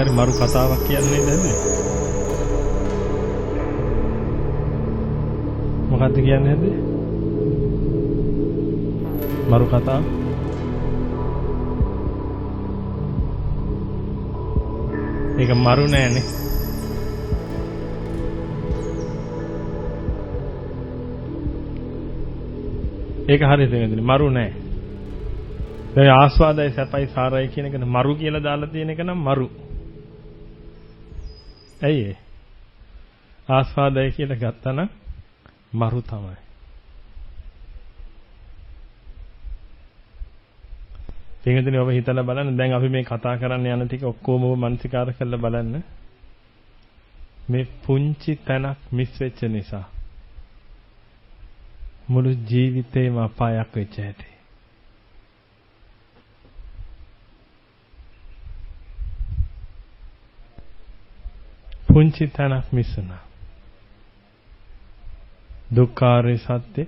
හරි මරු කතාවක් කියන්නේ නේද? මොකද්ද කියන්නේ නැද්ද? මරු කතාව. ඒක මරු නෑනේ. ඒක හරියට නේද? මරු නෑ. දැන් ආස්වාදයි සැපයි සාරයි කියන එක මරු කියලා දාලා තියෙන එක නම් මරු. ඇයි ඒ? ආස්වාදයි කියලා ගත්තා නම් මරු තමයි. පින්වතුනි ඔබ හිතලා බලන්න දැන් අපි මේ කතා කරන්න යන ටික ඔක්කොම ඔබ මනසිකාර කරලා බලන්න. මේ පුංචි තැනක් මිස් වෙච්ච නිසා මුළු ජීවිතේම අපායක් වෙච්ච හැටි. පුංචි තැනක් මිස් වුණා. දුක්ඛාරය සත්‍ය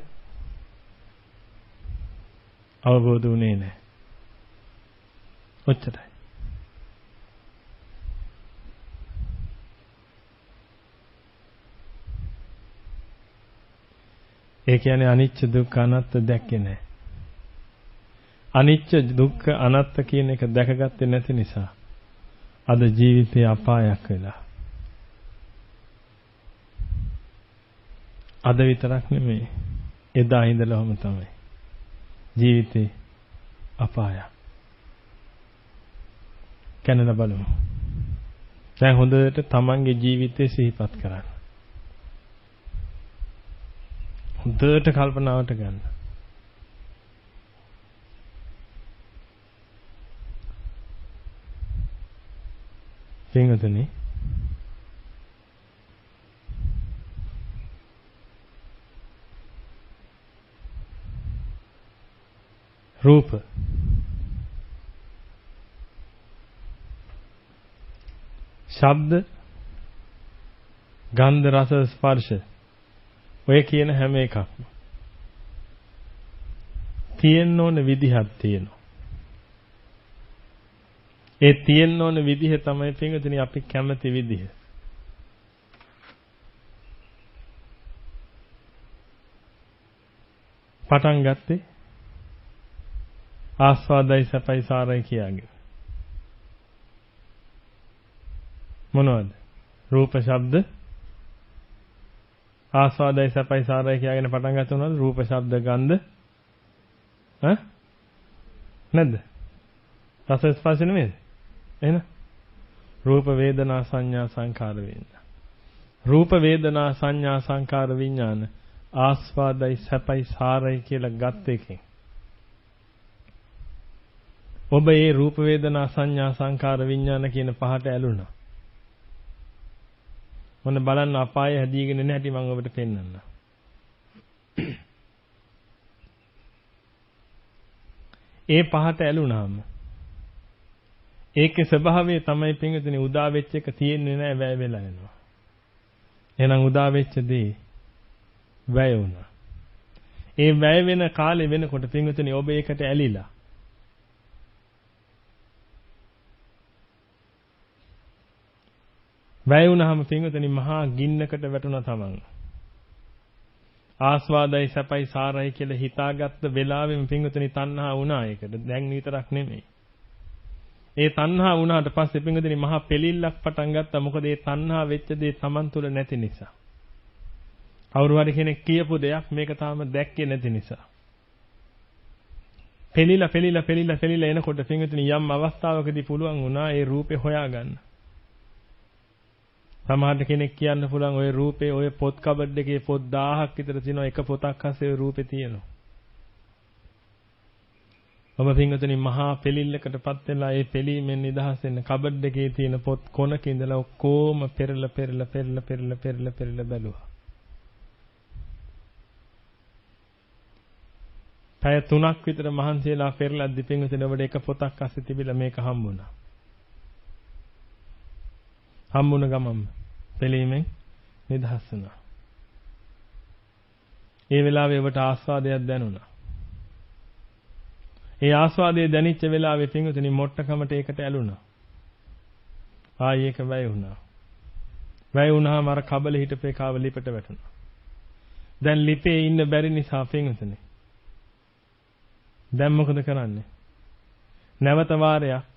අවබෝධ වුණේ නැහැ. ඔච්චරයි. ඒ කියන්නේ අනිච්ච දුක්ඛ අනාත්ත දැක්කේ නැහැ. අනිච්ච දුක්ඛ අනාත්ත කියන එක දැකගත්තේ නැති නිසා අද ජීවිතේ අපායක් වෙලා. අද විතරක් නෙමෙයි එදා ඉඳලාම තමයි ජීවිතේ අපායක්. කනන බලමු. දැන් හොඳට තමන්ගේ ජීවිතේ සිහිපත් කරන්න. හොඳට කල්පනාවට ගන්න. පින්වතුනි රූප ශබ්ද ගන්ධ රස ස්පර්ශ ඔය කියන හැම එකක්ම තියෙන්න ඕන විදිහක් තියෙනවා. ඒ තියෙන්න ඕන විදිහ තමයි පින්වතුනි අපි කැමති විදිහ. පටන් ගත්තේ ආස්වාදයි සැපයි සාරයි කියාගෙන. මොනවද? රූප ශබ්ද ආස්වාදයි සැපයි සාරයි කියාගෙන පටන් ගත්ත මොනවද? රූප ශබ්ද ගන්ධ නැද්ද? රස ස්පර්ශ නෙමෙයිද? එහෙනම් රූප වේදනා සංඥා සංකාර විඤ්ඤාණ. රූප වේදනා සංඥා සංකාර විඤ්ඤාණ ආස්වාදයි සැපයි සාරයි කියලා ගත්ත එකෙන් ඔබ ඒ රූප වේදනා සංඥා සංකාර විඤ්ඤාණ කියන පහට ඇලුනා. මොන බලන්න අපාය හැදීගෙන නැහැටි මම ඔබට පෙන්නන්න. ඒ පහට ඇලුනාම ඒකේ ස්වභාවය තමයි පින්විතනේ උදා වෙච්ච එක තියෙන්නේ නැහැ වැය වෙලා යනවා. එහෙනම් උදා වෙච්ච දේ වැය වුණා. ඒ වැය වෙන කාලේ වෙනකොට පින්විතනේ ඔබ ඒකට ඇලිලා වැය වුණාම පින්විතනි මහා ගින්නකට වැටුණා තමන්. ආස්වාදයි සැපයි සාරයි කියලා හිතාගත්ත වෙලාවෙම පින්විතනි තණ්හා වුණා ඒකට. දැන් විතරක් නෙමෙයි. ඒ තණ්හා වුණාට පස්සේ පින්විතනි මහා පෙලිල්ලක් පටන් ගත්තා. මොකද ඒ තණ්හා වෙච්ච දේ තමන් තුළ නැති නිසා. කවුරු හරි කෙනෙක් කියපු දෙයක් මේක තාම දැක්කේ නැති නිසා. පෙලිලා එනකොට පින්විතනි යම් අවස්ථාවකදී පුළුවන් වුණා ඒ රූපේ හොයාගන්න. සමහර කෙනෙක් කියන්න පුළුවන් ওই රූපේ ওই පොත් කබඩ් එකේ පොත් 1000ක් විතර තියෙනවා එක පොතක් අස්සේ ওই රූපේ තියෙනවා. ඔබ පින්වතුනි මහා පෙලිල්ලකටපත් වෙලා ඒ පෙලීමෙන් නිදහස් වෙන්න කබඩ් එකේ තියෙන පොත් කොනක ඉඳලා ඔක්කොම පෙරලා බැලුවා. පැය 3ක් විතර මහන්සි වෙලා පෙරලද්දි පින්වතුනි ඔබට එක පොතක් අස්සේ තිබිලා මේක හම්බුණා. හම්බුණ ගමම් පෙලීමෙන් නිදහස් වුණා. ඒ වෙලාවේ ඔබට ආස්වාදයක් දැනුණා. ඒ ආස්වාදයේ දැනෙච්ච වෙලාවේ පින්වතුනි මොට්ටකමට ඒකට ඇලුනා. ආයි ඒක වැය වුණා. වැය වුණාම අර කබල හිටපේ කාව ලිපට වැටුණා. දැන් ලිපේ ඉන්න බැරි නිසා පින්වතුනි. දැන් මොකද කරන්නේ? නැවත වාරයක්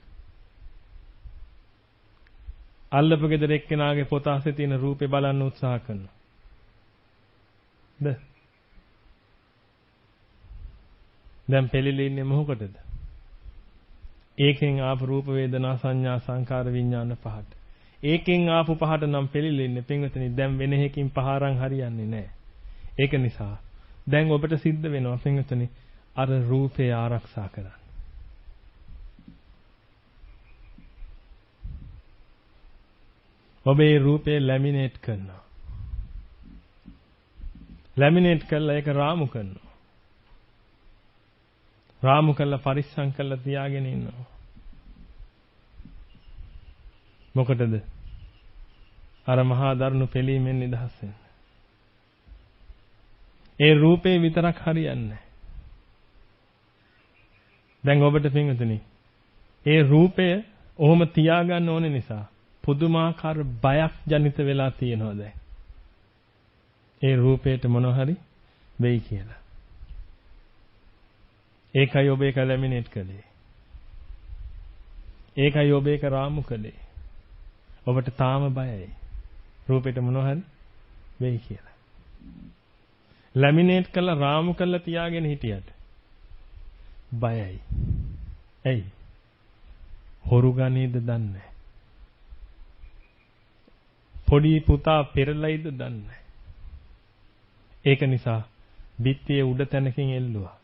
අල්ලපු ගෙදර එක්කෙනාගේ පොතාසේ තියෙන රූපේ බලන්න උත්සාහ කරනවා. දැන් පෙළෙලි ඉන්නේ මොකටද? ඒකෙන් ආපු රූප වේදනා සංඥා සංකාර විඥාන පහට. ඒකෙන් ආපු පහට නම් පෙළෙලි ඉන්නේ පින්වතුනි. දැන් වෙන එකකින් පහරන් හරියන්නේ නැහැ. ඒක නිසා දැන් ඔබට සිද්ධ වෙනවා පින්වතුනි අර රූපේ ආරක්ෂා කරන්න. ඔබේ රූපේ ලැමිනේට් කරනවා. ලැමිනේට් කරලා ඒක රාමු කරනවා. රාමු කරලා පරිස්සම් කරලා තියාගෙන ඉන්නවා. මොකටද? අර මහා දරුණු පිළීමෙන් නිදහස් වෙන්න. ඒ රූපේ විතරක් හරියන්නේ නැහැ. දැන් ඔබට පින්වතුනි ඒ රූපය ඔහොම තියාගන්න ඕනේ නිසා පුදුමාකාර බයක් ජනිත වෙලා තියෙනවා දැන්. ඒ රූපේට මොන හරි වෙයි කියලා. ඒකයි ඔබ ඒක ලැමිනේට් කළේ. ඒකයි ඔබ ඒක රාමු කළේ. ඔබට තාම බයයි. රූපේට මොන හරි වෙයි කියලා. ලැමිනේට් කරලා රාමු කරලා තියාගෙන හිටියට බයයි. ඇයි? හොරු ගණේද දන්නේ. පොඩි පුතා පෙරලයිද දන්නේ. ඒක නිසා බිත්තියේ උඩ තැනකින් එල්ලුවා.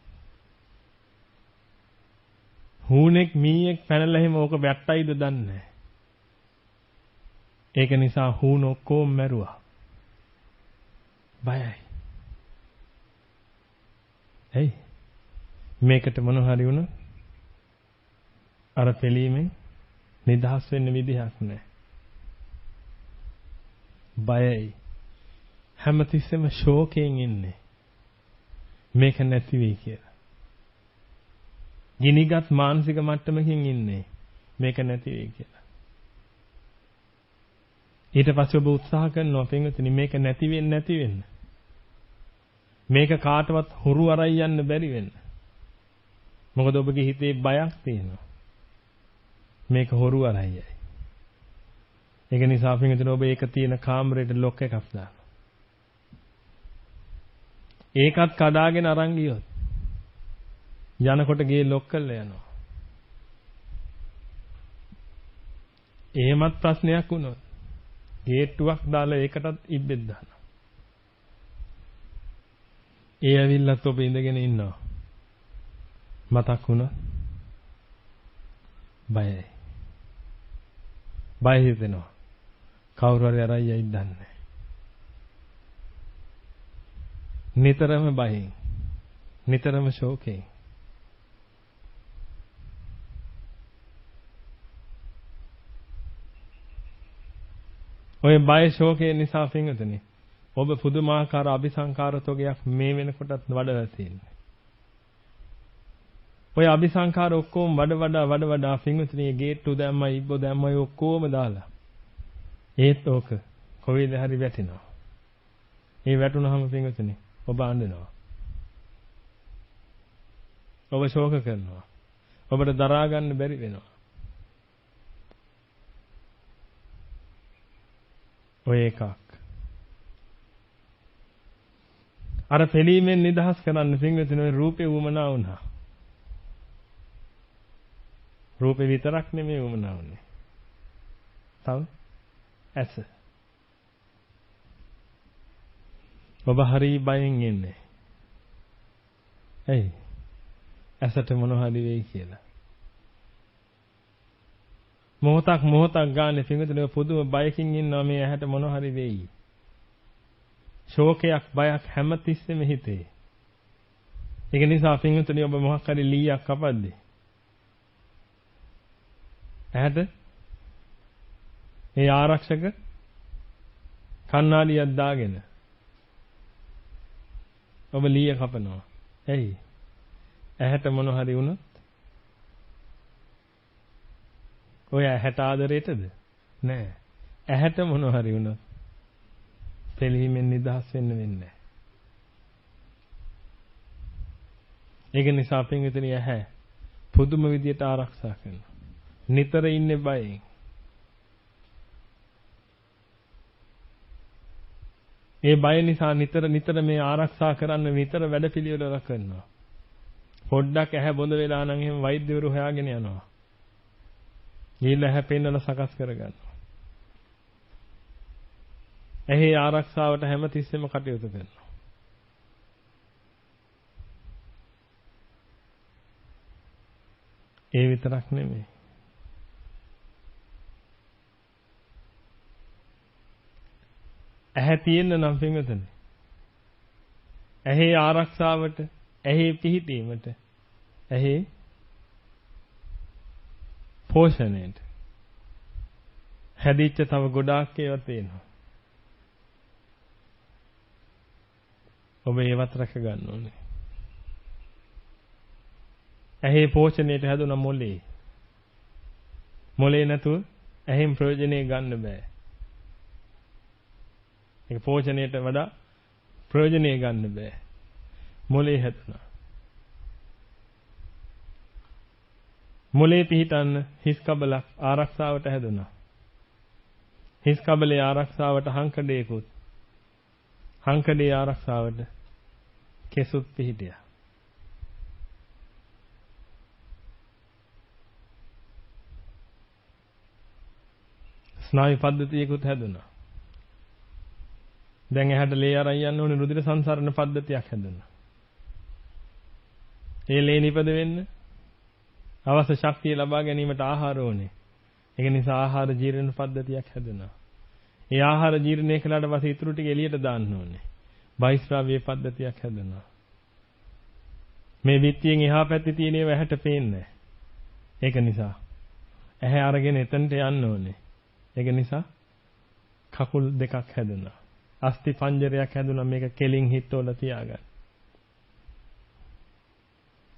හුණෙක් මීයක් පැනලා එහෙම ඕක වැට්ටයිද දන්නේ. ඒක නිසා හුණ ඔක්කොම මැරුවා. බයයි. ඇයි? මේකට මොන හරි වුණා අර පිළීමෙන් නිදහස් වෙන්න විදිහක් නැහැ. බයයි. හැමතිස්සෙම ශෝකයෙන් ඉන්නේ. මේක නැති වෙයි කියලා. ගිනිගත් මානසික මට්ටමකින් ඉන්නේ. මේක නැති වෙයි කියලා. ඊට පස්සේ ඔබ උත්සාහ කරනවා පින්වතුනි මේක නැති වෙන්න. මේක කාටවත් හුරු අරයි යන්න බැරි වෙන්න. මොකද ඔබගේ හිතේ බයක් තියෙනවා. මේක හොරු අරයයි. ඒක නිසා පින්වතුනි ඔබ ඒක තියෙන කාමරේට ලොක් එකක් දාන්න. ඒකත් කඩාගෙන අරන් ගියොත් යනකොට ගේ ලොක් කරලා යනවා. එහෙමත් ප්‍රශ්නයක් වුණොත් ගේට්ටුවක් දාලා ඒකටත් ඉබ්බෙත් දානවා. ඒ ඇවිල්ලත් ඔබ ඉඳගෙන ඉන්නවා. මතක් වුණා බයයි. බය හිතෙනවා. කවුරු හරි අරයි දන්නේ. නිතරම බයෙන්. නිතරම ශෝකයෙන්. ඔය බය ශෝකේ නිසා පින්වතුනි ඔබ පුදුමාකාර අபிසංකාරතෝගයක් මේ වෙනකොටත් වඩලා තියෙනවා. ඔය අபிසංකාර ඔක්කොම වඩ වඩා පින්වතුනි ගේට්ටු දැම්මයි ඉබ්බෝ දැම්මයි ඔක්කොම දාලා ඒත් ඕක කොවිද හරි වැටෙනවා. ඒ වැටුනහම පින්වතුනි ඔබ අඬනවා. ඔබ ශෝක කරනවා. ඔබට දරා ගන්න බැරි වෙනවා. ඔය එකක්. අර පිළීමෙන් නිදහස් කරන්න පින්වතුනි ඔය රූපේ වුමනා වුණා. රූපේ විතරක් නෙමෙයි වුමනා වුනේ. තව ඇස. ඔබ හරි බයෙන් ඉන්නේ. ඇයි? ඇසට මොන හරි වෙයි කියලා. මොහොතක් ගානේ පින්වතුනි පුදුම බයකින් ඉන්නවා මේ ඇහැට මොන හරි වෙයි. ශෝකයක් බයක් හැමතිස්සෙම හිතේ. ඒක නිසා පින්වතුනි ඔබ මොකක් හරි ලීයක් කපද්දී ඇහැට ඒ ආරක්ෂක කණ්ණාඩියක් දාගෙන ඔබ ලීය කපනවා. ඇයි? ඇහැට මොන හරි වුණොත් ඔය ඇහැට ආදරේටද? නෑ. ඇහැට මොන හරි වුණොත් පෙළීමෙන් නිදහස් වෙන්න වෙන්නේ නෑ. ඒක නිසා පින්විතනි ඇහැ පුදුම විදියට ආරක්ෂා කරනවා. නිතර ඉන්නේ බයෙන්. ඒ බය නිසා නිතර මේ ආරක්ෂා කරන්න නිතර වැඩපිළිවෙල කරනවා. පොඩ්ඩක් ඇහැ බොඳ වෙලා නම් එහෙම වෛද්‍යවරු හොයාගෙන යනවා. ගිහිල්ලා ඇහැ පෙන්නලා සකස් කරගන්නවා. ඇහි ආරක්ෂාවට හැමතිස්සෙම කටයුතු කරනවා. ඒ විතරක් නෙමෙයි. ඇහැ තියෙන්න නම් පින්වතුනි. ඇහි ආරක්ෂාවට, ඇහි පිහිටීමට, ඇහි පෝෂණයට හැදිච්ච තව ගොඩාක් ඒවා තියෙනවා. ඔබ ඒවත් රැක ගන්න ඕනේ. ඇහි පෝෂණයට හැදුන මොලේ. මොලේ නැතුව ඇහෙන් ප්‍රයෝජනෙ ගන්න බෑ. ඒක පෝෂණයට වඩා ප්‍රයෝජනෙ ගන්න බෑ. මොලේ හැදුනා. මොලේ පිහිටන්න හිස් කබලක් ආරක්ෂාවට හැදුනා. හිස් කබලේ ආරක්ෂාවට හංකඩේකුත්. හංකඩේ ආරක්ෂාවට කෙසුත් පිහිටියා. ස්නායු පද්ධතියකුත් හැදුනා. දැන් එහාට ලේ අරන් යන්න ඕනේ රුධිර සංසරණ පද්ධතියක් හැදුනා. ඒ ලේ නිපද වෙන්න අවශ්‍ය ශක්තිය ලබා ගැනීමට ආහාර ඕනේ. ඒක නිසා ආහාර ජීර්ණ පද්ධතියක් හැදුනා. ඒ ආහාර ජීර්ණය කළාට පස්සේ ඊටු ටික එළියට දාන්න ඕනේ. බහිස්රාව්‍ය පද්ධතියක් හැදුනා. මේ පිටියෙන් එහා පැත්තේ තියෙන ඒවා ඇහැට පේන්නේ නැහැ. ඒක නිසා ඇහැ අරගෙන එතනට යන්න ඕනේ. ඒක නිසා කකුල් දෙකක් හැදුනා. අස්ථි පංජරයක් හැදුනා මේක කෙලින් හිටවල තියාගන්න.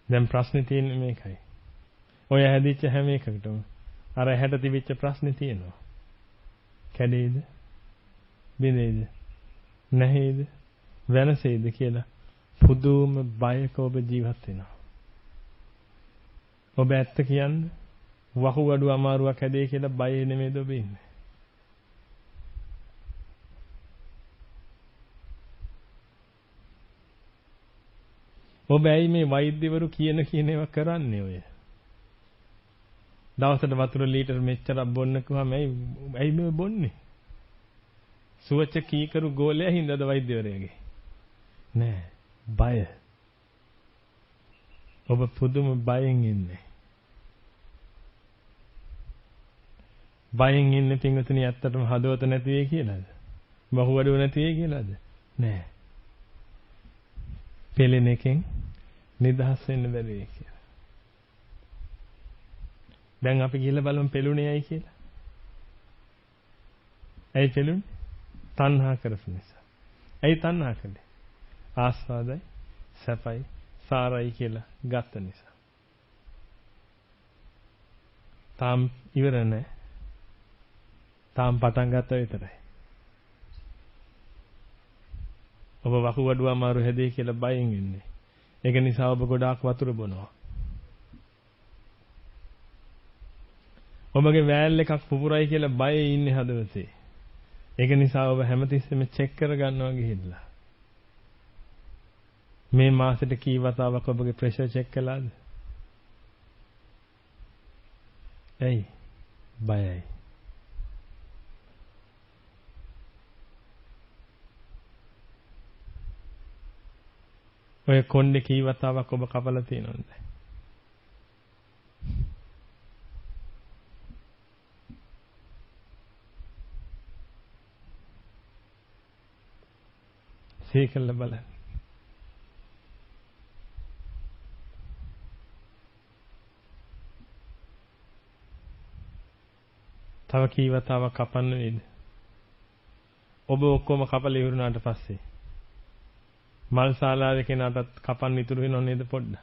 දැන් ප්‍රශ්නේ තියෙන්නේ මේකයි. ඔය හැදිච්ච හැම එකකටම අර ඇහැට තිබිච්ච ප්‍රශ්නේ තියෙනවා. කැඩේද? බිඳේද? නැහැද? වෙනසේද කියලා පුදුම බයක ඔබ ජීවත් වෙනවා. ඔබ ඇත්ත කියන්නේ වහුගඩු අමාරුවක් හැදේ කියලා බය නෙමෙයිද ඔබ ඉන්නේ. ඔබ ඇයි මේ වෛද්‍යවරු කියන ඒවා කරන්නේ ඔය? දවසට වතුර ලීටර් මෙච්චරක් බොන්න කිව්වම ඇයි මේ බොන්නේ? සුවච කීකරු ගෝලයා හින්දාද වෛද්‍යවරයාගේ? නෑ, බය. ඔබ පුදුම බයෙන් ඉන්නේ. බයෙන් ඉන්නේ පින්වතුනි ඇත්තටම හදවත නැති වෙයි කියලාද? බහුවඩුව නැති වෙයි කියලාද? නෑ. පෙළෙන එකෙන් නිදහස් වෙන්න බැරි වෙයි කියලා. දැන් අපි ගිහලා බලමු පෙළුනේ ඇයි කියලා. ඇයි පෙළුනේ? තණ්හා කරපු නිසා. ඇයි තණ්හා කළේ? ආස්වාදයි, සැපයි, සාරයි කියලා ගත්ත නිසා. තාම ඉවර නැහැ. තාම පටන් ගත්ත විතරයි. ඔබ වකුගඩුව අමාරු හැදේ කියලා බයෙන් ඉන්නේ. ඒක නිසා ඔබ ගොඩාක් වතුර බොනවා. ඔබගේ වෑල් එකක් පුපුරයි කියලා බයේ ඉන්නේ හදවතේ. ඒක නිසා ඔබ හැමතිස්සෙම චෙක් කරගන්නවා ගිහිල්ලා. මේ මාසෙට කී වතාවක් ඔබගේ ප්‍රෙෂර් චෙක් කළාද? ඇයි? බයයි. ඔය කොණ්ඩේ කී වතාවක් ඔබ කපලා තියෙනවද? සීකල්ල බලන්න. තව කී වතාවක් කපන්න වේද? ඔබ ඔක්කොම කපලා ඉවරුනාට පස්සේ මල් ශාලාවේ කෙනාටත් කපන්න ඉතුරු වෙනව නේද පොඩ්ඩ?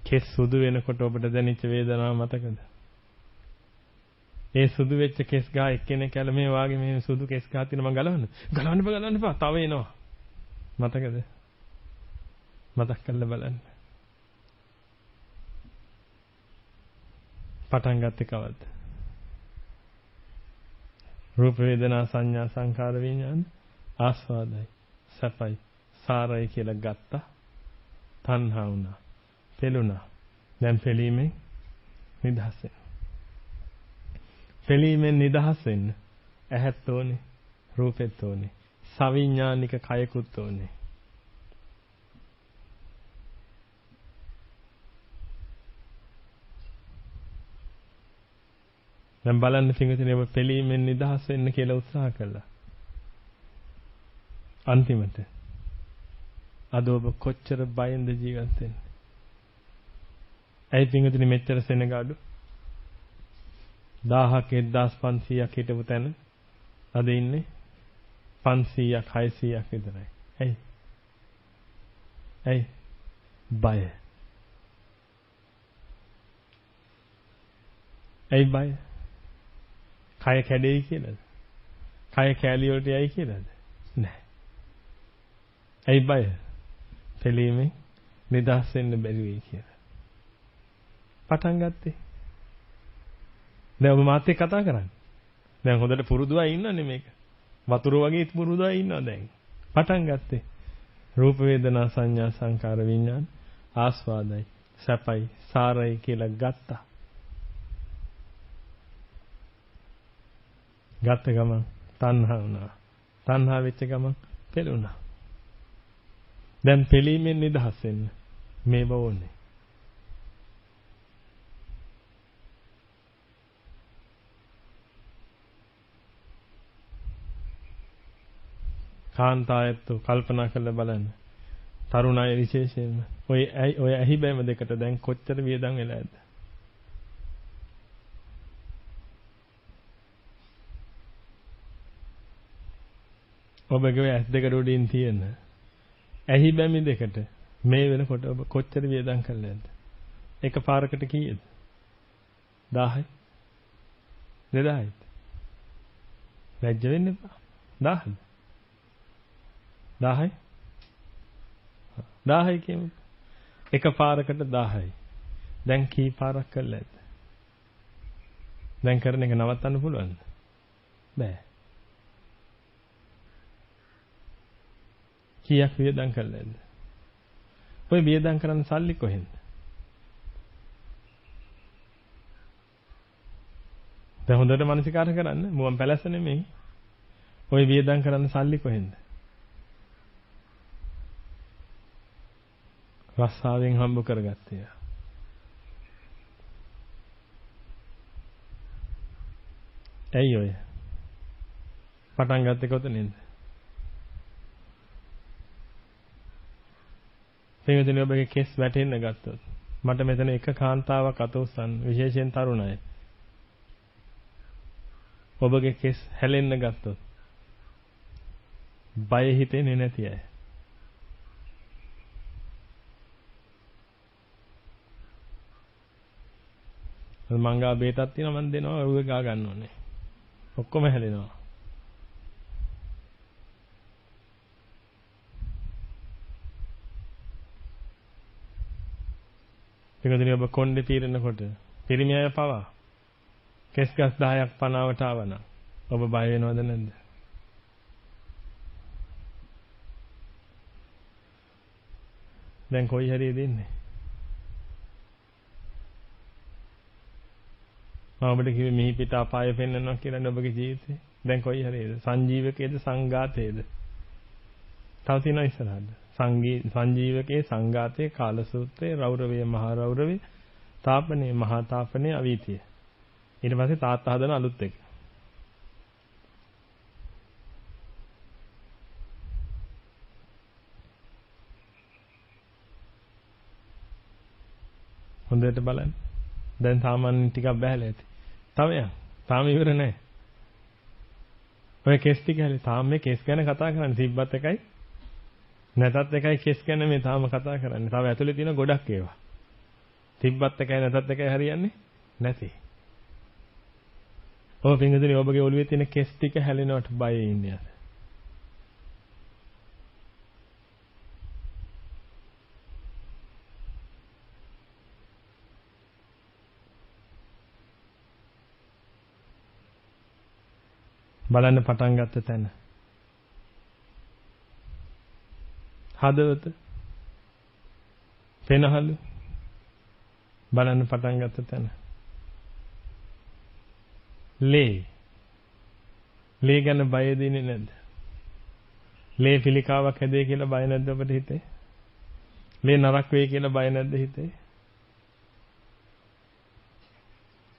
කෙස් සුදු වෙනකොට ඔබට දැනෙච්ච වේදනාව මතකද? ඒ සුදු වෙච්ච කෙස් ගහ එක්කෙනෙක් කැල මේ වාගේ මේ සුදු කෙස් ගහ තියෙන මම ගලවන්න එපා තව එනවා. මතකද? මතක් කරලා බලන්න. පටන් ගත්තේ කවද්ද? රූප වේදනා සංඥා සංකාර විඥාන ආස්වාදයි සැපයි සාරයි කියලා ගත්තා. තණ්හා වුණා. පෙළුණා. දැන් පෙළීමෙන් නිදහස් වෙනවා. පෙළීමෙන් නිදහස් වෙන්න ඇහත් ඕනේ, රූපෙත් ඕනේ, සවිඥානික කයකුත් ඕනේ. දැන් බලන්න පිටුනේ ඔබ පෙළීමෙන් නිදහස් වෙන්න කියලා උත්සාහ කළා. අන්තිමට අද ඔබ කොච්චර බයෙන්ද ජීවත් වෙන්නේ? ඇයි පිටුනේ මෙච්චර සෙනගාඩු? 1000ක් 1500ක් හිටපු තැන අද ඉන්නේ 500ක් 600ක් විතරයි. ඇයි? බය. ඇයි බය? කය කැඩෙයි කියලාද? කය කැලිය වලට යයි කියලාද? නැහැ. ඇයි බය? පෙළීමේ නිදහස් වෙන්න බැරි වෙයි කියලා. පටන් ගත්තේ. දැන් ඔබ මාත් එක්ක කතා කරන්නේ. දැන් හොඳට පුරුදුවයි ඉන්නනේ මේක. වතුර වගේ පුරුදුවයි ඉන්නවා දැන්. පටන් ගත්තේ. රූප වේදනා සංඥා සංකාර විඥාන ආස්වාදයි සැපයි සාරයි කියලා ගත්තා. ගත්ත ගමන් තණ්හා වුණා. තණ්හා වෙච්ච ගමන් පෙළුණා. දැන් පෙළීමෙන් නිදහස් වෙන්න මේව ඕනේ. කාන්තායත් කල්පනා කරලා බලන්න. තරුණ අය විශේෂයෙන්ම ඔය ඇහි බෑම දෙකට දැන් කොච්චර වියදම් වෙලා ඇද්ද? ඔබගේ ඇස් දෙක උඩින් තියෙන ඇහි බැමි දෙකට මේ වෙනකොට ඔබ කොච්චර වියදම් කළාද? එක පාරකට කීයද? 1000යි. 2000යි. ලැජ්ජ වෙන්න එපා. 1000යි. 1000යි. 1000යි කියමු. එක පාරකට 1000යි. දැන් කී පාරක් කළාද? දැන් කරන එක නවත්තන්න පුළුවන්ද? බෑ. කීයක් වියදම් කළාද? ඔය වියදම් කරන්න සල්ලි කොහෙන්ද? දැන් හොඳට මනසිකාර කරන්න. මුවන් පැලැස්ස නෙමෙයි. ඔය වියදම් කරන්න සල්ලි කොහෙන්ද? රස්සාවෙන් හම්බ කරගත්තේ. ඇයි ඔය? පටන් ගත්තේ කොතනින්ද? පින්විතනි ඔබගේ කෙස් වැටෙන්න ගත්තොත් මට මෙතන එක කාන්තාවක් අත උස්සන්න විශේෂයෙන් තරුණ අය. ඔබගේ කෙස් හැලෙන්න ගත්තොත් බය හිතෙන්නේ නැති අය. මංගා බේතක් තියෙනවා මම දෙනවා ඔය ගා ගන්න ඕනේ. ඔක්කොම හැලෙනවා. පිටුදින ඔබ කොණ්ඩේ පීරනකොට පිරිමි අය පවා කෙස් ගස් 10ක් පනාවට ආවනම් ඔබ බය වෙනවද නැද්ද? දැන් කොයි හරිය දෙන්නේ? ඔබට කිව්වේ මිහි පිට අපාය පෙන්වනවා කියලා ඔබගේ ජීවිතේ. දැන් කොයි හරියද? සංජීවකයේද සංඝාතයේද? තව තියෙනවා ඉස්සරහට. සංජීවකයේ සංඝාතයේ කාලසූත්‍රයේ රෞරවයේ මහා රෞරවයේ තාපනේ මහා තාපනේ අවීතිය. ඊට පස්සේ තාත්තා හදන අලුත් එක. හොඳට බලන්න. දැන් සාමාන්‍ය ටිකක් බහැලා ඇති. තව යන්න. තාම ඉවර නැහැ. ඔය කෙස් ටික හැලේ තාම මේ කෙස් ගැන කතා කරන්නේ තිබ්බත් එකයි නැතත් එකයි කෙස් ගැන මේ තාම කතා කරන්නේ. තව ඇතුලේ තියෙන ගොඩක් ඒවා. තිබ්බත් එකයි නැතත් එකයි හරියන්නේ නැති. ඔය පින්විතනේ ඔබගේ ඔළුවේ තියෙන කෙස් ටික හැලෙනවට බය ඉන්නේ. බලන්න පටන් ගත්ත තැන. හදවත. පෙනහළු. බලන්න පටන් ගත්ත තැන. ලේ. ලේ ගැන බය දෙන්නේ නැද්ද? ලේ පිළිකාවක් හැදේ කියලා බය නැද්ද ඔබට හිතේ? ලේ නරක වෙයි කියලා බය නැද්ද හිතේ?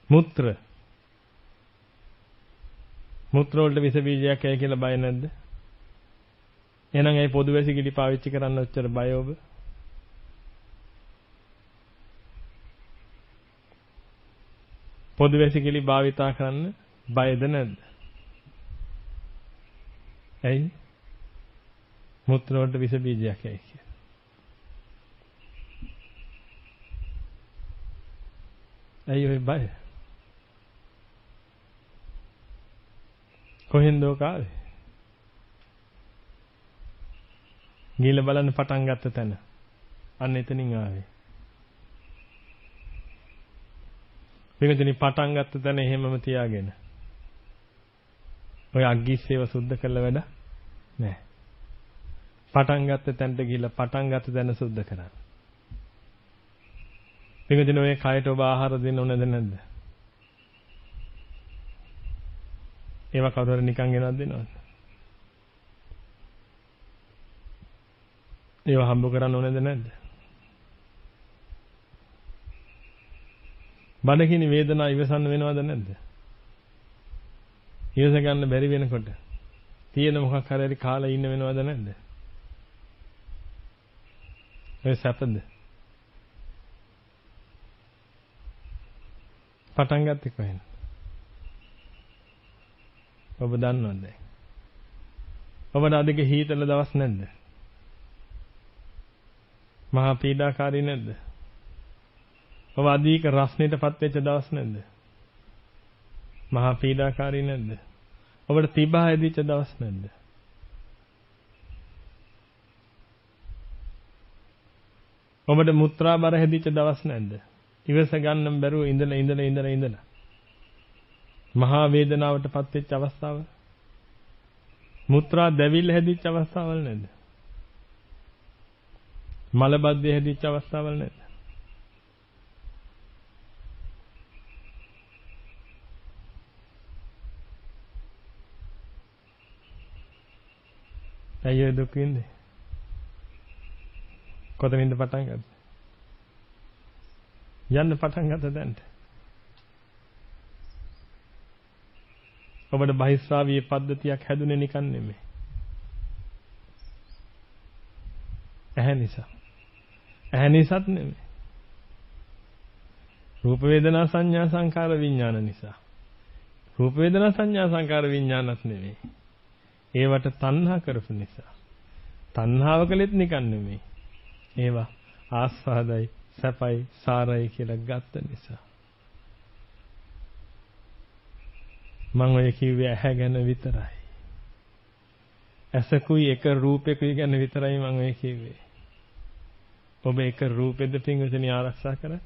මුත්‍ර. මුත්‍ර වලට විස බීජයක් ඇයි කියලා බය නැද්ද? එහෙනම් ඒ පොදු වැසිකිලි පාවිච්චි කරන්න ඔච්චර බය ඔබ? පොදු වැසිකිලි භාවිතා කරන්න බයද නැද්ද? ඇයි? මුත්‍ර වලට විස බීජයක් ඇයි කියලා. ඇයි ඔය බය? කොහෙන්ද ඔක ආවේ? ගිහලා බලන්න පටන් ගත්ත තැන. අන්න එතනින් ආවේ. මේකෙන් පටන් ගත්ත තැන එහෙමම තියාගෙන. ඔය අග්ගිස්සේව සුද්ධ කළ වැඩ නෑ. පටන් ගත්ත තැනට ගිහලා පටන් ගත්ත තැන සුද්ධ කරන්න. මේකෙන් ඔය කයට ඔබ ආහාර දෙන්න ඕනද නැද්ද? ඒවා කවුරු හරි නිකන් ගෙනත් දෙනවද? ඒවා හම්බ කරන්න ඕනද නැද්ද? බඩගිනි වේදනාව ඉවසන්න වෙනවද නැද්ද? ඉවස ගන්න බැරි වෙනකොට තියෙන මොකක් හරි කාලා ඉන්න වෙනවද නැද්ද? ඒ සැපද? පටන් ගත්තේ කොහෙන්ද? ඔබ දන්නවද? ඔබට අදගේ හීතල දවස් නැද්ද? මහා පීඩාකාරී නැද්ද? ඔබ අධික රස්නෙටපත් වෙච්ච දවස් නැද්ද? මහා පීඩාකාරී නැද්ද? ඔබට තිබා ඇදිච්ච දවස් නැද්ද? ඔබට මුත්‍රා බර හැදිච්ච දවස් නැද්ද? ඉවස ගන්න බැරුව ඉඳලා මහා වේදනාවටපත් වෙච්ච අවස්ථාව. මුත්‍රා දැවිල්ල හැදිච්ච අවස්ථාවල් නැද්ද? මලබද්ධය හැදිච්ච අවස්ථාවල් නැද්ද? අයියෝ දුක විඳේ. කොතනින්ද පටන් ගත්තේ? යන්න පටන් ගත්ත දැන්ට. ඔබට බහිස්රාවීය පද්ධතියක් හැදුනේ නිකන් නෙමෙයි. ඇහැ නිසා. ඇහැ නිසාත් නෙමෙයි. රූප වේදනා සංඥා සංකාර විඥාන නිසා. රූප වේදනා සංඥා සංකාර විඥානත් නෙමෙයි. ඒවට තණ්හා කරපු නිසා. තණ්හාව කළෙත් නිකන් නෙමෙයි. ඒවා ආස්වාදයි, සැපයි, සාරයි කියලා ගත්ත නිසා. මම ඔය කිව්වේ ඇහැ ගැන විතරයි. ඇසකුයි එක රූපෙකුයි ගැන විතරයි මම ඔය කිව්වේ. ඔබ එක රූපෙද පින්වතුනි ආරක්ෂා කරන්නේ?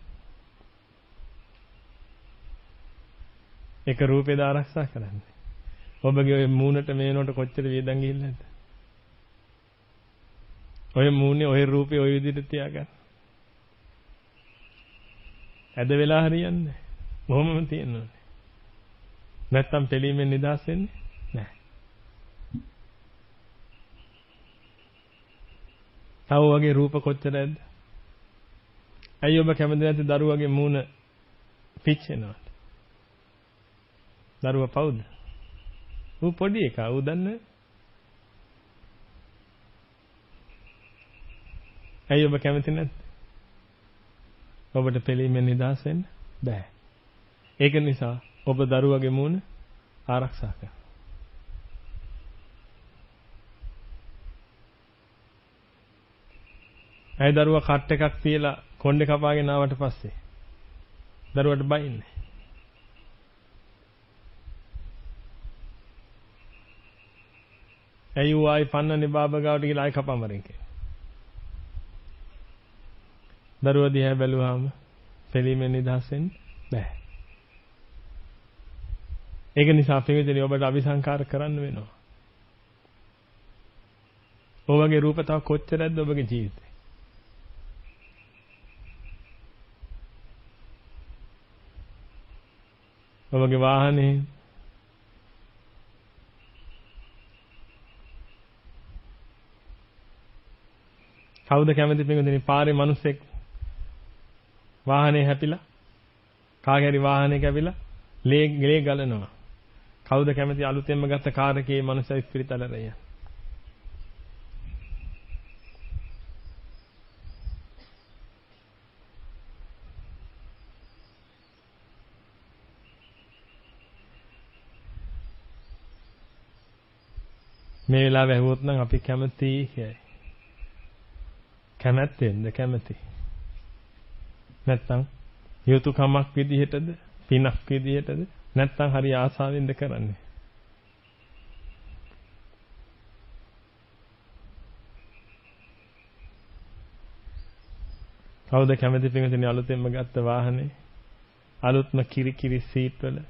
එක රූපෙද ආරක්ෂා කරන්නේ? ඔබගේ ඔය මූණට මේනොට කොච්චර වේදන් ගිහිල්ලාද? ඔය මූණේ ඔය රූපේ ඔය විදිහට තියාගන්න. ඇද වෙලා හරියන්නේ. කොහොමම තියෙන්නේ. නැත්තම් පිළීමෙන් නිදහස් වෙන්නේ නැහැ. තව වගේ රූප කොච්චරද? ඇයි ඔබ කැමති නැති දරුවගේ මූණ පිච්චෙනවද? දරුවා පවුද? ඌ පොඩි එකා ඌ දන්නේ. ඇයි ඔබ කැමති නැත්තේ? ඔබට පිළීමෙන් නිදහස් වෙන්න බෑ. ඒක නිසා ඔබ දරුවගේ මූණ ආරක්ෂා කරන්න. ඇයි දරුවා කට් එකක් තියලා කොණ්ඩේ කපාගෙන ආවට පස්සේ දරුවට බයින්නේ. ඇයි ඌ ආයි පන්නන්නේ බාබා ගාවට ගිහලා ආයි කපමරෙන් කියලා. දරුවා දිහා බැලුවාම පිළිමෙන් නිදහස් වෙන්න බෑ. ඒක නිසා පිළිදෙනිය ඔබට අபிසංකාර කරන්න වෙනවා. ඔබගේ රූප තව කොච්චරද ඔබගේ ජීවිතේ? ඔබගේ වාහනේ කවුද කැමති පිටුදින පාරේ මිනිස්සෙක් වාහනේ හැපිලා කාගේ හරි වාහනේ කැපිලා ලේ ගලනවා. කවුද කැමති අලුතෙන්ම ගත්ත කාර් එකේ මිනිස්සු ඉස්පිරිතාලේ යන? මේ වෙලාවේ ඇහුවොත් නම් අපි කැමති කියයි. කැමැත්තෙන්ද කැමති. නැත්තම් යුතුයකමක් විදිහටද පිනක් විදිහටද නැත්තම් හරි ආසාවෙන්ද කරන්නේ. කවුද කැමති පින්විතනි අලුතෙන්ම ගත්ත වාහනේ අලුත්ම කිරි සීට් වල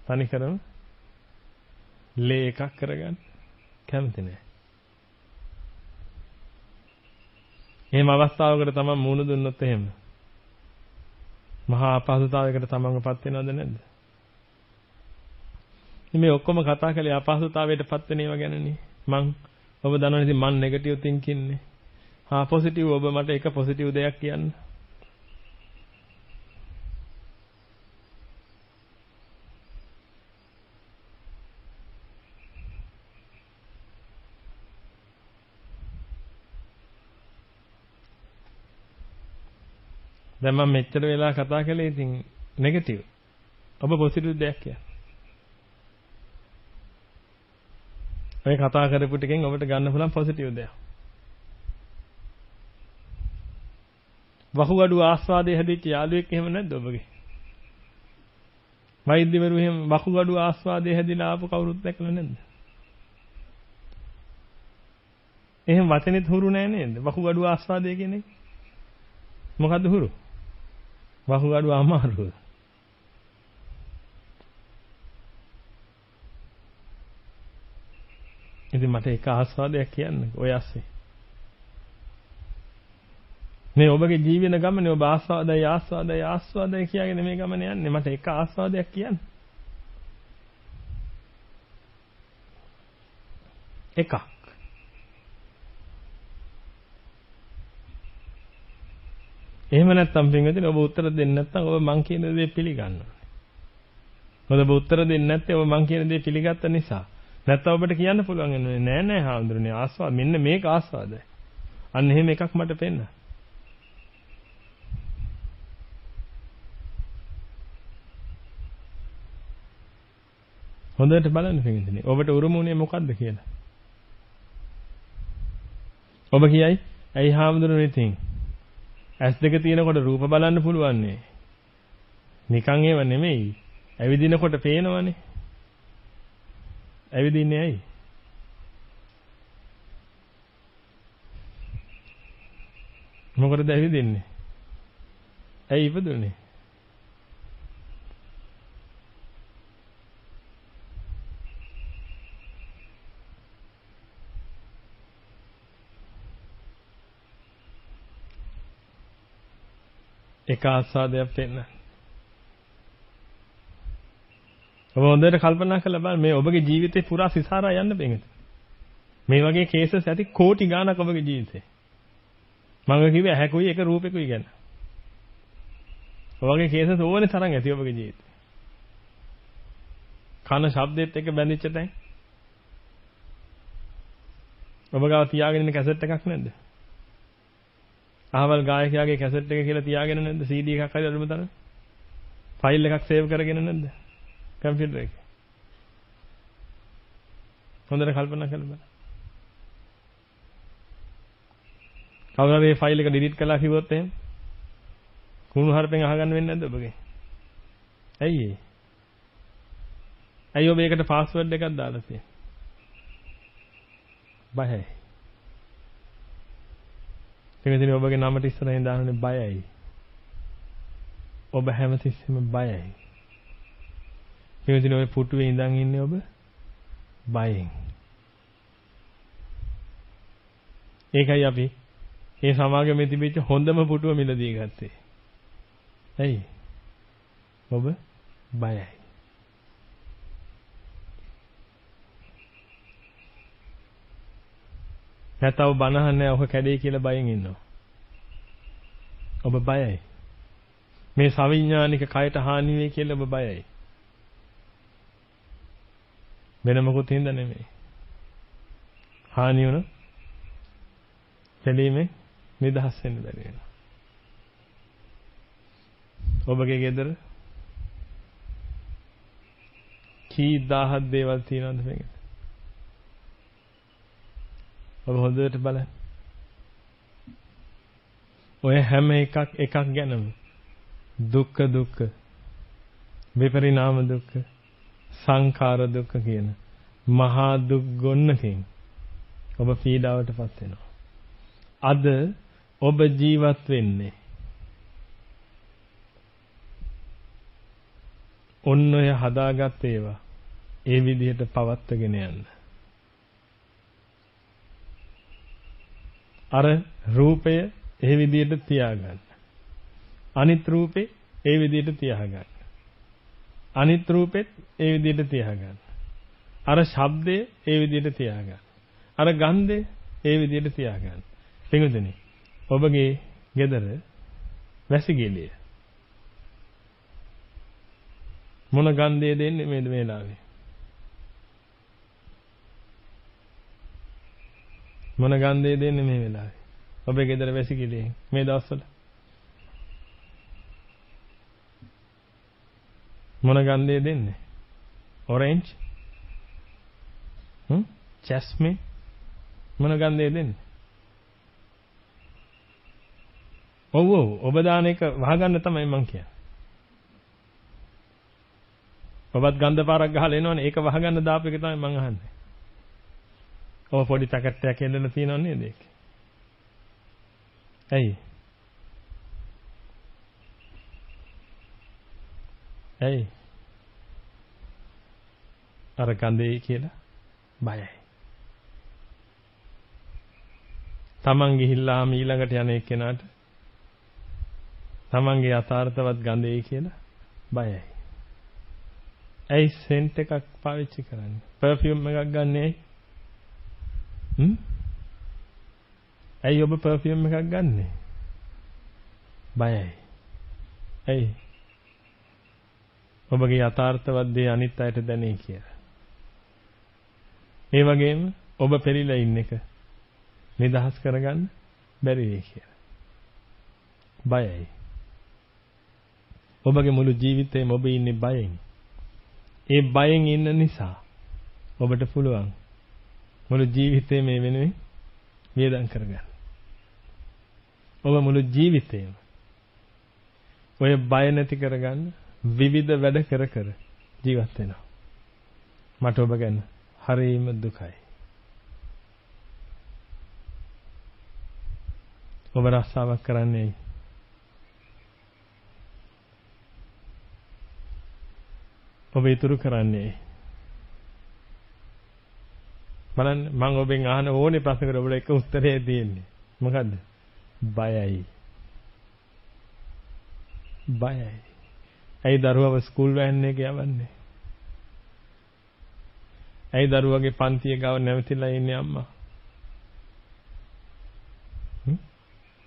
තනි කරම ලේ එකක් කරගන්න කැමති නෑ. එහෙම අවස්ථාවකට තමයි මූණ දුන්නොත් එහෙම මහා අපහසුතාවයකට තමන්ගපත් වෙනවද නැද්ද? මේ ඔක්කොම කතා කළේ අපහසුතාවයටපත් වෙන ඒවා ගැනනේ. ඔබ දන්නවනේ ඉතින් මං නෙගටිව් තින්කින් නේ. පොසිටිව් ඔබ මට එක පොසිටිව් දෙයක් කියන්න. දැන් මම මෙච්චර වෙලා කතා කළේ ඉතින් නෙගටිව්. ඔබ පොසිටිව් දෙයක් කියන්න. මේ කතා කරපු ටිකෙන් ඔබට ගන්න පුළුවන් පොසිටිව් දෙයක්. වහුගඩු ආස්වාදයේ හැදිච්ච යාළුවෙක් එහෙම නැද්ද ඔබගේ? වෛද්‍යවරු එහෙම වහුගඩු ආස්වාදයේ හැදිලා ආපු කවුරුත් දැකලා නැද්ද? එහෙම වචනෙත් හුරු නෑ නේද? වහුගඩු ආස්වාදයේ කියන්නේ. මොකද්ද හුරු? වහුගඩු අමාරුව. ඉතින් මට එක ආස්වාදයක් කියන්න ඔය ඇස්සේ. මේ ඔබගේ ජීවන ගමනේ ඔබ ආස්වාදයි කියලාගෙන මේ ගමන යන්නේ. මට එක ආස්වාදයක් කියන්න. එකක්. එහෙම නැත්නම් පින්වදින ඔබ උත්තර දෙන්නේ නැත්නම් ඔබ මං කියන දේ පිළිගන්නවා. මොකද ඔබ උත්තර දෙන්නේ නැත්නම් ඔබ මං කියන දේ පිළිගත්ත නිසා. නැත්නම් ඔබට කියන්න පුළුවන් වෙන්නේ නෑ හාමුදුරනේ ආස්වාද මෙන්න මේක ආස්වාදයි. අන්න එහෙම එකක් මට පෙන්න. හොඳට බලන්න පින්වදින. ඔබට උරුම උනේ මොකද්ද කියලා. ඔබ කියයි ඇයි හාමුදුරනේ ඉතින් ඇස් දෙක තියෙනකොට රූප බලන්න පුළුවන් නේ. නිකන් ඒව නෙමෙයි. ඇවිදිනකොට පේනවනේ. ඇවිදින්නේ ඇයි? මොකටද ඇවිදින්නේ? ඇයි ඉපදුනේ? එක ආස්වාදයක් වෙන්න. ඔබ හොඳට කල්පනා කරලා බලන්න මේ ඔබගේ ජීවිතේ පුරා සිසාරා යන්න බෙන්ගත. මේ වගේ කේසස් ඇති කෝටි ගාණක් ඔබගේ ජීවිතේ. මම කිව්වේ ඇහැකුයි එක රූපෙකුයි ගැන. ඔබගේ කේසස් ඕනේ තරම් ඇති ඔබගේ ජීවිතේ. කන ශබ්දෙත් එක්ක බැඳිච්ච තැන්. ඔබ ගාව තියාගෙන ඉන්න කැසට් එකක් නැද්ද? අහවල් ගායකයාගේ කැසට් එක කියලා තියාගෙන නැද්ද? CD එකක් හරි අරමුණ තරම්. ෆයිල් එකක් සේව් කරගෙන නැද්ද? කම්පියුටර් එකේ. හොඳට කල්පනා කරලා බලන්න. කවුරු හරි ෆයිල් එක ඩිලීට් කළා කිව්වොත් එහෙම කුණු හarpෙන් අහගන්න වෙන්නේ නැද්ද ඔබගේ? ඇයි ඒ? ඇයි ඔබ ඒකට පාස්වර්ඩ් එකක් දාලා තියෙන්නේ? බයයි. එතනදී ඔබගේ නමට ඉස්සරහින් දාන්නේ බයයි. ඔබ හැමතිස්සෙම බයයි. එතනදී ඔය පුටුවේ ඉඳන් ඉන්නේ ඔබ බයෙන්. ඒකයි අපි මේ සමාගමේ තිබිච්ච හොඳම පුටුව මිලදී ගත්තේ. ඇයි? ඔබ බයයි. නැතව බනහන්නේ ඔක කැඩේ කියලා බයෙන් ඉන්නවා. ඔබ බයයි. මේ සවිඥානික කයට හානි වෙයි කියලා ඔබ බයයි. වෙන මොකුත් හින්දා නෙමෙයි. හානි වුණ දෙලීමේ නිදහස් වෙන්න බැරි වෙනවා. ඔබගේ ගෙදර කී දහහක් දේවල් තියෙනවද මේක? ඔබ හොඳට බලන්න. ඔය හැම එකක් ගැනම දුක්ඛ විපරිණාම දුක්ඛ සංඛාර දුක්ඛ කියන මහා දුක් ගොන්නකින් ඔබ පීඩාවටපත් වෙනවා. අද ඔබ ජීවත් වෙන්නේ ඔන්න ඔය හදාගත් ඒවා ඒ විදිහට පවත්වාගෙන යන්න. අර රූපය ඒ විදිහට තියාගන්න. අනිත් රූපේ ඒ විදිහට තියාගන්න. අනිත් රූපෙත් ඒ විදිහට තියාගන්න. අර ශබ්දය ඒ විදිහට තියාගන්න. අර ගන්ධය ඒ විදිහට තියාගන්න. පිටුදෙනි ඔබගේ ගෙදර වැසිකිළිය මොන ගන්ධය දෙන්නේ මේ වෙලාවේ? මොන ගන්ධය දෙන්නේ මේ වෙලාවේ? ඔබේ ගෙදර වැසිකිළියෙන් මේ දවස්වල මොන ගන්ධය දෙන්නේ? ඔරෙන්ජ්? ජැස්මින්? මොන ගන්ධය දෙන්නේ? ඔව් ඔබ දාන එක වහගන්න තමයි මං කියන්නේ. ඔබත් ගන්ධ පාරක් ගහලා එනවනේ ඒක වහගන්න දාපු එක තමයි මං අහන්නේ. ඔබ පොඩි පැකට් එකක් එල්ලලා තියෙනව නේද ඒක? ඇයි? ඇයි? අර ගඳේ කියලා බයයි. තමන් ගිහිල්ලා ඊළඟට යන එක්කෙනාට තමන්ගේ යථාර්ථවත් ගඳේ කියලා බයයි. ඇයි සෙන්ට් එකක් පාවිච්චි කරන්නේ? පර්ෆියුම් එකක් ගන්නෙ ඇයි? ඇයි ඔබ පර්ෆියුම් එකක් ගන්නෙ? බයයි. ඇයි? ඔබගේ යථාර්ථවත් දේ අනිත් අයට දැනේ කියලා. ඒ වගේම ඔබ පෙරිලා ඉන්න එක නිදහස් කරගන්න බැරි වෙයි කියලා. බයයි. ඔබගේ මුළු ජීවිතේම ඔබ ඉන්නේ බයෙන්. ඒ බයෙන් ඉන්න නිසා ඔබට පුළුවන් මුළු ජීවිතේ මේ වෙනුවෙන් වේදම් කරගන්න. ඔබ මුළු ජීවිතේම ඔය බය නැති කරගන්න විවිධ වැඩ කර ජීවත් වෙනවා. මට ඔබ ගැන හරිම දුකයි. ඔබ රස්සාවක් කරන්නේ ඔබ ඉතුරු කරන්නේ බලන්න මම ඔබෙන් අහන ඕනේ ප්‍රශ්නකට ඔබට එක උත්තරේ තියෙන්නේ මොකද්ද? බයයි. බයයි. ඇයි දරුවව ස්කූල් වෑන් එකේ යවන්නේ? ඇයි දරුවගේ පන්තිය ගාව නැවතිලා ඉන්නේ අම්මා?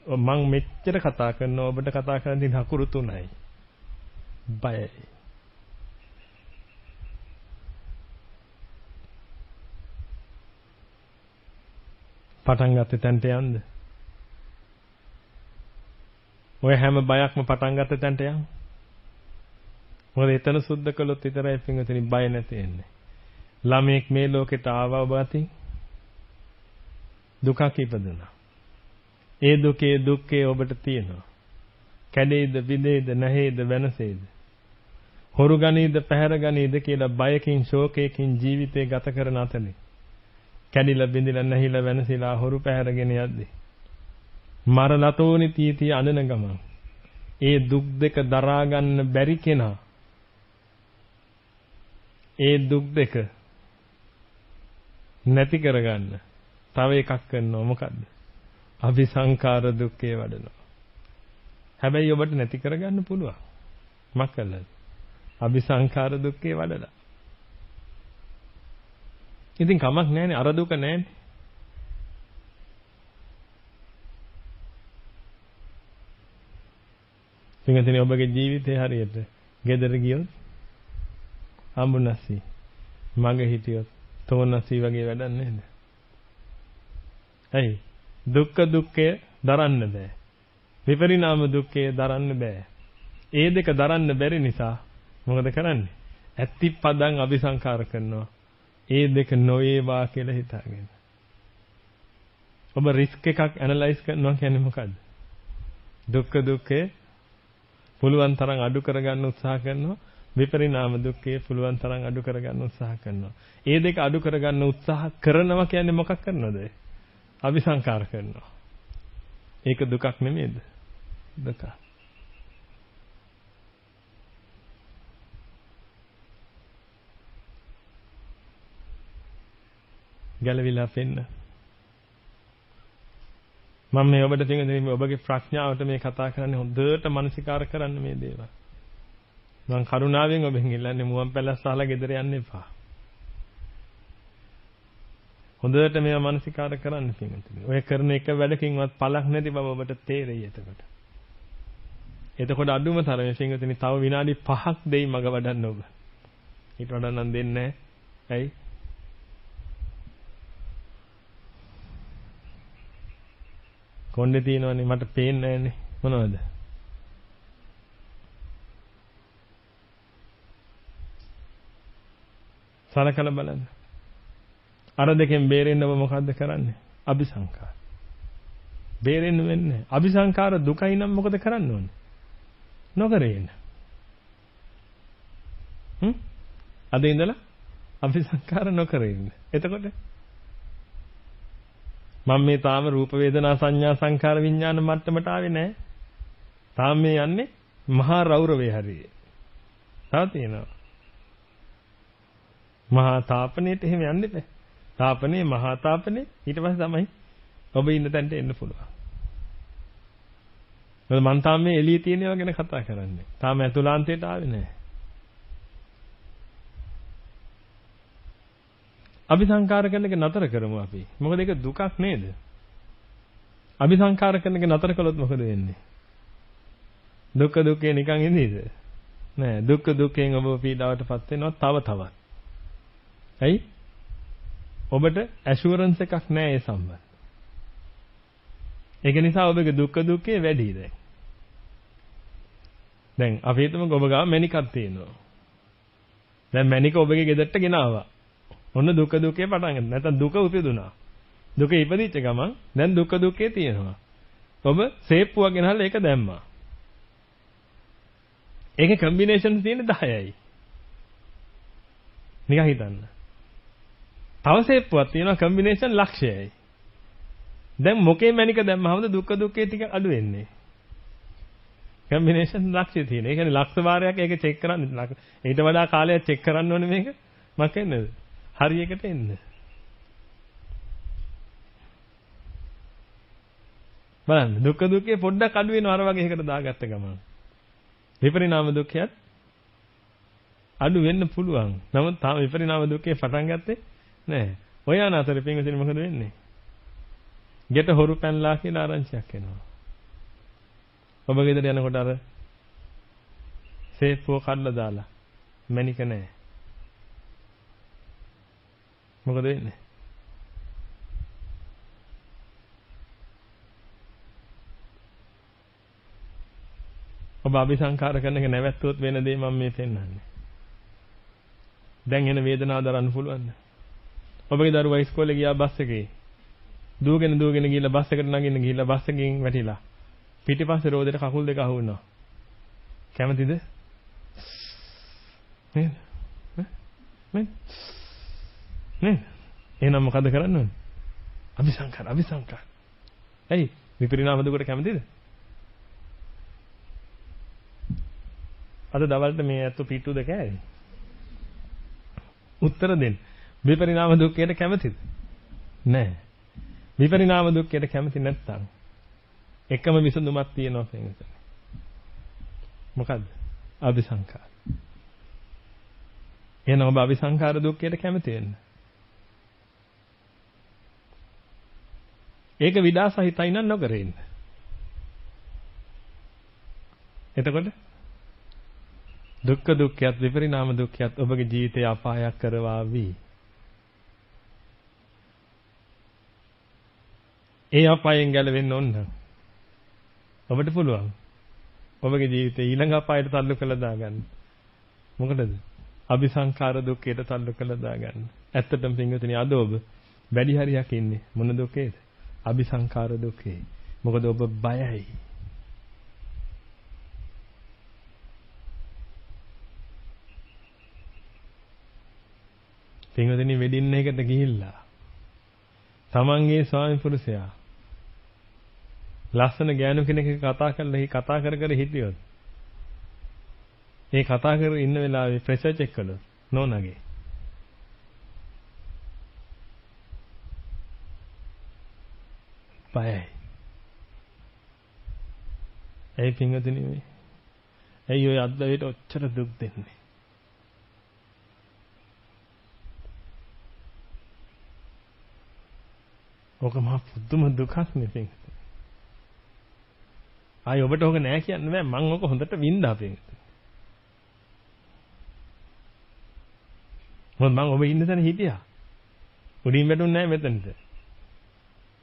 මම මෙච්චර කතා කරනවා ඔබට කතා කරන්න තියෙන හකුරු තුනයි. බයයි. පටන් ගත්තේ තැනට යන්න. ඔය හැම බයක්ම පටන් ගත්ත තැනට යන්න. මොකද එතන සුද්ධ කළොත් විතරයි පින්වතුනි බය නැති වෙන්නේ. ළමෙක් මේ ලෝකෙට ආවා ඔබ අතින් දුකක් ඉපදුනා. ඒ දුකේ දුක්ඛේ ඔබට තියෙනවා. කැඩේද බිඳේද නැහේද වෙනසේද හොරු ගනීද පැහැර ගනීද කියලා බයකින් ශෝකයකින් ජීවිතේ ගත කරන අතනේ කැඩිලා බිඳිලා නැහිලා වෙනසිලා හොරු පැහැරගෙන යද්දී මරලතෝනි තීති අනන ගමන් ඒ දුක් දෙක දරා ගන්න බැරි කෙනා ඒ දුක් දෙක නැති කරගන්න තව එකක් කරනවා මොකද්ද? අபிසංකාර දුක්ඛේ වඩනවා. හැබැයි ඔබට නැති කරගන්න පුළුවන්. මක්කලද? අபிසංකාර දුක්ඛේ වඩලා. ඉතින් කමක් නැහැනේ අර දුක නැහැනේ. සිංහතනේ ඔබගේ ජීවිතේ හරියට ගෙදර ගියොත් අඹුනස්සි මග හිටියොත් තෝනස්සි වගේ වැඩක් නේද? ඇයි? දුක්ඛ දුක්ඛය දරන්න බෑ. විපරිණාම දුක්ඛය දරන්න බෑ. ඒ දෙක දරන්න බැරි නිසා මොකද කරන්නේ? ඇත්තිපදං අபிසංකාර කරනවා. ඒ දෙක නොවේවා කියලා හිතාගෙන. ඔබ රිස්ක් එකක් ඇනලයිස් කරනවා කියන්නේ මොකද්ද? දුක්ඛ දුක්ඛය පුළුවන් තරම් අඩු කරගන්න උත්සාහ කරනවා. විපරිණාම දුක්ඛය පුළුවන් තරම් අඩු කරගන්න උත්සාහ කරනවා. ඒ දෙක අඩු කරගන්න උත්සාහ කරනවා කියන්නේ මොකක් කරනවද? අபிසංකාර කරනවා. ඒක දුකක් නෙමෙයිද? දුක. ගැලවිලා පෙන්න. මම මේ ඔබට තියෙන ඔබගේ ප්‍රඥාවට මේ කතා කරන්නේ හොඳට මනසිකාර කරන්න මේ දේවල්. මම කරුණාවෙන් ඔබෙන් ඉල්ලන්නේ මුවන් පැලස්ස අහලා ගෙදර යන්න එපා. හොඳට මේවා මනසිකාර කරන්න පිටින්. ඔය කරන එක වැඩකින්වත් පළක් නැති බව ඔබට තේරෙයි එතකොට. එතකොට අඩුම තරමේ පිටින් තව විනාඩි 5ක් දෙයි මග වඩන්න ඔබ. ඊට වඩා නම් දෙන්නේ නැහැ. ඇයි? කොණ්ඩේ තියෙනවනේ මට පේන්නේ නැහැනේ. මොනවද? සලකලා බලන්න. අර දෙකෙන් බේරෙන්න ඔබ මොකද්ද කරන්නේ? අபிසංකාර. බේරෙන්න වෙන්නේ. අபிසංකාර දුකයි නම් මොකද කරන්න ඕනේ? නොකර ඉන්න. අද ඉඳලා අபிසංකාර නොකර ඉන්න. එතකොට මම මේ තාම රූප වේදනා සංඥා සංකාර විඥාන මට්ටමට ආවේ නැහැ. තාම මේ යන්නේ මහා රෞරවේ හරියේ. තව තියෙනවා. මහා තාපනයේට එහෙම යන්න බෑ. තාපනේ මහා තාපනේ ඊට පස්සේ තමයි ඔබ ඉන්න තැනට එන්න පුළුවන්. මම තාම මේ එළියේ තියෙන ඒවා ගැන කතා කරන්නේ. තාම ඇතුළාන්තයට ආවේ නැහැ. අபிසංකාර කරන එක නතර කරමු අපි. මොකද ඒක දුකක් නේද? අபிසංකාර කරන එක නතර කළොත් මොකද වෙන්නේ? දුක්ඛ දුක්ඛේ නිකන් ඉඳීද? නෑ දුක්ඛ දුක්ඛෙන් ඔබ පීඩාවටපත් වෙනවා තව තවත්. ඇයි? ඔබට ඇෂුරන්ස් එකක් නෑ ඒ සම්බන්ධ. ඒක නිසා ඔබගේ දුක්ඛ දුක්ඛේ වැඩි දැන්. දැන් අපි හිතමු ඔබ ගාව මැණිකක් තියෙනවා. දැන් මැණික ඔබගේ ගෙදරට ගෙනාවා. ඔන්න දුක දුකේ පටන් ගන්න. නැත්නම් දුක උපදුනා. දුක ඉපදිච්ච ගමන් දැන් දුක දුකේ තියෙනවා. ඔබ සේප්පුවක් ගෙනහල්ලා ඒක දැම්මා. ඒකේ කම්බිනේෂන් තියෙන්නේ 10යි. නිකන් හිතන්න. තව සේප්පුවක් තියෙනවා කම්බිනේෂන් ලක්ෂයයි. දැන් මොකේ මැනික දැම්මහමද දුක දුකේ ටික අඩු වෙන්නේ. කම්බිනේෂන් ලක්ෂය තියෙන. ඒ කියන්නේ ලක්ෂ වාරයක් ඒක චෙක් කරන්න. ඊට වඩා කාලයක් චෙක් කරන්න ඕනේ මේක. මකෙන්නද? හරියකට එන්න. බලන්න දුක දුකේ පොඩ්ඩක් අඩු වෙනවා අර වගේ එකකට දාගත්ත ගමන්. විපරිණාම දුක්ඛයත් අඩු වෙන්න පුළුවන්. නමුත් තාම විපරිණාම දුක්ඛේ පටන් ගත්තේ නැහැ. ඔය යන අතරේ පින්වතුනි මොකද වෙන්නේ? ගෙට හොරු පැනලා කියලා ආරංචියක් එනවා. ඔබ ගෙදර යනකොට අර සේෆ්ව කඩලා දාලා මැනික නැහැ. මොකද වෙන්නේ? ඔබ අபிසංකාර කරන එක නැවැත්තුවොත් වෙන දේ මම මේ පෙන්නන්නේ. දැන් එන වේදනාව දරන්න පුළුවන්ද? ඔබගේ දරුවා ඉස්කෝලේ ගියා බස් එකේ. දුවගෙන ගිහලා බස් එකට නගින්න ගිහලා බස් එකකින් වැටිලා. පිටිපස්සේ රෝදෙට කකුල් දෙක අහු වෙනවා. කැමතිද? නේද? නේද? එහෙනම් මොකද කරන්න ඕනේ? අபிසංකාර. ඇයි? විපරිණාම දුකට කැමතිද? අද දවල්ට මේ ඇත්ත පිටුද කෑවේ? උත්තර දෙන්න. විපරිණාම දුක්ඛයට කැමතිද? නැහැ. විපරිණාම දුක්ඛයට කැමති නැත්නම් එකම විසඳුමක් තියෙනවා කියන්නේ. මොකද්ද? අபிසංකාර. එහෙනම් ඔබ අபிසංකාර දුක්ඛයට කැමති වෙන්න. ඒක විඩාසහිතයි නම් නොකර ඉන්න. එතකොට දුක්ඛ දුක්ඛයත් විපරිණාම දුක්ඛයත් ඔබගේ ජීවිතය අපායක් කරවාවි. ඒ අපායෙන් ගැලවෙන්න ඕන. ඔබට පුළුවන්. ඔබගේ ජීවිතේ ඊළඟ අපායට තල්ලු කළා දාගන්න. මොකටද? අபிසංකාර දුක්ඛයට තල්ලු කළා දාගන්න. ඇත්තටම පින්වතුනි අද ඔබ වැඩි හරියක් ඉන්නේ මොන දුකේද? අபிසංකාර දුකේ. මොකද ඔබ බයයි. පින්වතුනි වෙඩින්න එකට ගිහිල්ලා තමන්ගේ ස්වාමි පුරුෂයා ලස්සන ගෑනු කෙනෙක් කතා කර හිටියොත් ඒ කතා කර ඉන්න වෙලාවේ ප්‍රෙෂර් චෙක් කළොත් නෝනාගේ බයයි. ඒ පින්වතුනි මේ ඇයි ඔය අද්දවේට ඔච්චර දුක් දෙන්නේ? ඔක මහා පුදුම දුකක් නෙපින්. ආයි ඔබට ඕක නෑ කියන්න බෑ. මම ඕක හොඳට වින්දා පින්. මොකද මම ඔබ ඉන්න තැන හිටියා. උඩින් වැටුන්නේ නෑ මෙතනට.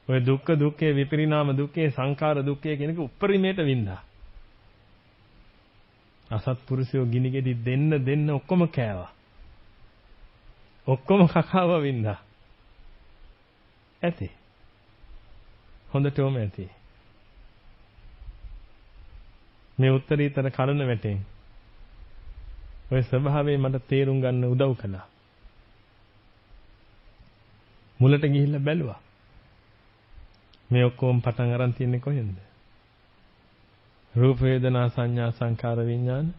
ඔය දුක්ඛ දුක්ඛේ විපරිණාම දුක්ඛේ සංඛාර දුක්ඛේ කියන එක උපරිමයට වින්දා. අසත්පුරුෂයෝ ගිනිගෙඩි දෙන්න ඔක්කොම කෑවා. ඔක්කොම කකාව වින්දා. ඇති. හොඳටම ඇති. මේ උත්තරීතර කලන වැටෙන් ඔය ස්වභාවය මට තේරුම් ගන්න උදව් කළා. මුලට ගිහිල්ලා බැලුවා. මේ ඔක්කොම පටන් අරන් තියන්නේ කොහෙන්ද? රූප වේදනා සංඥා සංකාර විඥාන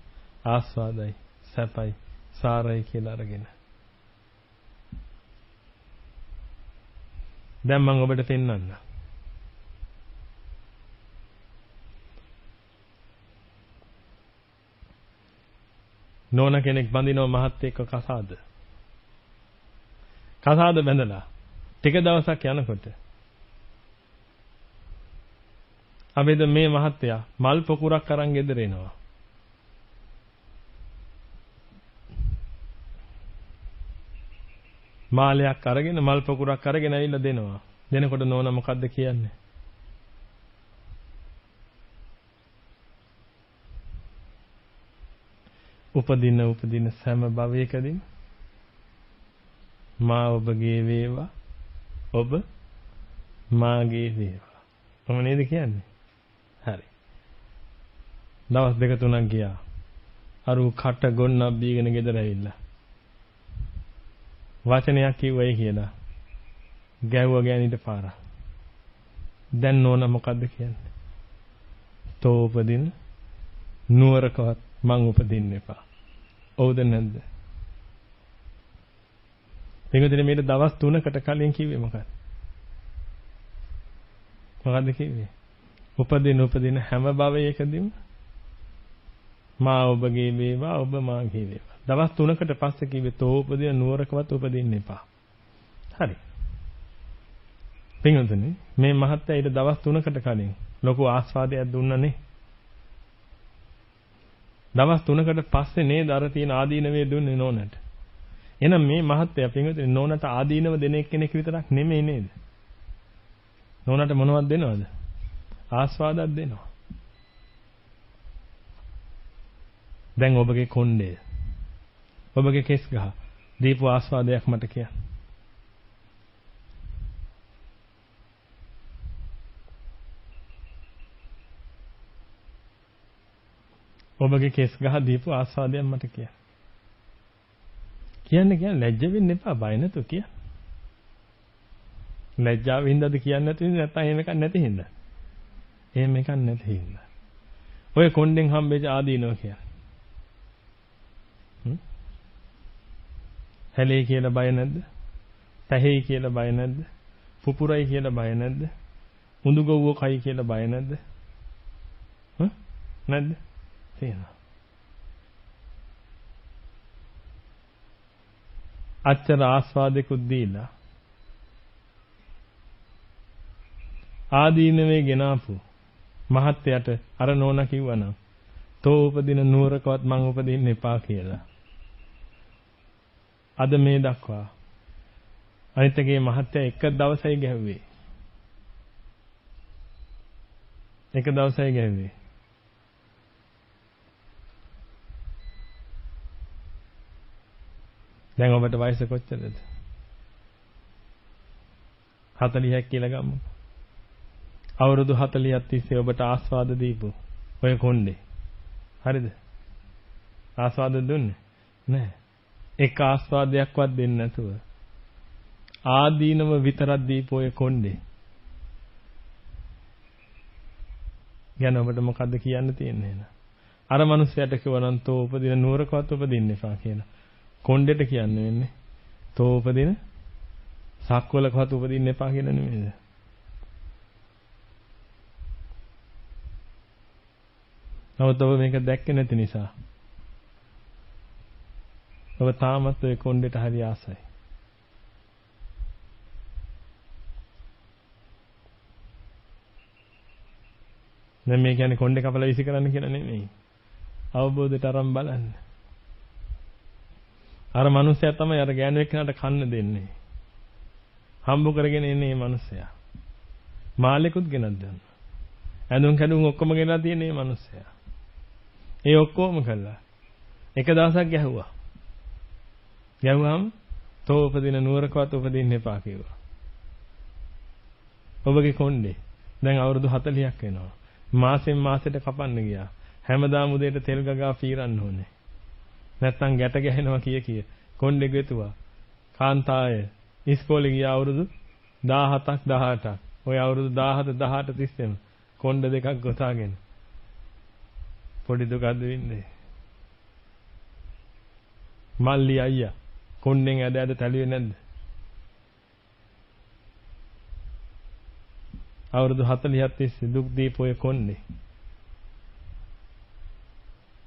ආස්වාදයි සැපයි සාරයි කියලා අරගෙන. දැන් මම ඔබට පෙන්වන්න. නෝන කෙනෙක් බඳිනව මහත් එක්ක කසාද. කසාද බැඳලා ටික දවසක් යනකොට අපේද මේ මහත්තයා මල් පොකුරක් අරන් ගෙදර එනවා. මාලයක් අරගෙන මල් පොකුරක් අරගෙන ඇවිල්ලා දෙනවා. දෙනකොට නෝනා මොකද්ද කියන්නේ? උපදින සෑම භවයකදී මා ඔබගේ වේවා ඔබ මාගේ වේවා. කොහොම නේද කියන්නේ? හරි. දවස් දෙක තුනක් ගියා. අර කට ගොන්නක් බීගෙන ගෙදර ඇවිල්ලා. වචනයක් කිව්වයි කියලා. ගැව්වා ගෑනිට පාරක්. දැන් නෝනා මොකද්ද කියන්නේ? තෝ උපදින නුවරකවත් මං උපදින්න එපා. ඔව්ද නැද්ද? මේකදී මේක දවස් 3කට කලින් කිව්වේ මොකක්ද? මොකද්ද කිව්වේ? උපදින හැම භවයකදීම මා ඔබගේ වේවා ඔබ මාගේ වේවා. දවස් 3කට පස්සේ කිව්වේ තෝ උපදින නුවරකවත් උපදින්න එපා. හරි. පින්වතුනි මේ මහත්තයා ඊට දවස් 3කට කලින් ලොකු ආස්වාදයක් දුන්නනේ. දවස් 3කට පස්සේ නේද අර තියෙන ආදීනවේ දුන්නේ නෝනට. එහෙනම් මේ මහත්තයා පින්වතුනි නෝනට ආදීනව දෙන එක්කෙනෙක් විතරක් නෙමෙයි නේද? නෝනට මොනවද දෙනවද? ආස්වාදයක් දෙනවා. දැන් ඔබගේ කොණ්ඩේ ඔබගේ කෙස් ගහ දීපු ආස්වාදයක් මට කියන්න. ඔබගේ කෙස් ගහ දීපු ආස්වාදයක් මට කියන්නේ ලැජ්ජ වෙන්න එපා බය නැතු කිය. ලැජ්ජාව හින්දාද කියන්නේ නැත්නම් එහෙම එකක් නැති හින්දා. එහෙම එකක් නැති හින්දා. ඔය කොණ්ඩෙන් හම්බෙච්ච ආදීනව කියන්නේ. හැලේ කියලා බය නැද්ද? පැහැයි කියලා බය නැද්ද? පුපුරයි කියලා බය නැද්ද? හුඳු ගොව්ව කයි කියලා බය නැද්ද? නැද්ද? තියෙනවා. අච්චර ආස්වාදෙකුත් දීලා ආදීනවේ ගෙනාපු මහත්යට අර නෝනා කිව්වනම් තෝ උපදින නුවරකවත් මං උපදින්න එපා කියලා. අද මේ දක්වා අනිතගේ මහත්ය එක දවසයි ගැහුවේ. එක දවසයි ගැහුවේ. දැන් ඔබට වයස කොච්චරද? 40ක් කියලා ගමු. අවුරුදු 40ක් තිස්සේ ඔබට ආස්වාද දීපු ඔය කොණ්ඩේ. හරිද? ආස්වාද දුන්නේ නැහැ. එක ආස්වාදයක්වත් දෙන්නේ නැතුව ආදීනව විතරක් දීපු ඔය කොණ්ඩේ. ගැන ඔබට මොකද්ද කියන්න තියෙන්නේ නේද? අර මිනිස්සයාට කිව්වනම් තෝ උපදින නුවරකවත් උපදින්න එපා කියලා. කොණ්ඩෙට කියන්නේ වෙන්නේ තෝ උපදින සක්වලකවත් උපදින්න එපා කියලා නෙමෙයිද? නමුත් ඔබ මේක දැක්කේ නැති නිසා ඔබ තාමත් ඔය කොණ්ඩෙට හරි ආසයි. දැන් මේ කියන්නේ කොණ්ඩේ කපලා විසි කරන්න කියලා නෙමෙයි. අවබෝධයට අරන් බලන්න. අර මිනිස්සයා තමයි අර ගෑනු එක්කනට කන්න දෙන්නේ. හම්බ කරගෙන එන්නේ මේ මිනිස්සයා. මාළෙකුත් ගෙනත් දෙන්න. ඇඳුම් කැඩුම් ඔක්කොම ගෙනලා තියෙන මේ මිනිස්සයා. ඒ ඔක්කොම කළා. එක දවසක් ගැහුවා. ගැහුවාම තෝ උපදින නුවරකවත් උපදින්න එපා කිව්වා. ඔබගේ කොණ්ඩේ දැන් අවුරුදු 40ක් වෙනවා. මාසෙන් මාසෙට කපන්න ගියා. හැමදාම උදේට තෙල් ගගා පීරන්න ඕනේ. නැත්තම් ගැට ගැහෙනවා කිය. කොණ්ඩේ ගෙතුවා. කාන්තාය ඉස්කෝලේ ගියා අවුරුදු 17ක් 18ක්. ඔය අවුරුදු 17 18 තිස්සෙම කොණ්ඩ දෙකක් ගොතාගෙන පොඩි දුකද වින්දේ. මල්ලි අයියා කොණ්ඩෙන් ඇද තැළුවේ නැද්ද? අවුරුදු 40ක් තිස්සේ දුක් දීපෝය කොණ්ඩේ.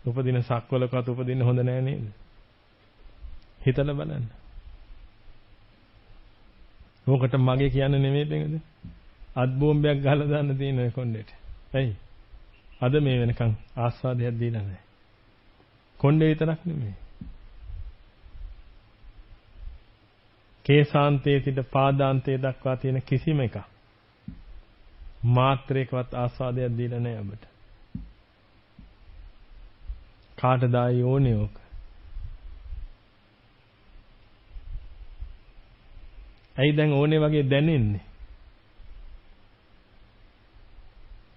උපදින සක්වලකත් උපදින්න හොඳ නෑ නේද? හිතලා බලන්න. මොකට මගේ කියන්න නෙමෙයි දෙන්නද? අත් බෝම්බයක් ගහලා දාන්න තියෙන ඔය කොණ්ඩේට. ඇයි? අද මේ වෙනකන් ආස්වාදයක් දීලා නැහැ. කොණ්ඩේ විතරක් නෙමෙයි. කේසාන්තයේ සිට පාදාන්තයේ දක්වා තියෙන කිසිම එකක් මාත්‍රයකවත් ආස්වාදයක් දීලා නැහැ අපට. කාටද ආයේ ඕනේ ඕක? ඇයි දැන් ඕනේ වගේ දැනෙන්නේ?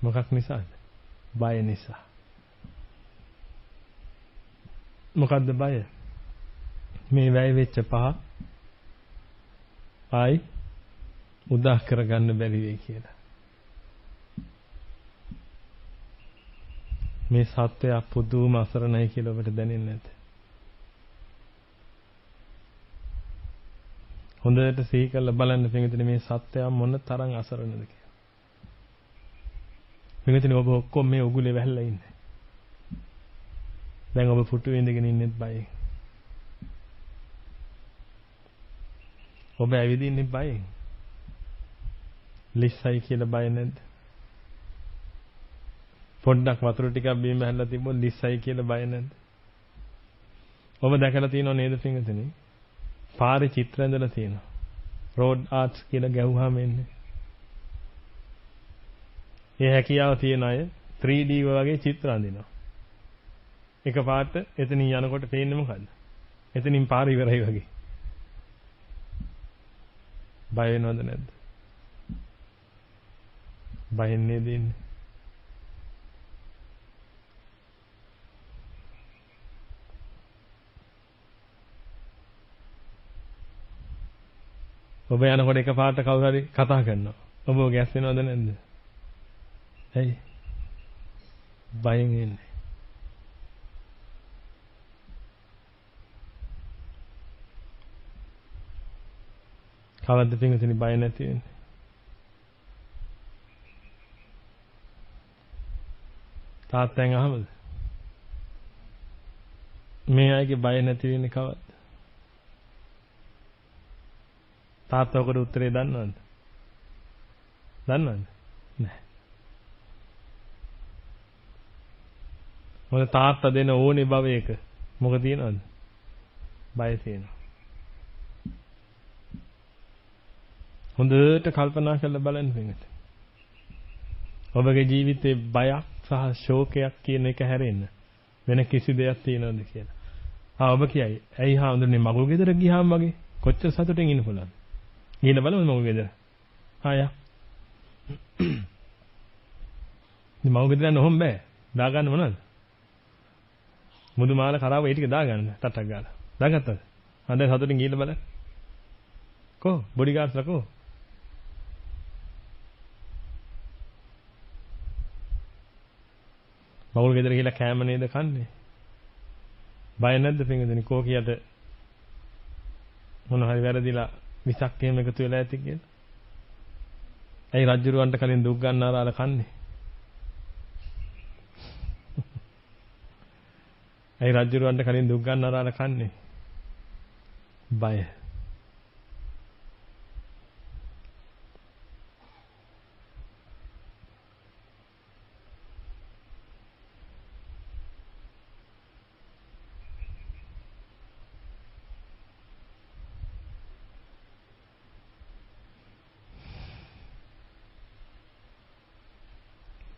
මොකක් නිසාද? බය නිසා. මොකද්ද බය? මේ වැය වෙච්ච පහ ආයි උදා කරගන්න බැරි වෙයි කියලා. මේ සත්‍යය පුදුම අසරණයි කියලා ඔබට දැනෙන්නේ නැද්ද? හොඳට සිහි කරලා බලන්න පිටින් මේ සත්‍යය මොන තරම් අසරණද කියලා. පිටින් ඔබ ඔක්කොම මේ උගුලේ වැහලා ඉන්නේ. දැන් ඔබ පුටුවේ ඉඳගෙන ඉන්නෙත් බයෙන්. ඔබ ඇවිදින්නේ බයෙන්. ලිස්සයි කියලා බය නැද්ද? පොඩ්ඩක් වතුර ටිකක් බීම හැල්ලා තිබ්බොත් ලිස්සයි කියලා බය නැද්ද? ඔබ දැකලා තියෙනව නේද පිටින්? පාරේ චිත්‍ර ඇඳලා තියෙනවා. රෝඩ් ආර්ට්ස් කියලා ගැහුවාම එන්නේ. ඒ හැකියාව තියෙන අය 3D වගේ චිත්‍ර අඳිනවා. එකපාරට එතනින් යනකොට පේන්නේ මොකද්ද? එතනින් පාර ඉවරයි වගේ. බය වෙනවද නැද්ද? බයෙන් නේද ඉන්නේ? ඔබ යනකොට එකපාරට කවුරු හරි කතා කරනවා. ඔබ ගැස් වෙනවද නැද්ද? ඇයි? බයෙන් ඉන්නේ. කවද්ද පින්වතුනි බය නැති වෙන්නේ? තාත්තෙන් අහමද? මේ අයගේ බය නැති වෙන්නේ කවද්ද? තාත්තා ඔකට උත්තරේ දන්නවද? දන්නවද? නැහැ. මොකද තාත්තා දෙන ඕනේ භවයක මොකද තියනවද? බය තියෙනවා. හොඳට කල්පනා කරලා බලන්න පින්වතුනි. ඔබගේ ජීවිතේ බයක් සහ ශෝකයක් කියන එක හැරෙන්න වෙන කිසි දෙයක් තියනවද කියලා. ඔබ කියයි. ඇයි හාමුදුරනේ මගුල් ගෙදර ගියාම වගේ කොච්චර සතුටින් ඉන්න පුළුවන්ද? ගිහින් බලමු මගුල් ගෙදර. ආයා. මගුල් ගෙදර යන්න ඔහොම බෑ. දාගන්න මොනවද? මුදු මාල කරාව ඒ ටික දාගන්න තට්ටක් ගාලා. දාගත්තද? දැන් සතුටින් ගිහින් බලන්න. කො බොඩිගාඩ්ස්ලා කො? මගුල් ගෙදර ගිහලා කෑම නේද කන්නේ? බය නැද්ද පින්වතුනි කෝකියට මොන හරි වැරදිලා විසක් එහෙම එකතු වෙලා ඇති කියලා? ඇයි රජුරවන්ට කලින් දුක් ගන්නාරාල කන්නේ? ඇයි රජුරවන්ට කලින් දුක් ගන්නාරාල කන්නේ? බය.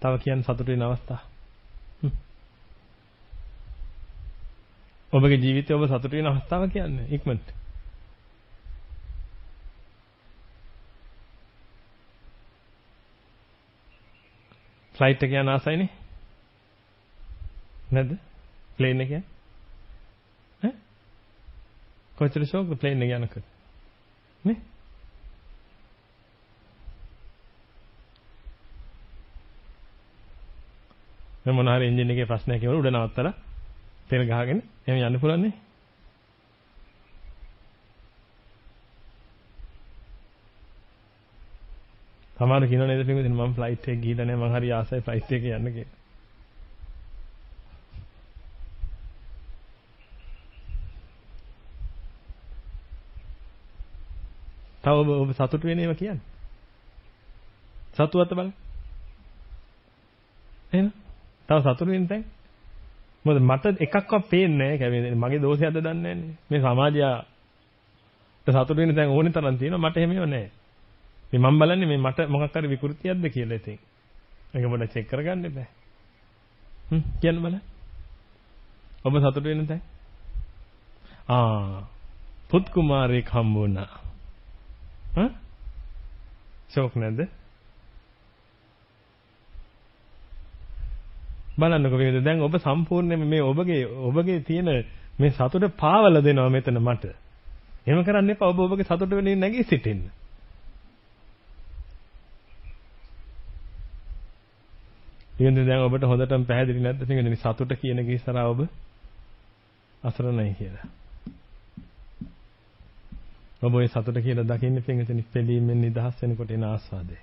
තව කියන්න සතුට වෙන අවස්ථා. ඔබගේ ජීවිතේ ඔබ සතුට වෙන අවස්ථාව කියන්නේ ඉක්මනට. ෆ්ලයිට් එක යන ආසයිනේ. නැද්ද? ප්ලේන් එක යන. කොච්චර ෂෝක්ද ප්ලේන් එක යනකොට? නේ? මේ මොන හරි එන්ජින් එකේ ප්‍රශ්නයක් කියලා උඩ නවත්තලා තෙල් ගහගෙන එහෙම යන්න පුළුවන් නේ. සමහරව කියනවා නේද පින්වතුනි මම ෆ්ලයිට් එකේ ගිහිල්ලා නැහැ මම හරි ආසයි ෆ්ලයිට් එකේ යන්න කියලා. තව ඔබ සතුටු වෙන ඒවා කියන්නේ. සතුටුවත්ත බලන්න. එහෙනම් තව සතුටු වෙන්න තැන්. මොකද මට එකක්වත් පේන්නේ නැහැ. මගේ දෝෂයක්ද දන්නේ නැහැ. මේ සමාජයට සතුටු වෙන්න තැන් ඕනේ තරම් තියෙනවා. මට එහෙම ඒවා නැහැ. මේ මම බලන්නේ මේ මට මොකක් හරි විකෘතියක්ද කියලා ඉතින්. ඒක පොඩ්ඩක් චෙක් කරගන්න බෑ. කියන්න බලන්න. ඔබ සතුටු වෙන්න තැන්. පුත් කුමාරයෙක් හම්බුණා. ෂෝක් නැද්ද? බලන්නකො වේද දැන් ඔබ සම්පූර්ණයෙන්ම මේ ඔබගේ තියෙන මේ සතුට පාවල දෙනවා මෙතන මට. එහෙම කරන්න එපා. ඔබ ඔබගේ සතුට වෙනින් නැගී සිටින්න. ඊගෙන් දැන් ඔබට හොඳටම පැහැදිලි නැද්ද පිටින් සතුට කියන එක ඉස්සරහා ඔබ අසරණයි කියලා. ඔබ ඒ සතුට කියලා දකින්න පිටින් පිළීමෙන් නිදහස් වෙනකොට එන ආස්වාදය.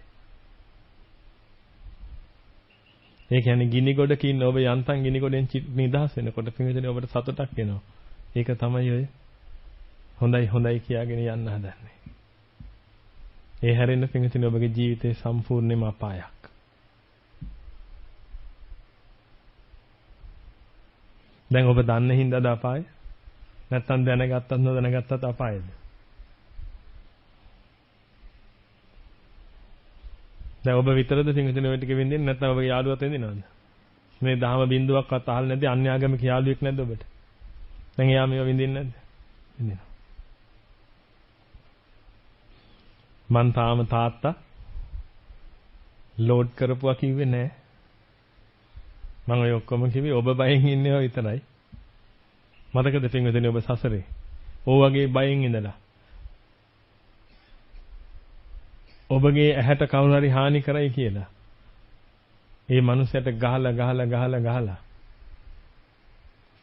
ඒ කියන්නේ ගිනි ගොඩකින් ඔබ යන්තම් ගිනි ගොඩෙන් නිදහස් වෙනකොට පිටින් ඔබට සතුටක් එනවා. ඒක තමයි ඔය හොඳයි කියාගෙන යන්න හදන්නේ. ඒ හැරෙන්න පිටින් ඔබගේ ජීවිතේ සම්පූර්ණයෙන්ම අපායක්. දැන් ඔබ දන්නේ හින්දාද අපාය? නැත්තම් දැනගත්තත් නොදැනගත්තත් අපායද? දැන් ඔබ විතරද සිංහතුනේ ඔය ටික වින්දින්නේ නැත්නම් ඔබගේ යාළුවත් වින්දිනවද? මේ දහම බින්දුවක්වත් අහලා නැති අන්‍ය ආගමික යාළුවෙක් නැද්ද ඔබට? දැන් එයා මේව වින්දින්නේ නැද්ද? වින්දිනවා. මං තාම තාත්තා ලෝඩ් කරපුවා කිව්වේ නෑ. මම ඔය ඔක්කොම කිව්වේ ඔබ බයෙන් ඉන්නව විතරයි. මතකද පින්වතුනි ඔබ සසරේ? ඕ වගේ බයෙන් ඉඳලා ඔබගේ ඇහැට කවුරු හරි හානි කරයි කියලා. ඒ මනුස්සයට ගහලා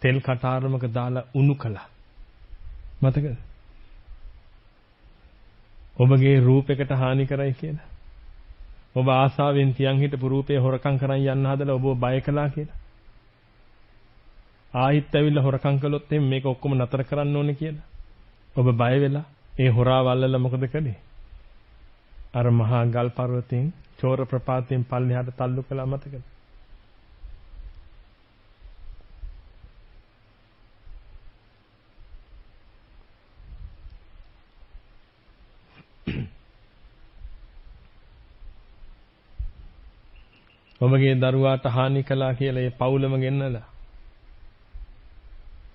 තෙල් කටාරමක දාලා උණු කළා. මතකද? ඔබගේ රූපයකට හානි කරයි කියලා. ඔබ ආසාවෙන් තියන් හිටපු රූපේ හොරකම් කරන් යන්න හදලා ඔබව බය කළා කියලා. ආයිත් ඇවිල්ලා හොරකම් කළොත් එම් මේක ඔක්කොම නතර කරන්න ඕනේ කියලා. ඔබ බය වෙලා ඒ හොරා වල්ලලා මොකද කළේ? අර මහා ගල් පර්වතයෙන් චෝර ප්‍රපාතයෙන් පල්ලෙහාට තල්ලු කළා මතකද? ඔබගේ දරුවාට හානි කළා කියලා ඒ පවුලම ගෙන්නලා.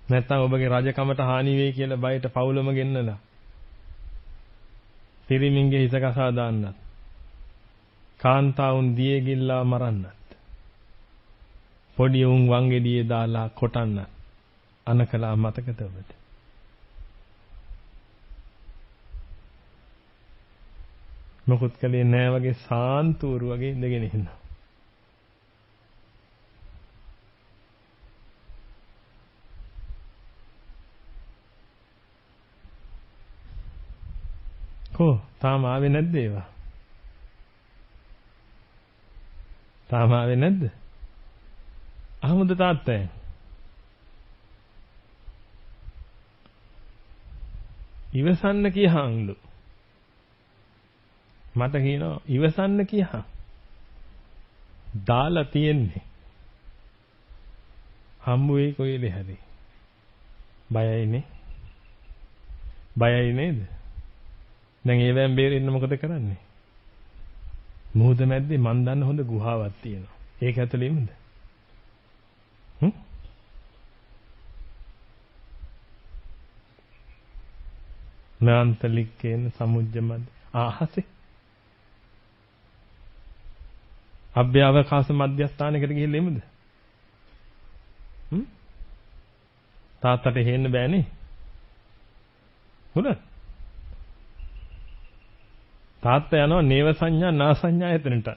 නැත්නම් ඔබගේ රජකමට හානි වෙයි කියලා බයට පවුලම ගෙන්නලා. පිරිමින්ගේ හිස කසා දාන්නත්. කාන්තාවුන් දියේ ගිල්ලා මරන්නත්. පොඩි උන් වංගෙඩියේ දාලා කොටන්නත්. අනකලා මතකද ඔබට? මොකුත් කලේ නෑ වගේ සාන්තුරු වගේ ඉඳගෙන ඉන්නවා. තාම ආවේ නැද්ද ඒවා? තාම ආවේ නැද්ද? අහමුද තාත්තා? ඉවසන්න කියහන්ලු. මට කියනවා ඉවසන්න කියහන්. දාලා තියෙන්නේ. හම්බ වෙයි කොයිලේ හරි. බයයිනේ. බයයි නේද? දැන් ඒවෙන් බේරෙන්න මොකද කරන්නේ? මුහුද මැද්දේ මන් දන්න හොඳ ගුහාවක් තියෙනවා. ඒක ඇතුළේමද? නාන්තලිකේන සමුජ්ජමද ආහසේ අභ්‍යවකාශ මධ්‍යස්ථානයකට ගිහිල්ලා එමුද? තාත්තට හේන්න බෑනේ. හොඳ. තාත්තා යනවා නේව සංඥා නා සංඥා එතනට.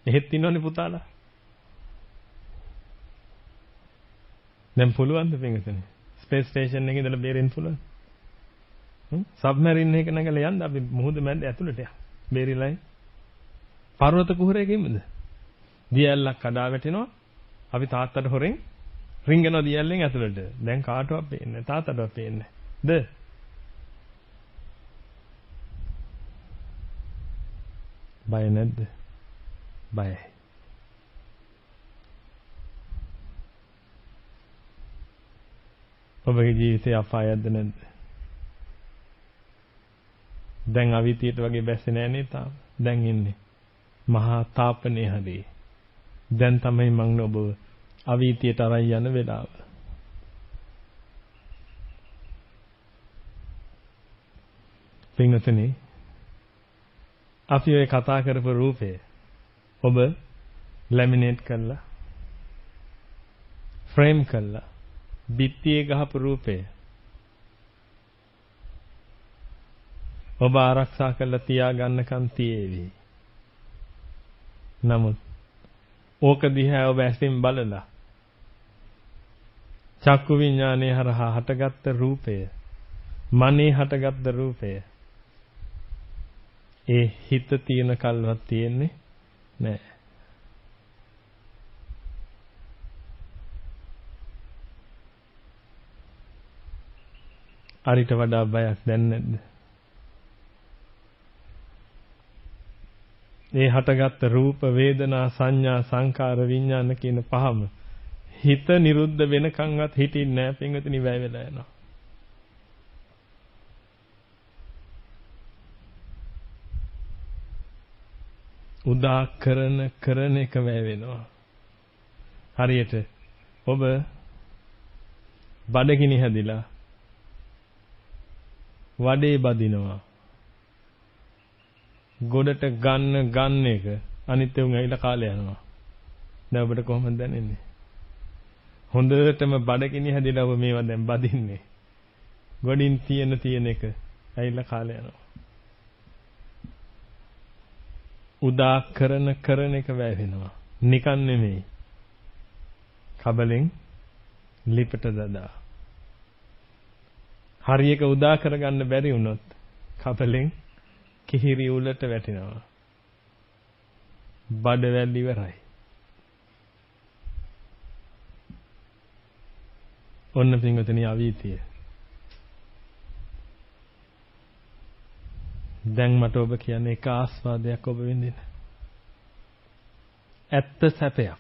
එහෙත් ඉන්නවනේ පුතාලා. දැන් පුළුවන්ද පින්විතනේ? ස්පේස් ස්ටේෂන් එකේ ඉඳලා බේරෙන්න පුළුවන්. සබ්මැරින් එක නැගලා යන්න අපි මුහුද මැද ඇතුළට යන්න. බේරිලායි. පර්වත කුහරයකින්ද? දියැලක් කඩා වැටෙනවා. අපි තාත්තට හොරෙන් රින්ගනවා දියැලෙන් ඇතුළට. දැන් කාටවත් පේන්නේ නැහැ. තාත්තටවත් පේන්නේ නැහැ. බය නැද්ද? බයයි. ඔබගේ ජීවිතේ අපායක්ද නැද්ද? දැන් අවිතියට වගේ බැස්සේ නැහැ නේ තාම. දැන් ඉන්නේ මහා තාපනේ හරි. දැන් තමයි මම ඔබ අවිතියට අරන් යන වෙලාව. පින්වතුනි අපි ඔය කතා කරපු රූපය ඔබ ලැමිනේට් කරලා ෆ්‍රේම් කරලා බිත්තියේ ගහපු රූපය ඔබ ආරක්ෂා කරලා තියාගන්නකම් තියේවි. නමුත් ඕක දිහා ඔබ ඇසින් බලලා චක්කු විඥානයේ හරහා හටගත්ත රූපය මනේ හටගත්ත රූපය ඒ හිත තියෙන කල්වත් තියෙන්නේ නැහැ. අරිට වඩා බයක් දැන් නැද්ද? ඒ හටගත්ත රූප වේදනා සංඥා සංකාර විඥාන කියන පහම හිත නිරුද්ධ වෙනකන්වත් හිටින්නේ නැහැ. පින්වතුනි වැය වෙලා යනවා. උදා කරන එක වැය වෙනවා. හරියට ඔබ බඩගිනි හැදිලා වඩේ බදිනවා. ගොඩට ගන්න එක අනිත් උන් ඇවිල්ලා කාලේ යනවා. දැන් ඔබට කොහොමද දැනෙන්නේ? හොඳටම බඩගිනි හැදිලා ඔබ මේවා දැන් බදින්නේ. ගොඩින් තියෙන එක ඇවිල්ලා කාලේ යනවා. උදා කරන එක වැය වෙනවා. නිකන් නෙමෙයි. කබලෙන් ලිපට දදා. හරියක උදා කරගන්න බැරි වුණොත් කබලෙන් කිහිරි උලට වැටෙනවා. බඩවැල් ඉවරයි. ඔන්න පින්වතුනි අවීතිය. දැන් මට ඔබ කියන්නේ එක ආස්වාදයක් ඔබ විඳින. ඇත්ත සැපයක්.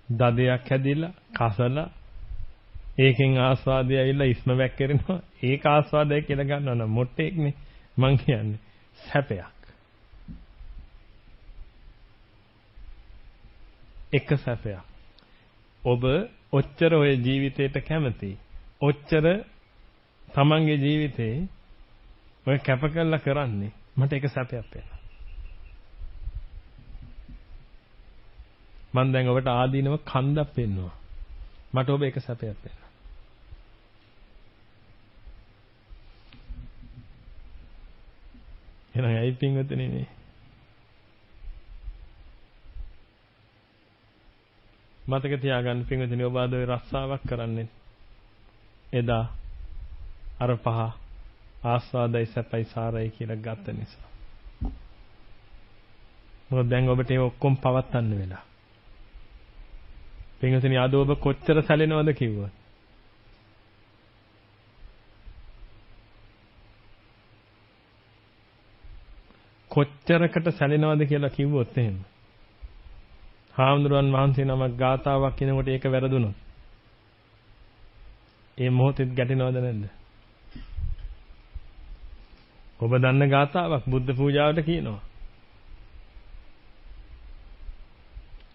දදයක් හැදිලා කසලා ඒකෙන් ආස්වාදය ඇවිල්ලා ඉස්ම වැක්කිරෙනවා. ඒක ආස්වාදය කියලා ගන්නවා නම් මොට්ටේක්නේ මං කියන්නේ සැපයක්. එක සැපයක්. ඔබ ඔච්චර ඔය ජීවිතේට කැමති. ඔච්චර තමන්ගේ ජීවිතේ ඔය කැප කළා කරන්නේ මට එක සැපයක් වෙනවා. මම දැන් ඔබට ආදීනව කන්දක් පෙන්නවා. මට ඔබ එක සැපයක් වෙනවා. එහෙනම් ඇයි පින්වතුනි මේ මතක තියාගන්න පින්වතුනි ඔබ අද ඔය රස්සාවක් කරන්නේ එදා අර පහ ආස්වාදයි සැපයි සාරයි කියලා ගත්ත නිසා. මොකද දැන් ඔබට ඒ ඔක්කොම පවත්වන්න වෙලා. පින්වතුනි අද ඔබ කොච්චර සැලෙනවද කිව්වොත් කොච්චරකට සැලෙනවද කියලා කිව්වොත් එහෙම. හාමුදුරුවන් වහන්සේ නමක් ගාතාවක් කියනකොට ඒක වැරදුනොත් ඒ මොහොතෙත් ගැටෙනවද නැද්ද? ඔබ දන්න ගාතාවක් බුද්ධ පූජාවට කියනවා.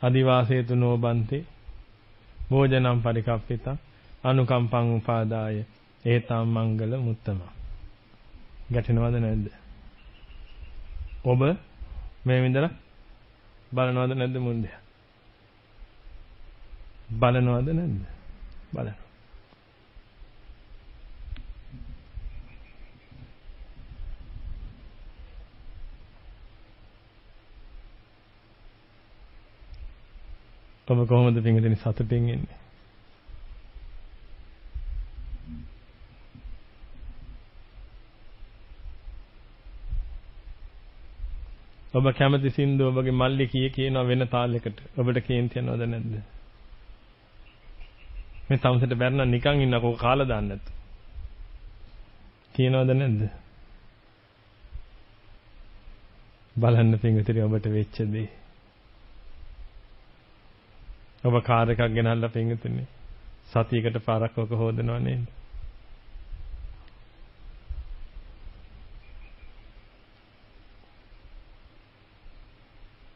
අදිවාසේතු නෝබන්තේ භෝජනම් පරිකප්පිත අනුකම්පං උපාදාය ඒතම් මංගල මුත්තම. ගැටෙනවද නැද්ද? ඔබ මේ විඳලා බලනවද නැද්ද මුන්දේ? බලනවද නැද්ද? බලනවා. ඔබ කොහොමද පින්වතුනි සතුටින් ඉන්නේ? ඔබ කැමති සින්දු ඔබගේ මල්ලි කියනවා වෙන තාලයකට. ඔබට කේන්ති යනවද නැද්ද? මේ තමසට බැරන නිකන් ඉන්නකෝ කාලා දාන්න නැතු. කියනවද නැද්ද? බලන්න පින්වතුනි ඔබට වෙච්ච දේ. ඔබ කාර් එකක් ගෙනල්ලා පින්වතුනි සතියකට පාරක් ඔක හොදනව නේද?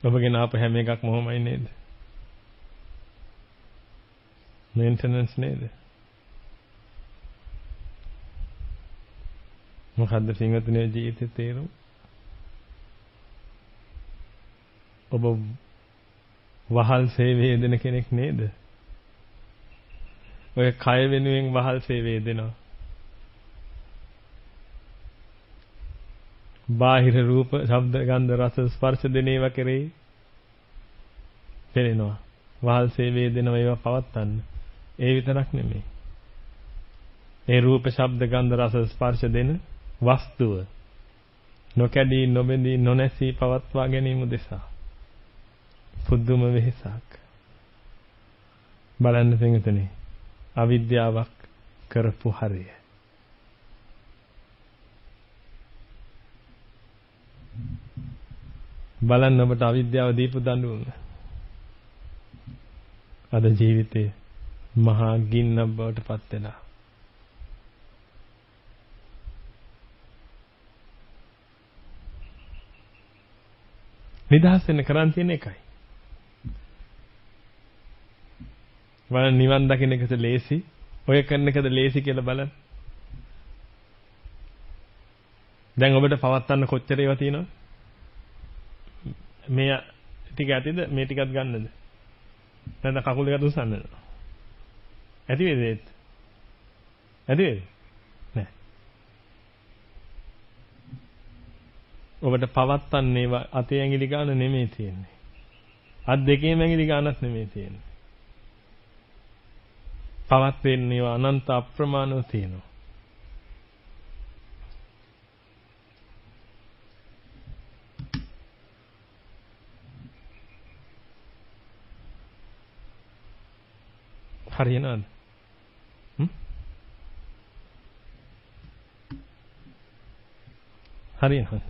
ඔබගෙන ආපු හැම එකක්ම මොහොමයි නේද? මේන්ටනන්ස් නේද? මොකද්ද පින්වතුනි ජීවිතේ තේරුම? ඔබ වහල් සේවයේ දෙන කෙනෙක් නේද? ඔය කය වෙනුවෙන් වහල් සේවයේ දෙනවා. බාහිර රූප, ශබ්ද, ගන්ධ, රස, ස්පර්ශ දෙන ඒවා කෙරෙහි පෙළෙනවා. වහල් සේවයේ දෙනවා ඒවා පවත්තන්න. ඒ විතරක් නෙමෙයි. ඒ රූප, ශබ්ද, ගන්ධ, රස, ස්පර්ශ දෙන වස්තුව නොකැඩී, නොබැඳී, නොනැසී පවත්වා ගැනීම උදෙසා පුදුම වෙහසක්. බලන්න පින්වතුනි අවිද්‍යාවක් කරපු හරිය. බලන්න ඔබට අවිද්‍යාව දීපු දඬුවම. අද ජීවිතේ මහා ගින්නක් බවට පත් වෙනවා. නිදහස් වෙන්න කරන් තියෙන එකයි. බලන්න නිවන් දකින්න එකද ලේසි? ඔය කරන එකද ලේසි කියලා බලන්න. දැන් ඔබට පවත්තන්න කොච්චර ඒවා තියෙනවද? මේ ටික ඇතිද? මේ ටිකත් ගන්නද? නැත්නම් කකුල එක දුසන්නද? ඇති වේද ඒත්? ඇති වේද? නෑ. ඔබට පවත්තන්නේ අතේ ඇඟිලි ගාන නෙමෙයි තියෙන්නේ. අත් දෙකේම ඇඟිලි ගානක් නෙමෙයි තියෙන්නේ. පවත් වෙන්නේ අනන්ත අප්‍රමාණව තියෙනවා. හරියනවද? හරියනවද?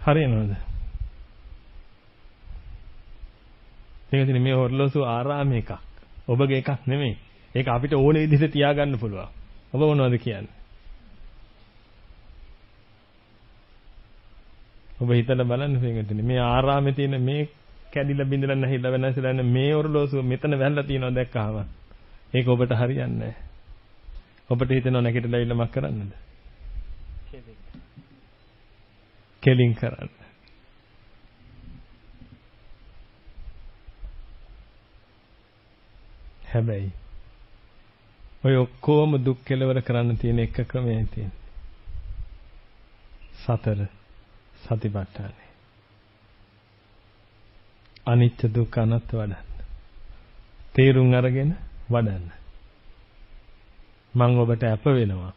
හරියනවද? ඒකදී මේ ඔර්ලෝසු ආරාම එකක්. ඔබගේ එකක් නෙමෙයි. ඒක අපිට ඕන විදිහට තියාගන්න පුළුවන්. ඔබ මොනවද කියන්නේ? ඔබ හිතලා බලන්න පින්වතුනි මේ ආරාමේ තියෙන මේ කැඩිලා බිඳලා නැහිලා වෙනසලා යන මේ ඔර්ලෝසුව මෙතන වැල්ලා තියෙනවා දැක්කහම ඒක ඔබට හරියන්නේ නැහැ. ඔබට හිතෙනවා නැගිටලා ඉල්ලමක් කරන්නද? කෙලින් කරන්න. හැබැයි ඔය ඔක්කොම දුක් කෙලවර කරන්න තියෙන එක ක්‍රමයයි තියෙන්නේ. සතර සතිපට්ඨානෙ. අනිත්‍ය දුක්ඛ අනාත්ම වඩන්න. තේරුම් අරගෙන වඩන්න. මම ඔබට අප වෙනවා.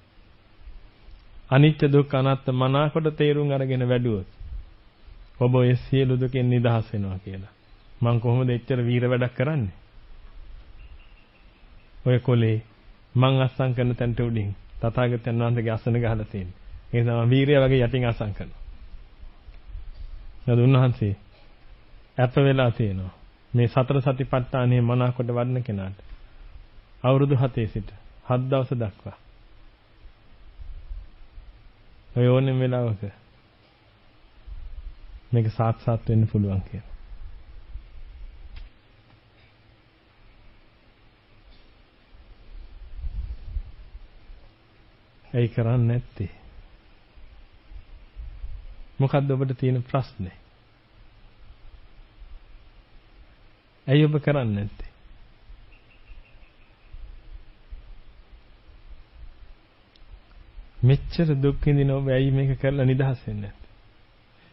අනිත්‍ය දුක්ඛ අනාත්ම මනාකොට තේරුම් අරගෙන වැඩුවොත් ඔබ ඔය සියලු දුකෙන් නිදහස් වෙනවා කියලා. මම කොහොමද එච්චර වීර වැඩක් කරන්නේ? ඔය කොලේ මං අස්සම් කරන තැනට උඩින් තථාගතයන් වහන්සේගේ අසන ගහලා තියෙනවා. ඒ තමයි වීරය වගේ යටින් අස්සම් කරනවා. නේද උන්වහන්සේ අප වෙලා තියෙනවා. මේ සතර සතිපට්ඨානයේ මනාකොට වඩන කෙනාට අවුරුදු 7 සිට 7 දවස් දක්වා ඔය ඕනෙම වෙලාවක මේක සාක්ෂාත් වෙන්න පුළුවන් කියලා. ඒ කරන්නේ නැත්තේ. මොකද්ද ඔබට තියෙන ප්‍රශ්නේ? ඇයි ඔබ කරන්නේ නැත්තේ? මෙච්චර දුක් විඳින ඔබ ඇයි මේක කරලා නිදහස් වෙන්නේ නැත්තේ?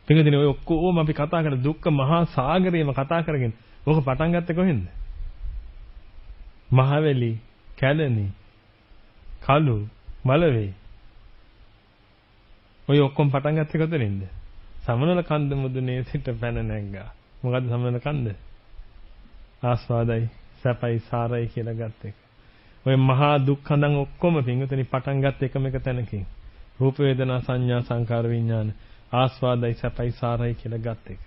පිටින් ඔය ඔක්කොම අපි කතා කරන දුක්ඛ මහා සාගරේම කතා කරගෙන ඕක පටන් ගත්තේ කොහෙන්ද? මහවැලි, කැලණි, කලු, මලවේ. ඔය ඔක්කොම පටන් ගත්තේ කොතනින්ද? සමනල කන්ද මුදුනේ සිට පැන නැග්ගා. මොකද්ද සමනල කන්ද? ආස්වාදයි, සැපයි, සාරයි කියලා ගත්ත එක. ඔය මහා දුක් හඳන් ඔක්කොම පින්වතුනි පටන් ගත්ත එකම එක තැනකින්. රූප වේදනා සංඥා සංකාර විඥාන ආස්වාදයි, සැපයි, සාරයි කියලා ගත්ත එක.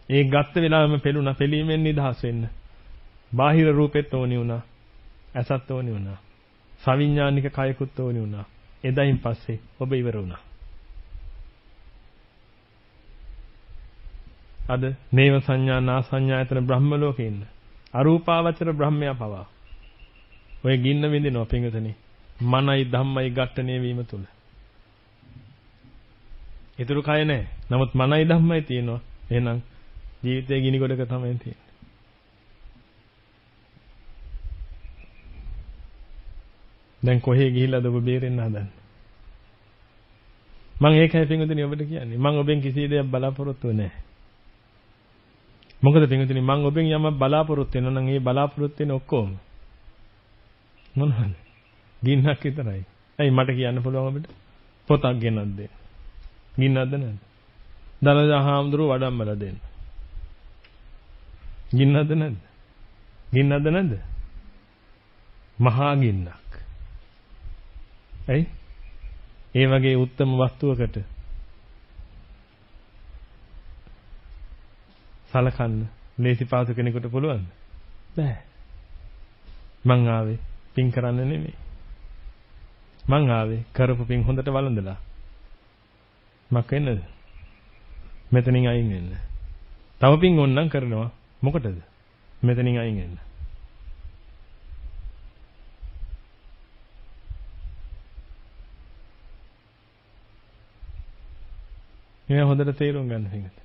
ඒ ගත්ත වෙලාවෙම පෙළුණා පෙලීමෙන් නිදහස් වෙන්න. බාහිර රූපෙත් ඕනි වුණා. ඇසත් ඕනි වුණා. සවිඥානික කයකුත් ඕනි වුණා. එදායින් පස්සේ ඔබ ඉවර වුණා. අද නේව සංඥා නා සංඥායතන බ්‍රහ්ම ලෝකේ ඉන්න අරූපාවචර බ්‍රහ්මයා පවා ඔය ගින්න විඳිනවා පිංගුතනේ මනයි ධම්මයි ඝට්ටණය වීම තුල. ඊතුරු කය නැහැ. නමුත් මනයි ධම්මයි තියෙනවා. එහෙනම් ජීවිතයේ ගිනි ගොඩක තමයි තියෙන්නේ. දැන් කොහේ ගිහිල්ලාද ඔබ බේරෙන්න හදන්නේ? මම ඒකයි පිංගුතනේ ඔබට කියන්නේ. මම ඔබෙන් කිසි දෙයක් බලාපොරොත්තු නැහැ. මොකද පින්වතුනි මම ඔබෙන් යමක් බලාපොරොත්තු වෙනවා නම් ඒ බලාපොරොත්තු වෙන ඔක්කොම මොනවද? ගින්නක් විතරයි. ඇයි මට කියන්න පුළුවන් ඔබට? පොතක් ගෙනත් දෙන්න. ගින්නක්ද නැද්ද? දලදා හාමුදුරුව වඩම්මලා දෙන්න. ගින්නක්ද නැද්ද? ගින්නක්ද නැද්ද? මහා ගින්නක්. ඇයි? ඒ වගේ උත්තම වස්තුවකට සලකන්න ලේසි පාසු කෙනෙකුට පුළුවන්ද? බෑ. මං ආවේ පින් කරන්න නෙමෙයි. මං ආවේ කරපු පින් හොඳට වළඳලා. මක් වෙන්නද? මෙතනින් අයින් වෙන්න. තව පින් ඕනනම් කරනවා. මොකටද? මෙතනින් අයින් වෙන්න. මේ හොඳට තේරුම් ගන්න පින්ගත.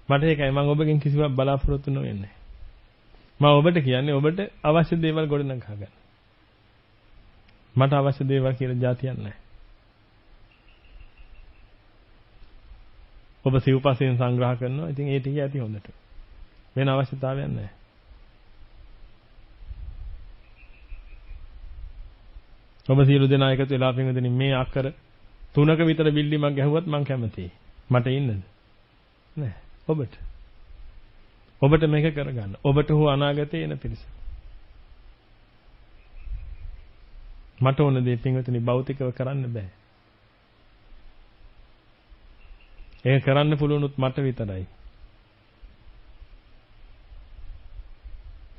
මට ඒකයි මම ඔබගෙන් කිසිවක් බලාපොරොත්තු නොවෙන්නේ. මම ඔබට කියන්නේ ඔබට අවශ්‍ය දේවල් ගොඩනගා ගන්න. මට අවශ්‍ය දේවල් කියලා જાතියක් නැහැ. ඔබ සිව්පසෙන් සංග්‍රහ කරනවා. ඉතින් ඒ ටික ඇති හොඳට. වෙන අවශ්‍යතාවයක් නැහැ. ඔබ සියලු දෙනා එකතු වෙලා පින්වතුනි මේ අක්කර 3ක විතර බිල්ඩිමක් ගැහුවත් මම කැමතියි. මට ඉන්නද? නෑ. ඔබට මේක කරගන්න. ඔබට හෝ අනාගතේ එන පිරිස. මට ඕන දේ පින්වතුනි භෞතිකව කරන්න බෑ. ඒක කරන්න පුළුවනුත් මට විතරයි.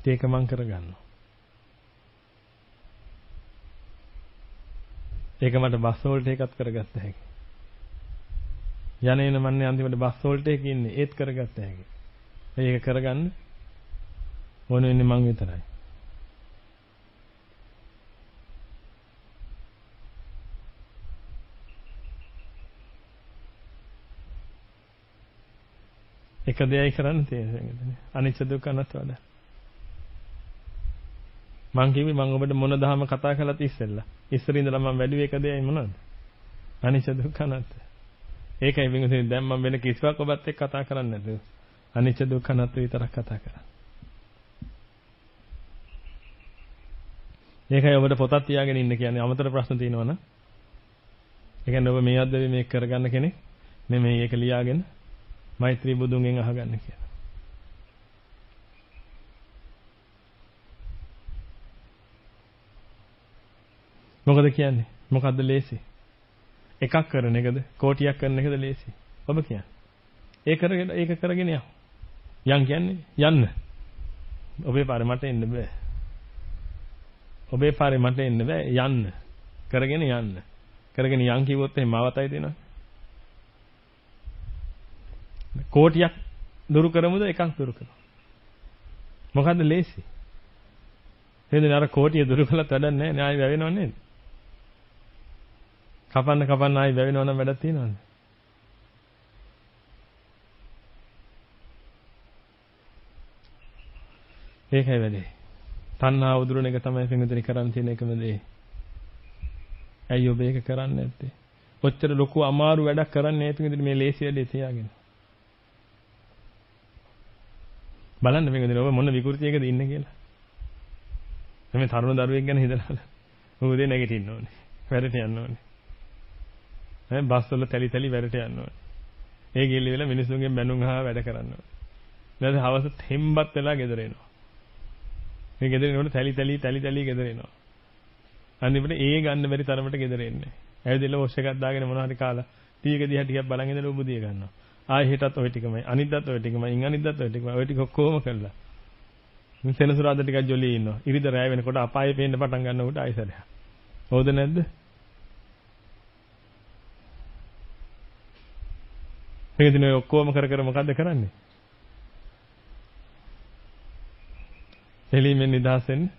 ඒක මං කරගන්නවා. ඒක මට බස් වලට එකත් කරගත්ත හැකි. යන්නේන මන්නේ අන්තිමට බස් වලට එක ඉන්නේ ඒත් කරගත්ත හැකි. ඒක කරගන්න ඕන වෙන්නේ මං විතරයි. එක දෙයයි කරන්න තියෙන්නේ. අනිච්ච දුක්ඛ අනාත්ම වඩා. මං කිව්වේ මං ඔබට මොන දහම කතා කළත් ඉස්සෙල්ලා. ඉස්සර ඉඳලා මම වැඩිවේ එක දෙයයි මොනවද? අනිච්ච දුක්ඛ අනාත්ම. ඒකයි වින්ගුනේ දැන් මම වෙන කිසිවක් ඔබත් එක්ක කතා කරන්නේ නැතුව. අනිච්ච දුක්ඛ අනාත්ම විතරක් කතා කරා. ඒකයි ඔබට පොතක් තියාගෙන ඉන්න කියන්නේ අමතර ප්‍රශ්න තියෙනවනම්. ඒ කියන්නේ ඔබ මේ අද්දවේ මේක කරගන්න කෙනෙක් නෙමෙයි ඒක ලියාගෙන මෛත්‍රී බුදුන්ගෙන් අහගන්න කියලා. මොකද කියන්නේ? මොකද්ද ලේසි? එකක් කරන එකද? කෝටියක් කරන එකද ලේසි? ඔබ කියන්නේ. ඒක කරගෙන යන් කියන්නේ යන්න. ඔබේ පාරේ මට එන්න බෑ. ඔබේ පාරේ මට එන්න බෑ යන්න. කරගෙන යන්න. කරගෙන යන් කිව්වොත් එහෙම මාවතයි දෙනවා. කෝටියක් දුරු කරමුද එකක් දුරු කරමු. මොකද්ද ලේසි? එහෙනම් අර කෝටිය දුරු කළත් වැඩක් නැහැ නේ ආයි වැවෙනව නේද? කපන්න ආයි වැවෙනව නම් වැඩක් තියෙනවද? ඒකයි වැඩේ. තණ්හා උදුරන එක තමයි පින්විතනි කරන්න තියෙන එකම දේ. ඇයි ඔබ ඒක කරන්නේ නැත්තේ? ඔච්චර ලොකු අමාරු වැඩක් කරන්නේ නැහැ පින්විතනි මේ ලේසි වැඩේ තියාගෙන. බලන්න පින්විතනි ඔබ මොන විකෘතියකද ඉන්නේ කියලා. මේ තරුණ දරුවෙක් ගැන හිතලා උදේ නැගිටින්න ඕනේ. වැඩට යන්න ඕනේ. බස් වල තැලි වැඩට යන්න ඕනේ. ඒ ගිල්ල වෙලා මිනිස්සුන්ගෙන් බැනුම් අහලා වැඩ කරන්න ඕනේ. ඊට පස්සේ හවස තෙම්බත් වෙලා ගෙදර එනවා. මේ ගෙදර එනකොට තැලි ගෙදර එනවා. අනිත් ඒ ගන්න බැරි තරමට ගෙදර එන්නේ. ඇවිදලා වොෂ් එකක් දාගෙන මොනවා හරි කාලා ටීවී එක දිහා ටිකක් බලන් ඉඳලා උබුදිය ගන්නවා. ආයෙ හෙටත් ඔය ටිකමයි අනිද්දාත් ඔය ටිකමයි අනිද්දාත් ඔය ටිකමයි ඔය ටික ඔක්කොම කළා. මම සෙනසුරාදා ටිකක් ජොලියේ ඉන්නවා. ඉරිද රැය වෙනකොට අපායේ පේන්න පටන් ගන්නකොට ආයෙසරයක්. හොද නැද්ද? මේ දිනේ ඔක්කොම කර මොකද්ද කරන්නේ? එළිමෙන් නිදහස් වෙන්න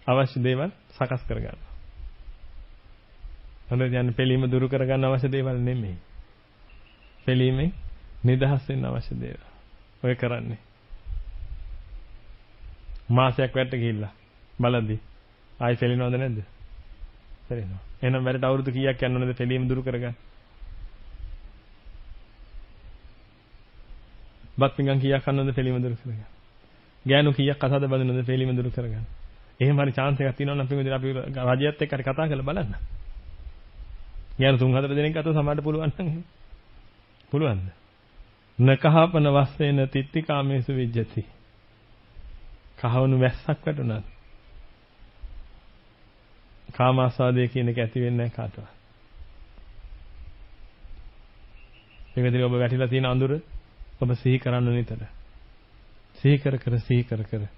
අවශ්‍ය දේවල් සකස් කරගන්න. හොඳට යන්නේ පිළීම දුරු කරගන්න අවශ්‍ය දේවල් නෙමෙයි. පිළීමෙන් නිදහස් වෙන්න අවශ්‍ය දේවල්. ඔය කරන්නේ. මාසයක් වැඩට ගිහිල්ලා බලද්දි ආයි පෙළෙනවද නැද්ද? පෙළෙනවා. එහෙනම් වැඩට අවුරුදු කීයක් යන්න ඕනද පිළීම දුරු කරගන්න? බත් පිඟන් කීයක් කන්නද පිළීම දුරු කරගන්න? ගෑනු කීයක් කසාද බඳිනවද පිළීම දුරු කරගන්න? එහෙම හරි chance එකක් තියෙනවා නම් පිළිගන්න අපි රජයත් එක්ක හරි කතා කරලා බලන්න. ගෑනු 3-4 දෙනෙක් අතව සමාඩ පුළුවන් නම් එහෙම. පුළුවන්ද? නකහපන වස්සේන තිත්තිකාමේසු විජ්ජති. කහවණු වැස්සක් වැටුණත් කාමාස්වාදයේ කියන එක ඇති වෙන්නේ නැහැ කාටවත්. ඒකදී ඔබ වැටිලා තියෙන අඳුර ඔබ සිහි කරන්න නිතර. සිහි කර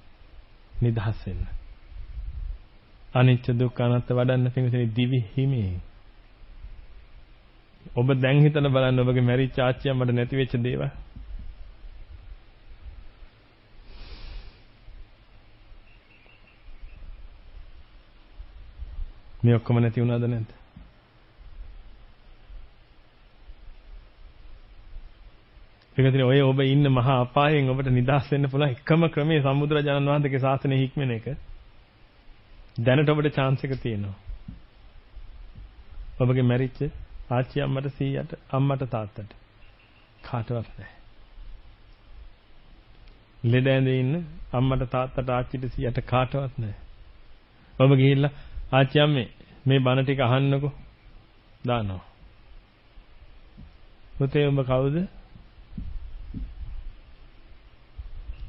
නිදහස් වෙන්න. අනිච්ච දුක්ඛ අනාත්ම වඩන්න පිණිස දිවි හිමේ. ඔබ දැන් හිතලා බලන්න ඔබගේ මැරිච්ච ආච්චියන් මට නැති වෙච්ච දේවල්. මේ ඔක්කොම නැති වුණාද නැද්ද? ඒකදී ඔය ඔබ ඉන්න මහා අපායෙන් ඔබට නිදහස් වෙන්න පුළුවන් එකම ක්‍රමය සම්බුදුරජාණන් වහන්සේගේ ශාසනය හික්මන එක. දැනට ඔබට chance එක තියෙනවා. ඔබගේ මැරිච්ච ආච්චි අම්මට 100ට අම්මට තාත්තට කාටවත් නැහැ. ලෙඩ ඇඳේ ඉන්න අම්මට තාත්තට ආච්චිට 100ට කාටවත් නැහැ. ඔබ ගිහිල්ලා ආච්චි අම්මේ මේ බණ ටික අහන්නකෝ දානවා. පුතේ ඔබ කවුද?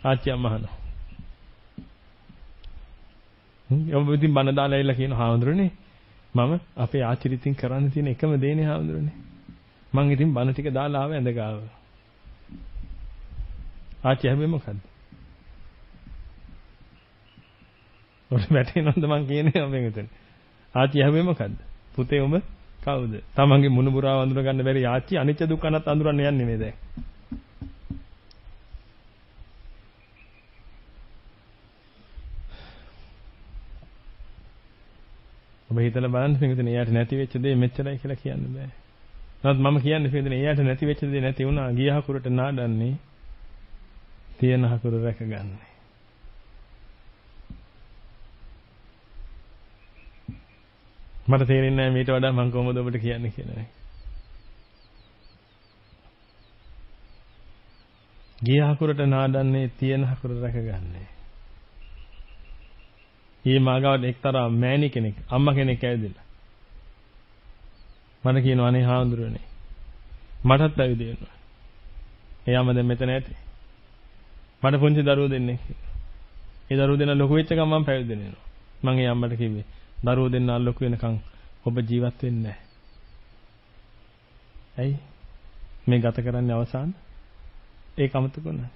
ආච්චි අම්මා අහනවා. ඔබ ඉතින් බණ දාලා ඇවිල්ලා කියන හාමුදුරනේ මම අපේ ආච්චිරිතින් කරන්න තියෙන එකම දේනේ හාමුදුරනේ. මං ඉතින් බණ ටික දාලා ආව ඇඳ ගාව. ආච්චි හැබැයි මොකද්ද? ඔය වැටෙනවද මං කියන්නේ ඔබෙන් උතන. ආච්චි හැබැයි මොකද්ද? පුතේ ඔබ කවුද? තමන්ගේ මුණුබුරාව අඳුර ගන්න බැරි ආච්චි අනිච්ච දුක්ඛ අනත් අඳුරන්න යන්නේ මේ දැන්. ඔබ හිතලා බලන්න පිටින් එයාට නැති වෙච්ච දේ මෙච්චරයි කියලා කියන්න බෑ. නමුත් මම කියන්නේ පිටින් එයාට නැති වෙච්ච දේ නැති වුණා ගිය හකුරට නාඩන්නේ තියෙන හකුර රැකගන්නේ. මට තේරෙන්නේ නැහැ මීට වඩා මම කොහොමද ඔබට කියන්නේ කියලා. ගිය හකුරට නාඩන්නේ තියෙන හකුර රැකගන්නේ. ඊ මාගාවට එක්තරා මෑණි කෙනෙක් අම්මා කෙනෙක් ඇවිදලා මට කියනවා අනේ හාමුදුරනේ මටත් ඇවිදින්න. එයාම දැන් මෙතන ඇති. මට පුංචි දරුවෝ දෙන්නෙක් ඉන්නවා. ඒ දරුවෝ දෙන්න ලොකු වෙච්ච ගමන් මම පැවිදි වෙනවා. මම ඒ අම්මට කිව්වේ දරුවෝ දෙන්න ලොකු වෙනකන් ඔබ ජීවත් වෙන්නේ නැහැ. ඇයි? මේ ගත කරන්නේ අවසාන ඒක අමතක වුණා.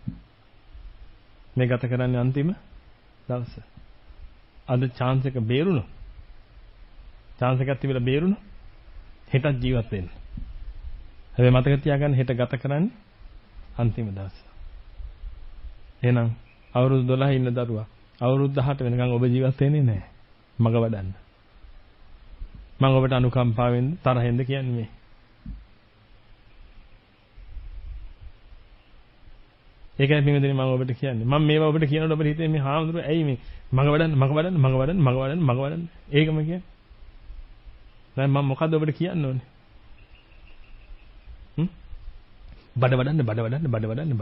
මේ ගත කරන්නේ අන්තිම දවස. අද chance එක බේරුණා. chance එකක් තිබිලා බේරුණා. හෙටත් ජීවත් වෙන්න. හැබැයි මතක තියාගන්න හෙට ගත කරන්නේ අන්තිම දවස. එහෙනම් අවුරුදු 12 ඉන්න දරුවා අවුරුදු 18 වෙනකන් ඔබ ජීවත් වෙන්නේ නැහැ. මග වඩන්න. මම ඔබට අනුකම්පාවෙන්ද තරහෙන්ද කියන්නේ මේ. ඒකයි පින්වදිනේ මම ඔබට කියන්නේ. මම මේවා ඔබට කියනකොට ඔබට හිතේ මේ හාමුදුරුවෝ ඇයි මේ මග වඩන්න. ඒකම කියන්නේ. දැන් මම මොකද්ද ඔබට කියන්න ඕනේ? බඩ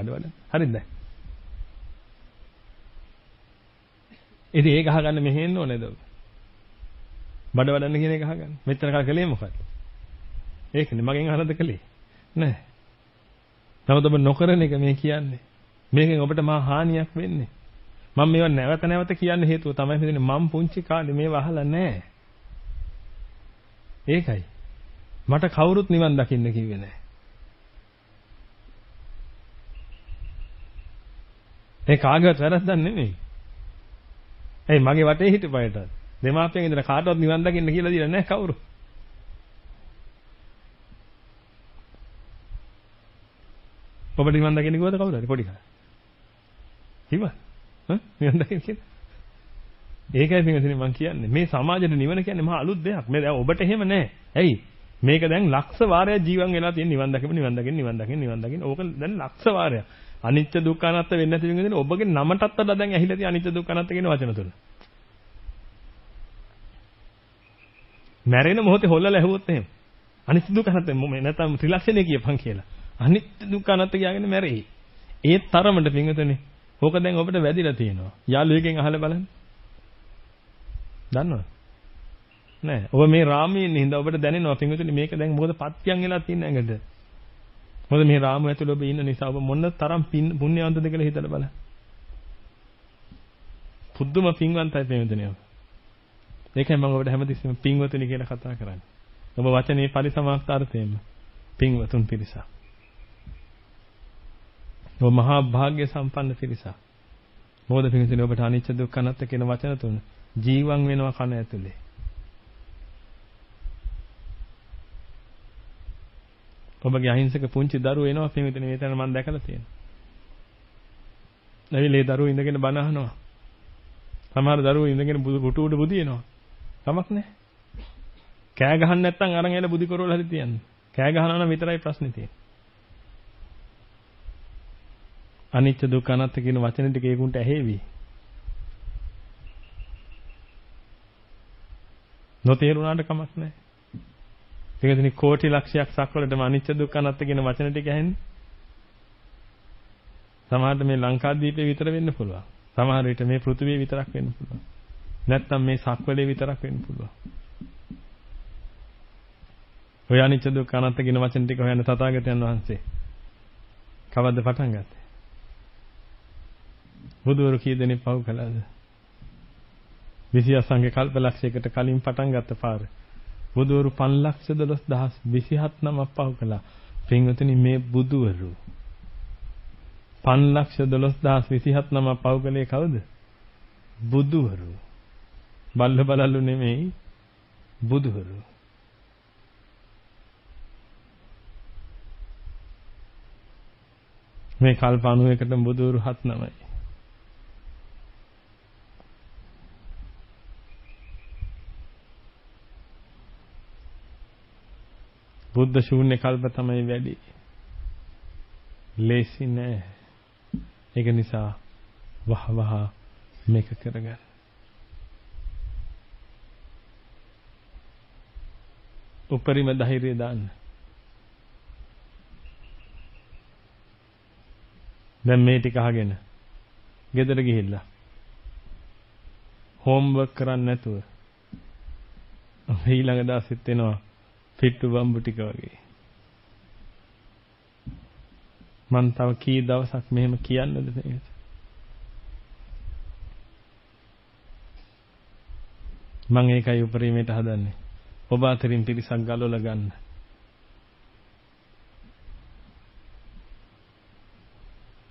වඩන්න. හරිද? ඉතින් ඒක අහගන්න මෙහෙන්න ඕනේද ඔබ? බඩ වඩන්න කියන එක අහගන්න. මෙච්චර කල් කලේ මොකක්ද? ඒකනේ මගෙන් අහනද කලේ? නෑ. නමුත් ඔබ නොකරන එක මේ කියන්නේ. මේකෙන් ඔබට මහා හානියක් වෙන්නේ. මම මේවා නැවත කියන්න හේතුව තමයි හිතන්නේ මම පුංචි කාලේ මේව අහලා නැහැ. ඒකයි. මට කවුරුත් නිවන් දකින්න කිව්වේ නැහැ. ඒ කාගේවත් වැරද්දක් නෙමෙයි. ඒ මගේ වටේ හිටපයටත් දෙමාපියන් ඉඳලා කාටවත් නිවන් දකින්න කියලා දීලා නැහැ කවුරු. ඔබට නිවන් දකින්න කිව්වද කවුරු හරි පොඩි කාලේ? කිව්වා? නිවන් දකින්න කියලා. ඒකයි පින්වතුනි මම කියන්නේ. මේ සමාජයට නිවන කියන්නේ මහා අලුත් දෙයක්. මේ දැන් ඔබට එහෙම නැහැ. ඇයි? මේක දැන් ලක්ෂ වාරයක් ජීවන් වෙලා තියෙන නිවන් දකින්න. ඕක දැන් ලක්ෂ වාරයක්. අනිත්‍ය දුක්ඛ අනාත්ම වෙන්නේ නැති වෙන ඔබගේ නමටත් වඩා දැන් ඇහිලා තියෙන අනිත්‍ය දුක්ඛ අනාත්ම කියන වචන තුන. මැරෙන මොහොතේ හොල්ලලා ඇහුවොත් එහෙම. අනිත්‍ය දුක්ඛ අනාත්ම නැත්නම් ත්‍රිලක්ෂණය කියපන් කියලා. අනිත්‍ය දුක්ඛ අනාත්ම කියලාගෙන මැරෙයි. ඒ තරමට පින්වතුනි ඕක දැන් ඔබට වැදිලා තියෙනවා. යාළුවෙක්ගෙන් අහලා බලන්න. දන්නවද? නෑ. ඔබ මේ රාමයෙන් හින්දා ඔබට දැනෙනවා පින්වතුනි මේක දැන් මොකද පත්‍යයන් වෙලා තියෙන ඇඟට. මොකද මේ රාම ඇතුළේ ඔබ ඉන්න නිසා ඔබ මොන තරම් පුණ්‍යවන්තද කියලා හිතලා බලන්න. පුදුම පින්වන්තයි පින්වතුනි ඔබ. ඒකයි මම ඔබට හැමතිස්සෙම පින්වතුනි කියලා කතා කරන්නේ. ඔබ වචනේ පරිසමාප්ත අර්ථයෙන්ම පින්වතුන් පිරිස. ඔබ මහා භාග්‍ය සම්පන්න පිරිස. මොකද පින්වතුනි ඔබට අනිච්ච දුක්ඛ අනාත්ම කියන වචන තුන ජීවන් වෙනවා කන ඇතුලේ. ඔබගේ අහිංසක පුංචි දරුවෝ එනවා පින්විතනේ මේ තැන මම දැකලා තියෙනවා. නැවිලේ දරුවෝ ඉඳගෙන බණ අහනවා. සමහර දරුවෝ ඉඳගෙන බුටු උඩ බුදිනවා. කමක් නැහැ. කෑ ගහන්න නැත්නම් අරන් ඇල බුදි කරවල හරි තියන්නේ. කෑ ගහනවා නම් විතරයි ප්‍රශ්නේ තියෙන්නේ. අනිත්‍ය දුක්ඛ අනාත්ම කියන වචන ටික ඒකුන්ට ඇහෙවි. නොතේරුණාට කමක් නැහැ. පිටුතුනි කෝටි ලක්ෂයක් සක්වලටම අනිච්ච දුක්ඛ අනාත්ම කියන වචන ටික ඇහෙන්නේ. සමහරට මේ ලංකාදීපේ විතර වෙන්න පුළුවන්. සමහර විට මේ පෘථිවිය විතරක් වෙන්න පුළුවන්. නැත්නම් මේ සක්වලේ විතරක් වෙන්න පුළුවන්. ඔය අනිච්ච දුක්ඛ අනාත්ම කියන වචන ටික හොයන තථාගතයන් වහන්සේ කවද්ද පටන් ගත්තේ? බුදුවරු කී දෙනෙක් පව් කළාද? 28 සංඝ කල්පලක්ෂයකට කලින් පටන් ගත්ත පාර. බුදුවරු 5,12,027 නමක් පව් කළා. පින්වතුනි මේ බුදුවරු 5,12,027 නමක් පව් කළේ කවුද? බුදුවරු. බල්ල බලලු නෙමෙයි බුදුවරු. මේ කල්ප 91ට බුදුවරු 7 නමයි. බුද්ධ ශූන්‍ය කල්ප තමයි වැඩි. ලේසි නෑ. ඒක නිසා වහ මේක කරගන්න. උපරිම ධෛර්යය දාන්න. දැන් මේ ටික අහගෙන ගෙදර ගිහිල්ලා හෝම්වර්ක් කරන්න නැතුව ඊළඟ දවසෙත් එනවා පිට්ටු බම්බු ටික වගේ. මං තව කී දවසක් මෙහෙම කියන්නද මේකට? මං ඒකයි උපරිමයට හදන්නේ. ඔබ අතරින් පිරිසක් ගලවලා ගන්න.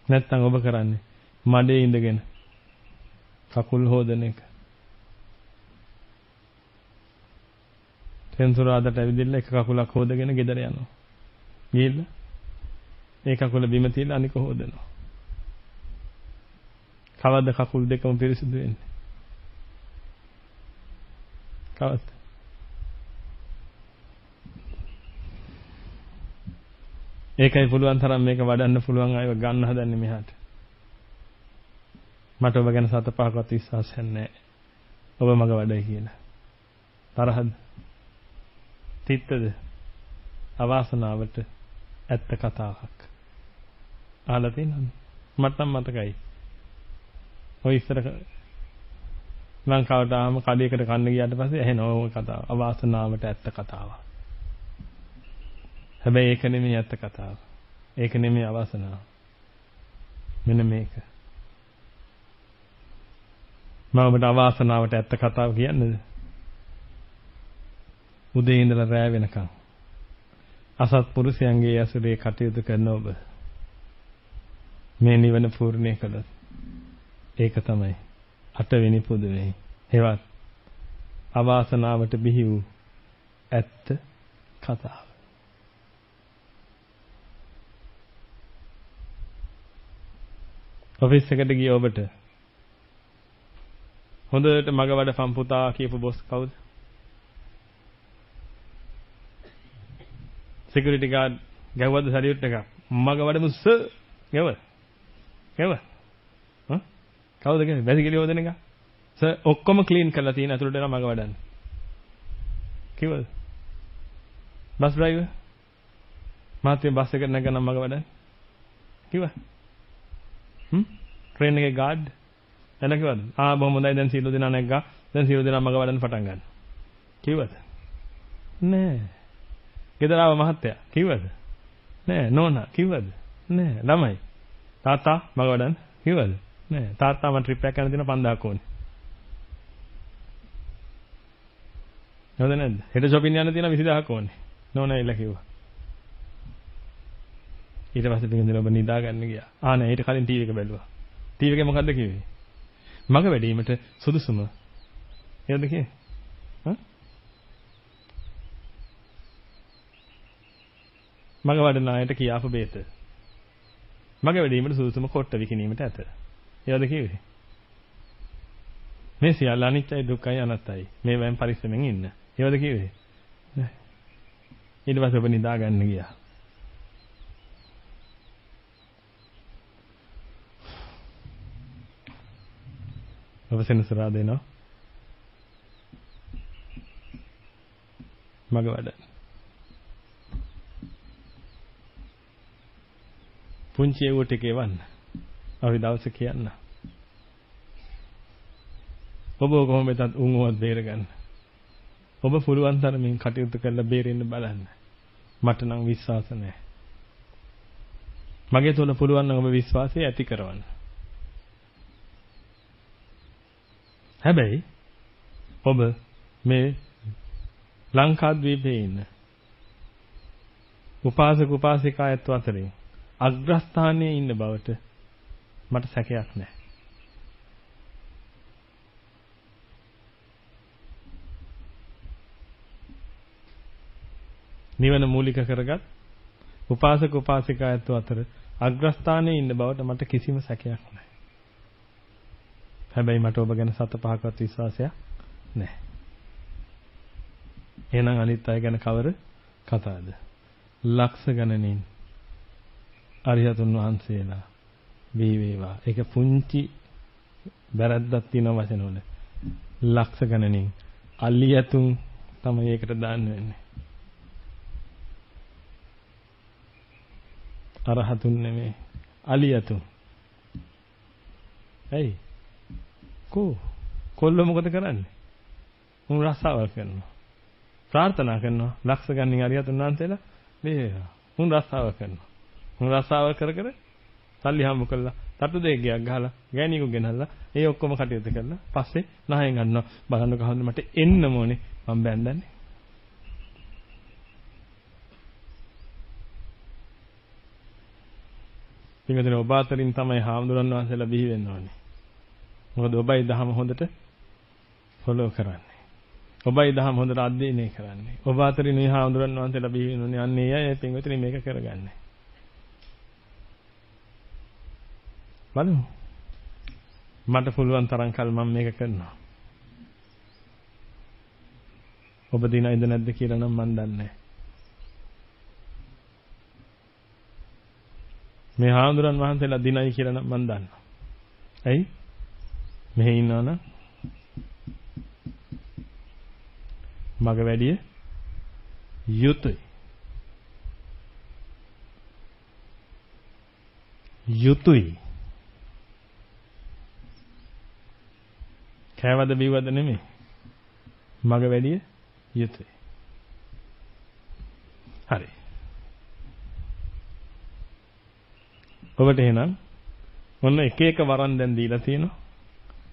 නැත්තම් ඔබ කරන්නේ මඩේ ඉඳගෙන කකුල් හොදන එක. සෙන්සුරාදට ඇවිදilla එක කකුලක් හොදගෙන ගෙදර යනවා. ගිහිල්ලා ඒ කකුල බිම තියලා අනික හොදනවා. කවද්ද කකුල් දෙකම පිරිසිදු වෙන්නේ? කවද්ද? ඒකයි පුළුවන් තරම් මේක වඩන්න පුළුවන් අයව ගන්න හදන්නේ මෙහාට. මට ඔබ ගැන සත පහකවත් විශ්වාසයක් නැහැ. ඔබ මග වඩයි කියලා. තරහද? තිත්තද? අවාසනාවට ඇත්ත කතාවක්. අහලා තියෙනවද? මට නම් මතකයි. ඔය ඉස්සර ලංකාවට ආවම කඩේකට කන්න ගියාට පස්සේ ඇහෙනවා ඔය කතාව. අවාසනාවට ඇත්ත කතාවක්. හැබැයි ඒක නෙමෙයි ඇත්ත කතාව. ඒක නෙමෙයි අවාසනාව. මෙන්න මේක. මම ඔබට අවාසනාවට ඇත්ත කතාව කියන්නේද? උදේ ඉඳලා රෑ වෙනකන් අසත්පුරුෂයන්ගේ ඇසුරේ කටයුතු කරන ඔබ මේ නිවන පූර්ණේ කළොත් ඒක තමයි 8 වෙනි පුදුමේ. හේවත් අවාසනාවට බිහි වූ ඇත්ත කතාව. ඔෆිස් එකට ගිය ඔබට හොඳට මග වඩ සම්පුතා කියපු බොස් කවුද? සිකියුරිටි ගාඩ් ගැව්වද සැරියුට් එක? මග වඩමු සර්. ගැව්වද? කවුද කියන්නේ? වැසිකිලි හොදන එක? සර් ඔක්කොම ක්ලීන් කරලා තියෙන අතුලට එනවා මග වඩන්න. කිව්වද? බස් ඩ්‍රයිවර් මාත්‍ය බස් එකට නැගනම් මග වඩන්න. කිව්වා? ට්‍රේන් එකේ ගාඩ් එන කිව්වද? බොහොම හොඳයි දැන් සීල දෙනා නැග්ගා. දැන් සීල දෙනා මග වඩන්න පටන් ගන්න. කිව්වද? නෑ. ගෙදර ආව මහත්තයා කිව්වද? නෑ. නෝනා කිව්වද? නෑ. ළමයි තාත්තා මග වඩන්න කිව්වද? නෑ. තාත්තා මම ට්‍රිප් එකක් යන දින 5000ක් ඕනේ. නේද නැද්ද? හෙට shopping යන්න තියෙන 20000ක් ඕනේ. නෝනා ඉල්ල කිව්වා. ඊට පස්සේ පිටින් ඔබ නිදා ගන්න ගියා. නෑ ඊට කලින් ටීවී එක බැලුවා. ටීවී එකේ මොකද්ද කිව්වේ? මග වැඩීමට සුදුසුම. ඒකද කියේ? මග වඩන අයට කියාපු බේත. මග වැඩීමට සුදුසුම කොට්ට විකිනීමට ඇත. ඒකද කිව්වේ? මේ සියල්ල අනිත්‍යයි දුක්ඛයි අනාත්තයි. මේවෙන් පරිස්සමෙන් ඉන්න. ඒකද කිව්වේ? නෑ. ඊට පස්සේ ඔබ නිදා ගන්න ගියා. ඔබ සෙනසුරා දෙනවා. මග වඩ. පුංචි ඒව ටික එවන්න. අපි දවසේ කියන්න. ඔබ කොහොමද උන්වවත් බේරගන්න? ඔබ පුළුවන් තරමින් කටයුතු කරලා බේරෙන්න බලන්න. මට නම් විශ්වාස නැහැ. මගේ තුල පුළුවන් නම් ඔබ විශ්වාසය ඇති කරවන්න. හැබැයි ඔබ මේ ලංකාද්වීපයේ ඉන්න උපාසක උපාසිකායත් අතරින් අග්‍රස්ථානයේ ඉන්න බවට මට සැකයක් නැහැ. නිවන මූලික කරගත් උපාසක උපාසිකායත් අතර අග්‍රස්ථානයේ ඉන්න බවට මට කිසිම සැකයක් නැහැ. හැබැයි මට ඔබ ගැන සත පහකවත් විශ්වාසයක් නැහැ. එහෙනම් අනිත් අය ගැන කවර කතාවද? ලක්ෂ ගණනින් අරිහතුන් වහන්සේලා වේ වේවා. ඒක පුංචි වැරද්දක් තියෙන වචන වල. ලක්ෂ ගණනින් අලියතුන් තමයි ඒකට දාන්න වෙන්නේ. අරහතුන් නෙමෙයි අලියතුන්. ඇයි? කොල්ල මොකද කරන්නේ? උන් රස්සාවල් කරනවා. ප්‍රාර්ථනා කරනවා ලක්ෂ ගණනින් අරිහතුන් වහන්සේලා මේ උන් රස්සාවල් කරනවා. උන් රස්සාවල් කර කර සල්ලි හම්බ කරලා තටු දෙකක් ගහලා ගෑණියෙකු ගෙනල්ලා ඒ ඔක්කොම කටයුතු කරලා පස්සේ නහයෙන් ගන්නවා. බලන්න කවුද මට එන්න ඕනේ මම බැන්දන්නේ. ඉතින් ඔබ අතරින් තමයි හාමුදුරන් වහන්සේලා බිහි වෙන්න ඕනේ. මොකද ඔබයි දහම හොඳට ෆලෝ කරන්නේ. ඔබයි දහම හොඳට අධ්‍යයනය කරන්නේ. ඔබ අතරින් මේ හාමුදුරන් වහන්සේලා බිහි වෙන්න ඕනේ. අන්නේ අය පින්විතනි මේක කරගන්නේ. බලමු. මට පුළුවන් තරම් කල් මම මේක කරනවා. ඔබ දිනයිද නැද්ද කියලා නම් මන් දන්නේ නැහැ. මේ හාමුදුරන් වහන්සේලා දිනයි කියලා නම් මන් දන්නවා. ඇයි? මෙහි ඉන්නවනම් මග වැඩිය යුතුයි. යුතුයි. කෑවද බිව්වද නෙමෙයි. මග වැඩිය යුතුයි. හරි. ඔබට එහෙනම් මොන එක එක වරන් දැන් දීලා තියෙනවා.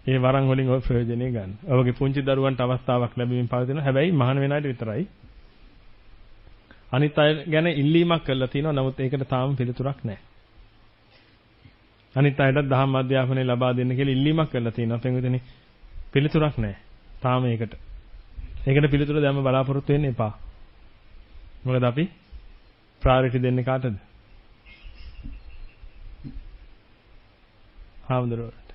ඒ වරන් වලින් ඔය ප්‍රයෝජනෙ ගන්න. ඔබගේ පුංචි දරුවන්ට අවස්ථාවක් ලැබීමෙන් පවතිනවා. හැබැයි මහාන වෙන අයට විතරයි. අනිත් අය ගැන ඉල්ලීමක් කරලා තියෙනවා. නමුත් ඒකට තාම පිළිතුරක් නැහැ. අනිත් අයටත් දහම් අධ්‍යාපනය ලබා දෙන්න කියලා ඉල්ලීමක් කරලා තියෙනවා. පෙන්විතනේ පිළිතුරක් නැහැ. තාම ඒකට. ඒකට පිළිතුර දැම්ම බලාපොරොත්තු වෙන්න එපා. මොකද අපි ප්‍රයොරිටි දෙන්නේ කාටද? හාමුදුරුවෝ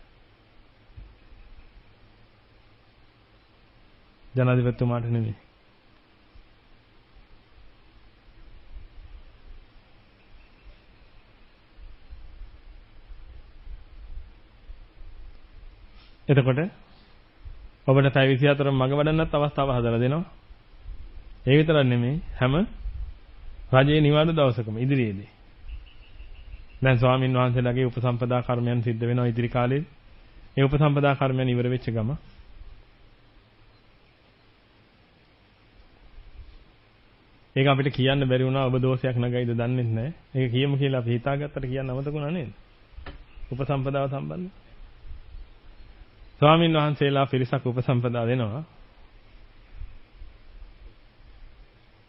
ජනාධිපතිතුමාට නෙමෙයි. එතකොට ඔබට පැය 24 මග වඩන්නත් අවස්ථාව හදලා දෙනවා. ඒ විතරක් නෙමෙයි හැම රජයේ නිවාඩු දවසකම ඉදිරියේදී. දැන් ස්වාමින් වහන්සේලාගේ උපසම්පදා කර්මයන් සිද්ධ වෙනවා ඉදිරි කාලේ. ඒ උපසම්පදා කර්මයන් ඉවර වෙච්ච ගම ඒක අපිට කියන්න බැරි වුණා ඔබ දෝෂයක් නගයිද දන්නේ නැහැ. ඒක කියමු කියලා අපි හිතාගත්තට කියන්න අමතකුණා නේද? උපසම්පදාව සම්බන්ධ. ස්වාමින් වහන්සේලා පිරිසක් උපසම්පදා වෙනවා.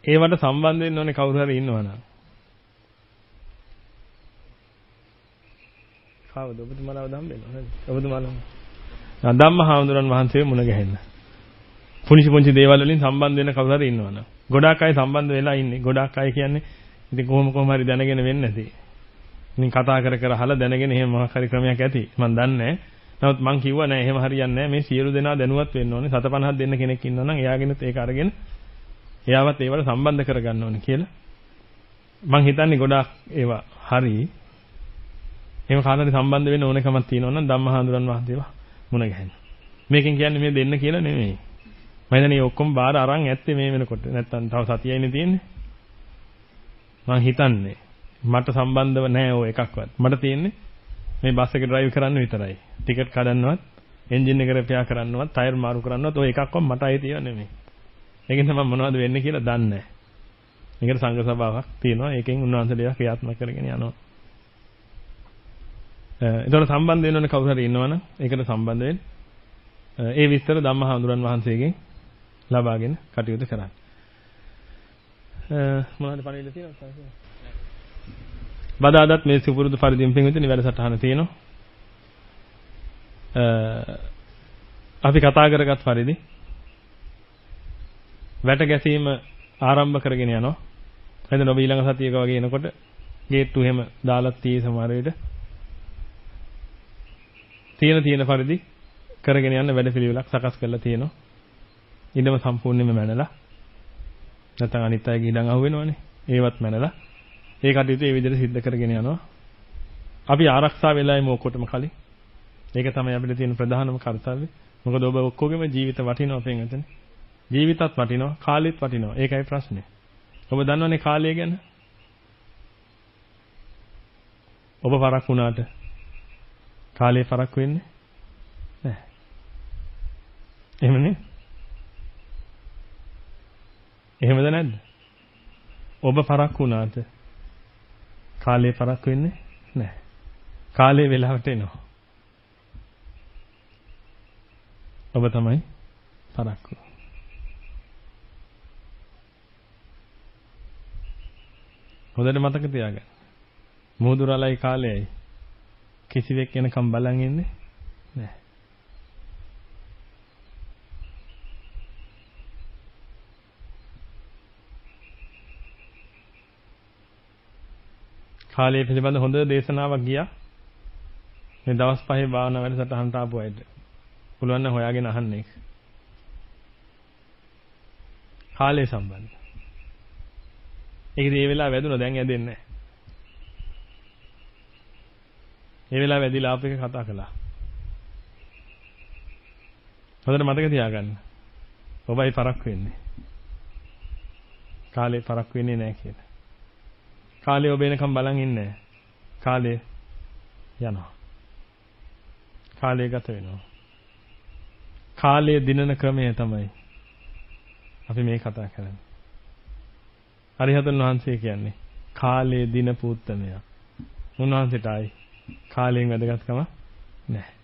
ඒවට සම්බන්ධ වෙන්න ඕනේ කවුරු හරි ඉන්නවනම්. කවුද ඔබතුමාලව දම්බෙන්නව නේද? ඔබතුමාලව. ධම්මහාමුදුරන් වහන්සේ මුණ ගැහෙන්න. පුංචි දේවල් වලින් සම්බන්ධ වෙන කවුරු හරි ඉන්නවනම්. ගොඩාක් අය සම්බන්ධ වෙලා ඉන්නේ. ගොඩාක් අය කියන්නේ ඉතින් කොහොම හරි දැනගෙන වෙන්නේ නැති. ඉතින් කතා කර අහලා දැනගෙන එහෙම මොකක් හරි ක්‍රමයක් ඇති. මම දන්නේ නැහැ. නමුත් මං කිව්වා නෑ එහෙම හරියන්නේ නෑ. මේ සියලු දෙනා දැනුවත් වෙන්න ඕනේ. 750ක් දෙන්න කෙනෙක් ඉන්නවා නම් එයාගෙනත් ඒක අරගෙන එයාවත් ඒවට සම්බන්ධ කරගන්න ඕනේ කියලා. මං හිතන්නේ ගොඩාක් ඒවා හරි. එහෙම කාටද සම්බන්ධ වෙන්න ඕනකමක් තියෙනවා නම් ධම්මහාඳුරන් වහන්සේලා මුණ ගැහෙන්න. මේකෙන් කියන්නේ මේ දෙන්න කියලා නෙමෙයි. මම හිතන්නේ ඔක්කොම බාර අරන් ඇත්තේ මේ වෙනකොට. නැත්තම් තව සතියයිනේ තියෙන්නේ. මං හිතන්නේ මට සම්බන්ධව නැහැ ඔය එකක්වත්. මට තියෙන්නේ මේ බස් එක ඩ්‍රයිව් කරන්න විතරයි. ටිකට් කඩන්නවත්, එන්ජින් එක රිපෙයාර් කරන්නවත්, ටයර් මාරු කරන්නවත් ඔය එකක්වත් මට අයිතිව නෙමෙයි. ඒකෙන් තමයි මොනවද වෙන්නේ කියලා දන්නේ නැහැ. මේකට සංඝ සභාවක් තියෙනවා. ඒකෙන් උන්වහන්සේලා ක්‍රියාත්මක කරගෙන යනවා. ඒතකොට සම්බන්ධ වෙනවනේ කවුරු හරි ඉන්නවනම් ඒකට සම්බන්ධ වෙන්න. ඒ විස්තර ධම්මහඳුරන් වහන්සේගෙන් ලබාගෙන කටයුතු කරන්න. මොනවද පණිවිඩ තියෙනවද? බදාදත් මේ සුපුරුදු පරිදිම පින්විතනි වැඩසටහන තියෙනවා. අපි කතා කරගත් පරිදි වැට ගැසීම ආරම්භ කරගෙන යනවා. එතන ඔබ ඊළඟ සතියක වගේ එනකොට ගේට්ටු එහෙම දාලා තියෙයි සමහර විට. තියෙන පරිදි කරගෙන යන වැඩපිළිවෙලක් සකස් කරලා තියෙනවා. ඉදම සම්පූර්ණයෙන්ම මැනලා. නැත්නම් අනිත් අයගේ ඉඩම් අහුවෙනවනේ. ඒවත් මැනලා. ඒ කටයුතු ඒ විදිහට සිද්ධ කරගෙන යනවා. අපි ආරක්ෂා වෙලා ඉමු ඔක්කොටම කලින්. ඒක තමයි අපිට තියෙන ප්‍රධානම කර්තව්‍යය. මොකද ඔබ ඔක්කොගෙම ජීවිත වටිනවා පෙන්වතනේ. ජීවිතත් වටිනවා, කාලෙත් වටිනවා. ඒකයි ප්‍රශ්නේ. ඔබ දන්නවනේ කාලය ගැන? ඔබ පරක් වුණාට කාලේ පරක් වෙන්නේ නැහැ. එහෙමනේ. එහෙමද නැද්ද? ඔබ පරක් වුණාට කාලේ පරක් වෙන්නේ නැහැ. කාලේ වෙලාවට එනවා. ඔබ තමයි පරක්කු. හොඳට මතක තියාගන්න. මුහුදුරලයි කාලයයි කිසිවෙක් එනකම් බලන් ඉන්නේ නැහැ. කාලය පිළිබඳ හොඳ දේශනාවක් ගියා. මේ දවස් 5 භාවනා වැඩසටහනට ආපු අයට පුළුවන් නම් හොයාගෙන අහන්න ඒක. කාලය සම්බන්ධ. ඒකදී ඒ වෙලාව වැදුණා දැන් ඇදෙන්නේ නැහැ. ඒ වෙලාව වැදිලා ආපු එක කතා කළා. හොඳට මතක තියාගන්න. ඔබයි පරක් වෙන්නේ. කාලේ පරක් වෙන්නේ නැහැ කියලා. කාලේ ඔබ එනකම් බලන් ඉන්නේ නැහැ. කාලේ යනවා. කාලේ ගත වෙනවා. කාලය දිනන ක්‍රමය තමයි අපි මේ කතා කරන්නේ. අරිහතන් වහන්සේ කියන්නේ කාලයේ දිනපු උත්තමයා. උන්වහන්සේට ආයි කාලයෙන් වැදගත්කම නැහැ.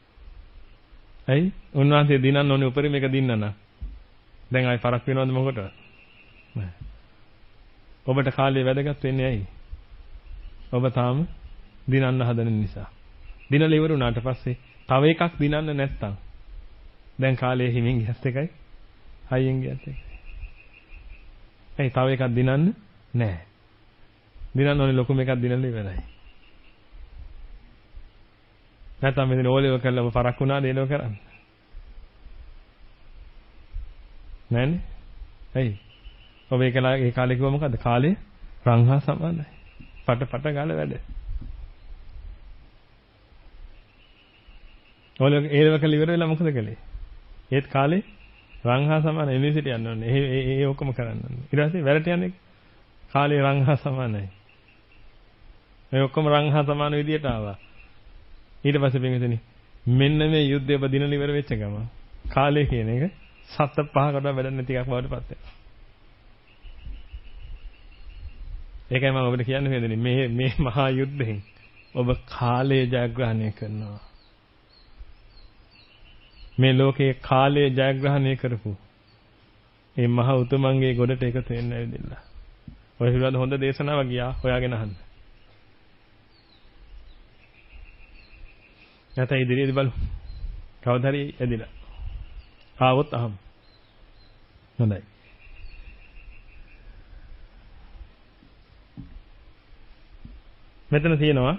ඇයි? උන්වහන්සේ දිනන්න ඕනේ උපරිම එක දින්නන. දැන් ආයි පරක් වෙනවද මොකටද? නැහැ. ඔබට කාලය වැදගත් වෙන්නේ ඇයි? ඔබ තාම දිනන්න හදන නිසා. දිනලා ඉවර වුණාට පස්සේ තව එකක් දිනන්න නැත්තම් දැන් කාලයේ හිමින් ගියත් එකයි හයියෙන් ගියත් එකයි. ඒ තව එකක් දිනන්න නැහැ. දිනන්න ඕනේ ලොකුම එකක් දිනලා ඉවරයි. නැත්නම් මෙතන ඕලෙව කරලා ඔබ පරක් වුණාද ඒලව කරන්නේ? නැන්නේ? ඇයි? ඔබ ඒ කාලේ කිව්ව මොකද්ද? කාලේ රන් හා සමානයි. පට ගාලා වැඩ. ඕලෙව ඒලව කරලා ඉවර වෙලා මොකද කළේ? ඒත් කාලේ රන් හා සමාන යුනිවර්සිටි යන්න ඕනේ. ඒ ඔක්කොම කරන්න ඕනේ. ඊට පස්සේ වැඩට යන්නේ කාලේ රන් හා සමානයි. මේ ඔක්කොම රන් හා සමාන විදියට ආවා. ඊට පස්සේ පින්විතනි මෙන්න මේ යුද්ධය බදිනල ඉවර වෙච්ච ගම කාලය කියන එක සත පහකට වැඩ නැති එකක් බවට පත් වෙනවා. ඒකයි මම ඔබට කියන්න හදන්නේ මේ මහා යුද්ධයෙන් ඔබ කාලය ජයග්‍රහණය කරනවා. මේ ලෝකයේ කාලය ජයග්‍රහණය කරපු මේ මහා උතුමන්ගේ ගොඩට එකතු වෙන්න ඇවිදilla. ඔය පිළිබඳ හොඳ දේශනාවක් ගියා හොයාගෙන අහන්න. නැත්නම් ඉදිරියේදී බලමු. කවදා හරි ඇදිලා. ආවොත් අහමු. හොඳයි. මෙතන තියෙනවා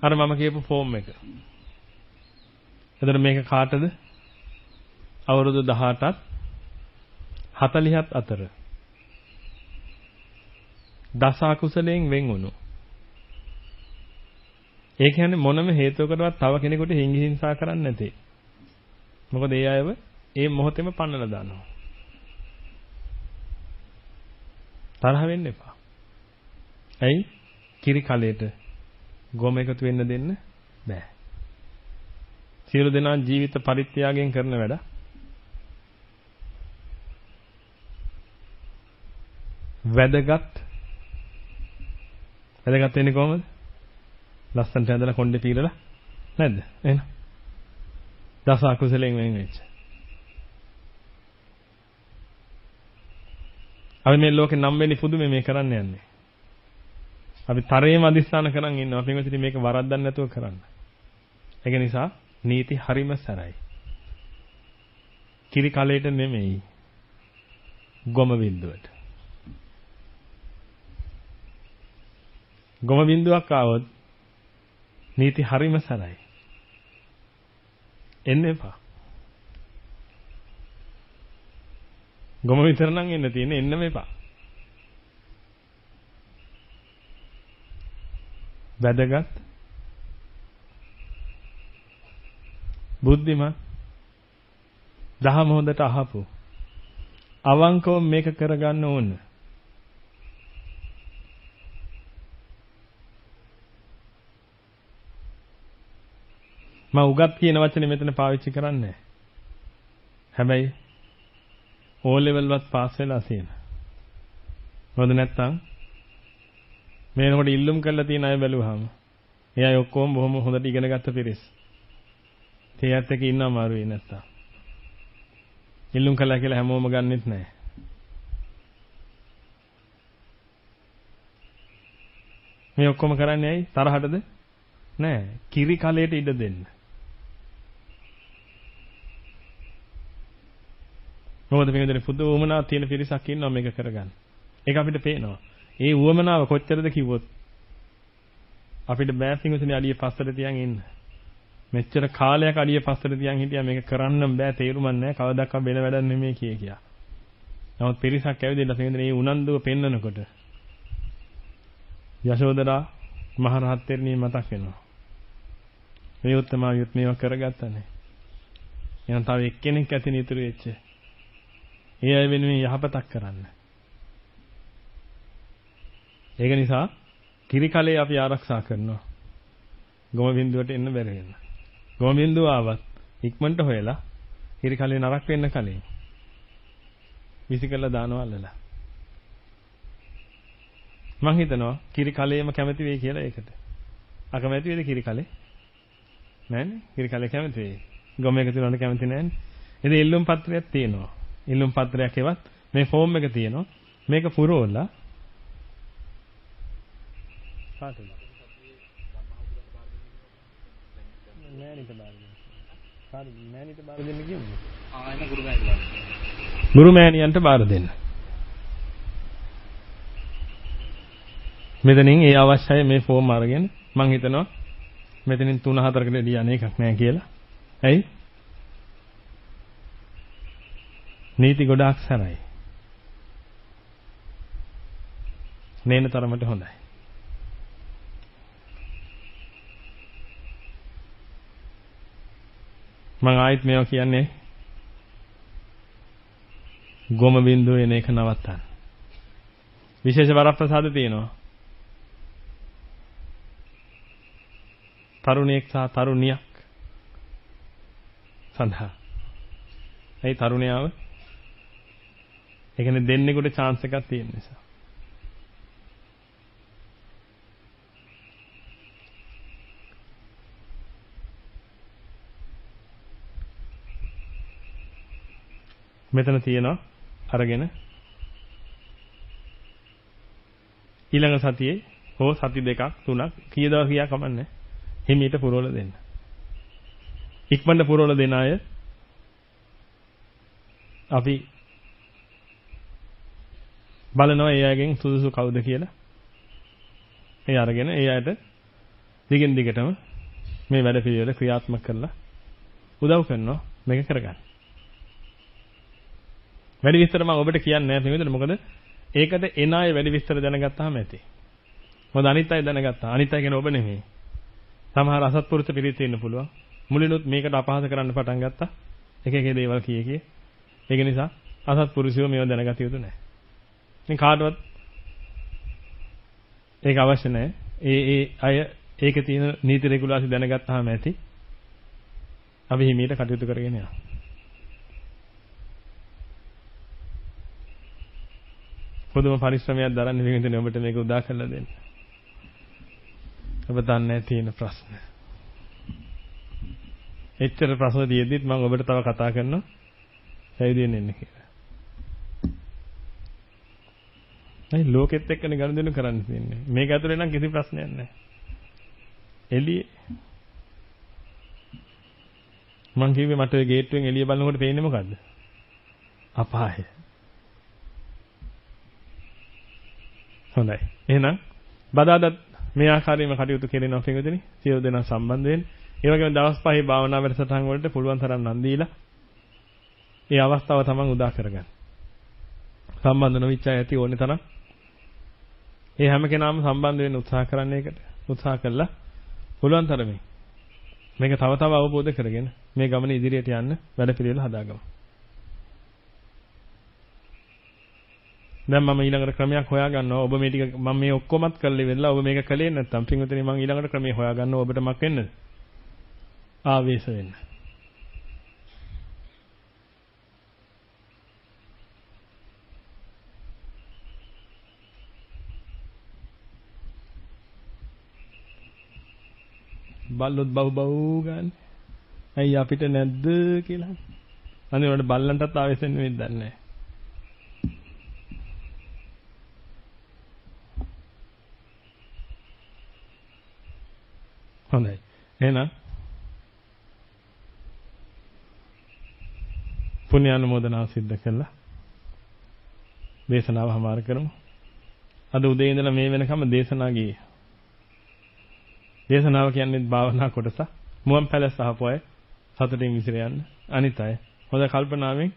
අර මම කියපු ෆෝම් එක. එතන මේක කාටද? අවුරුදු 18ත් 40ත් අතර. දස අකුසලයෙන් වෙන් වුණු. ඒ කියන්නේ මොනම හේතුවකටවත් තව කෙනෙකුට හිංසා කරන්නේ නැtei. මොකද ඒ අයව ඒ මොහොතේම පන්නලා දානවා. තරහ වෙන්න එපා. ඇයි? කිරි කලයට ගොම එකතු වෙන්න දෙන්න බෑ. සියලු දෙනා ජීවිත පරිත්‍යාගයෙන් කරන වැඩ. වැදගත් වෙන්නේ කොහමද? ලස්සනට ඇඳලා කොණ්ඩේ පීරලා නැද්ද? එහෙනම් දස අකුසලයෙන් වෙන් වෙච්ච. අපි මේ ලෝකේ නම් වෙලි පුදුමේ මේ කරන්න යන්නේ. අපි තරයේම අදිස්ථාන කරන් ඉන්නවා. අපි මෙතන මේක වරද්දන්න නැතුව කරන්න. ඒක නිසා නීති හරිම සරයි. කිරි කලයට නෙමෙයි. ගොම බින්දුවට. ගොම බින්දුවක් ආවොත් නීති හරිම සරයි. එන්න එපා. ගොම විතර නම් එන්න තියෙන්නේ එන්නම එපා. වැදගත් බුද්ධිමත් දහම හොඳට අහපු අවංකව මේක කරගන්න ඕන. මම උගත් කියන වචනේ මෙතන පාවිච්චි කරන්නේ. හැබැයි O level වත් පාස් වෙලා තියෙන. මොකද නැත්තම් මේනකොට ඉල්ලුම් කරලා තියෙන අය බැලුවාම එයා ඔක්කොම බොහොම හොඳට ඉගෙන ගත්ත පිරිස්. තේයත් එක ඉන්න අමාරුයි නැත්තම්. ඉල්ලුම් කළා කියලා හැමෝම ගන්නෙත් නැහැ. මේ ඔක්කොම කරන්නේ ඇයි? තරහටද? නෑ. කිරි කලයට ඉඩ දෙන්න. මොකද මේ විදිහට පුදු උවමනාවක් තියෙන පිරිසක් ඉන්නවා මේක කරගන්න. ඒක අපිට පේනවා. ඒ උවමනාව කොච්චරද කිව්වොත් අපිට බෑ පිටුනේ අඩිය පස්සට තියන් ඉන්න. මෙච්චර කාලයක් අඩිය පස්සට තියන් හිටියා මේක කරන්න බෑ තේරුමක් නැහැ. කවදාවත් වෙන වැඩක් නෙමෙයි කියා. නමුත් පිරිසක් ඇවිදලා පිටුනේ මේ උනන්දුව පෙන්නනකොට යශෝදරා මහරහත් තෙරණිය මතක් වෙනවා. මේ උත්තමාවියොත් මේවා කරගත්තානේ. එහෙනම් තව එක්කෙනෙක් ඇතින් ඉතුරු වෙච්ච. ඒ අය වෙනුවෙන් යහපතක් කරන්න. ඒක නිසා කිරි කලේ අපි ආරක්ෂා කරනවා. ගොම බින්දුවට එන්න බැරි වෙන. ගොම බින්දුව ආවත් ඉක්මනට හොයලා කිරි කලේ නරක වෙන්න කලින් විසිකලා දානවා අල්ලලා. මං හිතනවා කිරි කලේම කැමති වෙයි කියලා ඒකට. අකමැති වේද කිරි කලේ? නෑනේ. කිරි කලේ කැමති වෙයි. ගොම එක තුනට කැමති නෑනේ. ඉතින් ඉල්ලුම් පත්‍රයක් තියෙනවා. ඉල්ලුම් පත්‍රයක් එවත් මේ ෆෝම් එක තියෙනවා. මේක පුරවලා පාටල. නෑනිට බාර දෙන්න. හරි නෑනිට බාර දෙන්න කියන්නේ. එන ගුරුමෑණියන්ට බාර දෙන්න. ගුරුමෑණියන්ට බාර දෙන්න. මෙතනින් ඒ අවශ්‍යයි මේ ෆෝම් අරගෙන මං හිතනවා මෙතනින් 3-4කට එළිය අනේකක් නෑ කියලා. ඇයි? නීති ගොඩාක් සරයි. නේන තරමට හොඳයි. මම ආයෙත් මේවා කියන්නේ ගොම බින්දුව එන එක නවත්තන්න. විශේෂ වරප්‍රසාද තියෙනවා. තරුණයෙක් සහ තරුණියක් සඳහා. ඒ තරුණයාව ඒ කියන්නේ දෙන්නෙකුට chance එකක් තියෙන නිසා. මෙතන තියෙනවා අරගෙන ඊළඟ සතියේ හෝ සති 2-3 කී දවස් ගියා කමන්නේ හිමීට පුරවල දෙන්න. ඉක්මනට පුරවල දෙන අය අපි බලනවා ඒ අයගෙන් සුදුසු කවුද කියලා. ඒ අරගෙන ඒ අයට දිගින් දිගටම මේ වැඩ පිළිවෙල ක්‍රියාත්මක කරලා උදව් කරනවා මේක කරගන්න. වැඩි විස්තර මම ඔබට කියන්නේ නැහැ මේ විදිහට. මොකද ඒකට එන අය වැඩි විස්තර දැනගත්තාම ඇති. මොකද අනිත් අය දැනගත්තා. අනිත් අය කියන්නේ ඔබ නෙමෙයි. සමහර අසත්පුරුෂ පිරිස ඉන්න පුළුවන්. මුලිනුත් මේකට අපහාස කරන්න පටන් ගත්තා. එක එක දේවල් කිය. ඒක නිසා අසත්පුරුෂයෝ මේව දැනගත යුතු නැහැ. ඉතින් කාටවත් ඒක අවශ්‍ය නැහැ. ඒ අය ඒකේ තියෙන නීති රෙගුලාසි දැනගත්තාම ඇති. අපි හිමීට කටයුතු කරගෙන යනවා. පොදුම පරිශ්‍රමයක් දරන්න වෙන්නේ ඔබට මේක උදා කරලා දෙන්න. ඔබ දන්නේ තියෙන ප්‍රශ්න. එච්චර ප්‍රශ්න තියෙද්දිත් මම ඔබට තව කතා කරනවා. පැවිදි වෙන්න කියලා. අයි ලෝකෙත් එක්කනේ ගනුදෙනු කරන්න තියෙන්නේ. මේක ඇතුලේ නම් කිසි ප්‍රශ්නයක් නැහැ. එළියේ මං කිව්වේ මට ඔය ගේට්ටුවෙන් එළිය බලනකොට පේන්නේ මොකද්ද? අපාය. හොඳයි. එහෙනම් බදාදත් මේ ආකාරයෙන්ම කටයුතු කෙරෙනවා පිටුදෙනි. සියලු දෙනා සම්බන්ධ වෙන්න. ඒ වගේම දවස් 5 භාවනා වැඩසටහන් වලට පුළුවන් තරම් නම් දීලා ඒ අවස්ථාව තමන් උදා කරගන්න. සම්බන්ධ නොවිච්ච අය ඇති ඕනේ තරම්. ඒ හැම කෙනාම සම්බන්ධ වෙන්න උත්සාහ කරන්න ඒකට. උත්සාහ කළා පුළුවන් තරමින් මේක තව තව අවබෝධ කරගෙන මේ ගමන ඉදිරියට යන්න වැඩපිළිවෙල හදාගමු. දැන් මම ඊළඟට ක්‍රමයක් හොයාගන්නවා. ඔබ මේ ටික මම මේ ඔක්කොමත් කරලා ඉවරලා ඔබ මේක කළේ නැත්නම් පින්විතනේ මම ඊළඟට ක්‍රමය හොයාගන්නවා. ඔබට මක් වෙන්නද? ආවේශ වෙන්න. බල්ලොත් බව් ගන්න. අයියා අපිට නැද්ද කියලා. අනේ උඩ බල්ලන්ටත් ආවේශ වෙන්න වෙන්නේ දන්නේ නැහැ. හොඳයි. එහෙනම් පුණ්‍යානුමෝදනාව සිද්ධ කළා. දේශනාව හමාර කරමු. අද උදේ ඉඳලා මේ වෙනකම් දේශනා ගියේ. දේශනාව කියන්නේ භාවනා කොටස. මුවන් පැලස් අහපු අය සතුටින් විසිර යන්න. අනිත් අය හොඳ කල්පනාවෙන්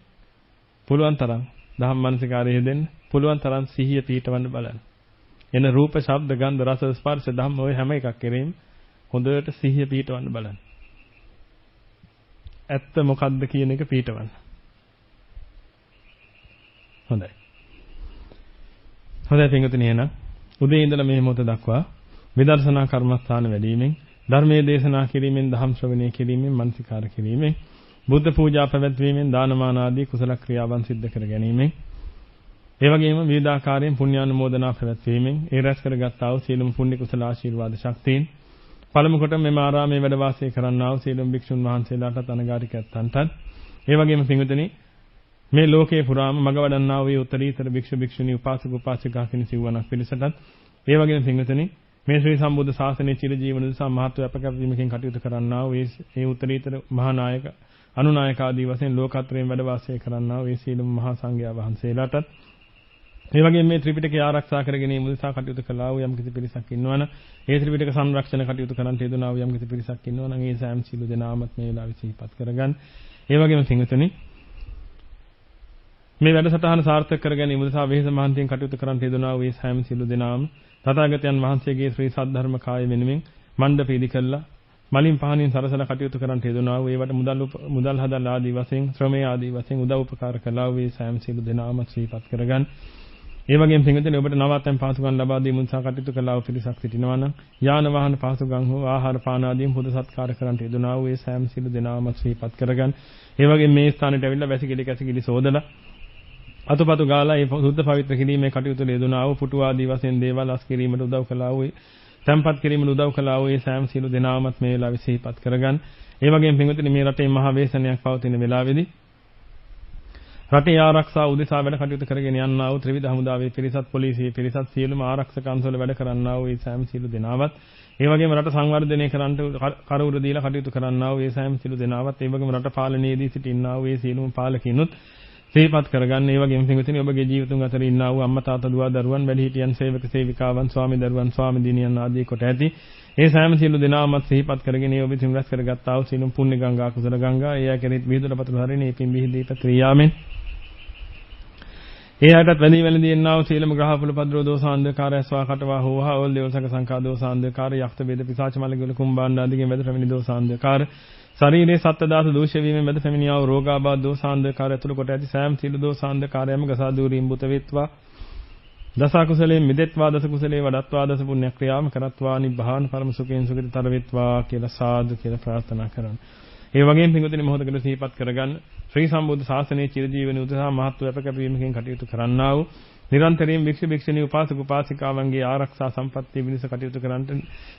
පුළුවන් තරම් ධම්ම මනසිකාරය යෙදෙන්න. පුළුවන් තරම් සිහිය පිහිටවන්න බලන්න. එන රූප, ශබ්ද, ගන්ධ, රස, ස්පර්ශ ධම්ම ඔය හැම එකක් කෙරෙහිම හොඳට සිහිය පිහිටවන්න බලන්න. ඇත්ත මොකද්ද කියන එක පිහිටවන්න. හොඳයි. හොඳයි පින්වතුනි එහෙනම් උදේ ඉඳලා මේ මොහොත දක්වා විදර්ශනා කර්මස්ථාන වැඩිවීමෙන් ධර්මයේ දේශනා කිරීමෙන් දහම් ශ්‍රවණය කිරීමෙන් මනසිකාර කිරීමෙන් බුද්ධ පූජා පැවැත්වීමෙන් දානමාන ආදී කුසල ක්‍රියාවන් සිද්ධ කර ගැනීමෙන් ඒ වගේම විවිධාකාරයෙන් පුණ්‍යානුමෝදනා පැවැත්වීමෙන් ඒ රැස් කරගත්තා වූ සීලම පුණ්‍ය කුසල ආශිර්වාද ශක්තියින් පළමු කොට මෙම ආරාමයේ වැඩ වාසය කරන්නා වූ සීලම භික්ෂුන් වහන්සේලාටත් අනගාരികයන්ටත් ඒ වගේම පින්වතුනි මේ ලෝකේ පුරාම මග වඩන්නා වූ උත්තරීතර භික්ෂු භික්ෂුණී උපාසක උපාසිකා කියන සිවණක් පිළිසටත් ඒ වගේම පින්වතුනි මේ ශ්‍රී සම්බුද්ධ ශාසනයේ චිර ජීවන දසා මහත්ව අපකප්පීමකින් කටයුතු කරන්නා වූ ඒ උත්තරීතර මහා නායක අනුනායක ආදී වශයෙන් ලෝකත්‍රයෙන් වැඩ වාසය කරන්නා වූ සීලම මහා සංඝයා වහන්සේලාටත් ඒ වගේම මේ ත්‍රිපිටකය ආරක්ෂා කර ගැනීම උදෙසා කටයුතු කළා වූ යම් කිසි පිරිසක් ඉන්නවනම් ඒ ත්‍රිපිටක සංරක්ෂණ කටයුතු කරන් තියදුනා වූ යම් කිසි පිරිසක් ඉන්නවනම් ඒ සෑම සීල දෙනාමත් මේ වෙලාවෙ සිහිපත් කරගන්න. ඒ වගේම පින්වතුනි මේ වැඩසටහන සාර්ථක කර ගැනීම උදෙසා වෙහෙස මහන්තියෙන් කටයුතු කරන් තියදුනා වූ ඒ සෑම සීල දෙනාම තථාගතයන් වහන්සේගේ ශ්‍රී සද්ධර්ම කාය වෙනුවෙන් මණ්ඩප ඉදි කළා මලින් පහනින් සරසලා කටයුතු කරන් තියදුනා වූ ඒවට මුදල් හදලා ආදී වශයෙන් ශ්‍රමයේ ආදී වශයෙන් උදව් උපකාර කළා වූ ඒ සෑම සීල දෙනාම සිහිපත් කරගන්න. ඒ වගේම පින්වතුනි ඔබට නවත්තන් පහසුකම් ලබා දීම උත්සාහ කටයුතු කළා වූ පිරිසක් සිටිනවා නම් යාන වාහන පහසුකම් හෝ ආහාර පාන ආදීන් පොදු සත්කාර කරන්ට යෙදුනා වූ ඒ සෑම සිළු දෙනාම සිහිපත් කරගන්න. ඒ වගේම මේ ස්ථානෙට ඇවිල්ලා වැසිකිලි කැසිකිලි සෝදලා අතුපතු ගාලා ඒ සුද්ධ පවිත්‍ර කිරීමේ කටයුතු යෙදුනා වූ පුටු ආදී වශයෙන් දේවල් අස් කිරීමට උදව් කළා වූ තැන්පත් කිරීමට උදව් කළා වූ ඒ සෑම සිළු දෙනාමත් මේ වෙලාවේ සිහිපත් කරගන්න. ඒ වගේම පින්වතුනි මේ රටේ මහා වේසනයක් පවතින වෙලාවේදී රටේ ආරක්ෂාව උදෙසා වැඩ කටයුතු කරගෙන යන්නා වූ ත්‍රිවිධ හමුදාවේ පිරිසත් පොලිසිය පිරිසත් සියලුම ආරක්ෂක අංශවල වැඩ කරන්නා වූ ඒ සෑම සිළු දෙනාවත් ඒ වගේම රට සංවර්ධනය කරන්නට කරවුර දීලා කටයුතු කරන්නා වූ ඒ සෑම සිළු දෙනාවත් ඒ වගේම රට පාලනයේදී සිටින්නා වූ ඒ සියලුම පාලකිනුත් සිහිපත් කරගන්න. ඒ වගේම පින්වතුනි ඔබගේ ජීවිතුන් අතර ඉන්නා වූ අම්මා තාත්තා දුව දරුවන් වැඩිහිටියන් සේවක සේවිකාවන් ස්වාමි දරුවන් ස්වාමි දිනියන් ආදී කොට ඇති ඒ සෑම සියලු දෙනාමත් සිහිපත් කරගෙන ඒ ඔබ විසින් රැස් කරගත්තා වූ සියලුම පුණ්‍ය ගංගා කුසල ගංගා ඒ කෙරෙහි විහිදුන පතර හරිනේ පින් විහිදී පැත්‍රියාමෙන් ඒ හැටත් වැඳී එන්නා වූ සීලම ග්‍රහපුල පද්‍රෝ දෝසාන්ධකාරය ස්වා කටවා හෝහා ඕල් දේවසක සංකා දෝසාන්ධකාර යක්ත බේද පිසාච මලගල කුම්බාණ්ඩ ආදීගෙන් වැද පැමිණි දෝසාන්ධකාර ශරීරයේ සත්ත්වදාස දෝෂ වීමෙන් වැද පැමිණියා වූ රෝගාබාධ දෝසාන්ධකාරය ඇතුළු කොට ඇති සෑම සීල දෝසාන්ධකාරයම ගසා දූරීම් බුත වෙත්වා දස කුසලයෙන් මිදෙත්වා දස කුසලේ වඩත්වා දස පුණ්‍ය ක්‍රියාම කරත්වා නිබ්බාන පරම සුඛයෙන් සුඛිතතර වෙත්වා කියලා සාදු කියලා ප්‍රාර්ථනා කරන්න. ඒ වගේම පින්වතුනි මොහොතකට සිහිපත් කරගන්න ශ්‍රී සම්බුද්ධ ශාසනයේ චිරජීවන උදෙසා මහත් වූ අපකැපවීමකින් කටයුතු කරන්නා වූ නිරන්තරයෙන් භික්ෂුණී උපාසක උපාසිකාවන්ගේ ආරක්ෂා සම්පත්තිය පිණිස කටයුතු කරන්නට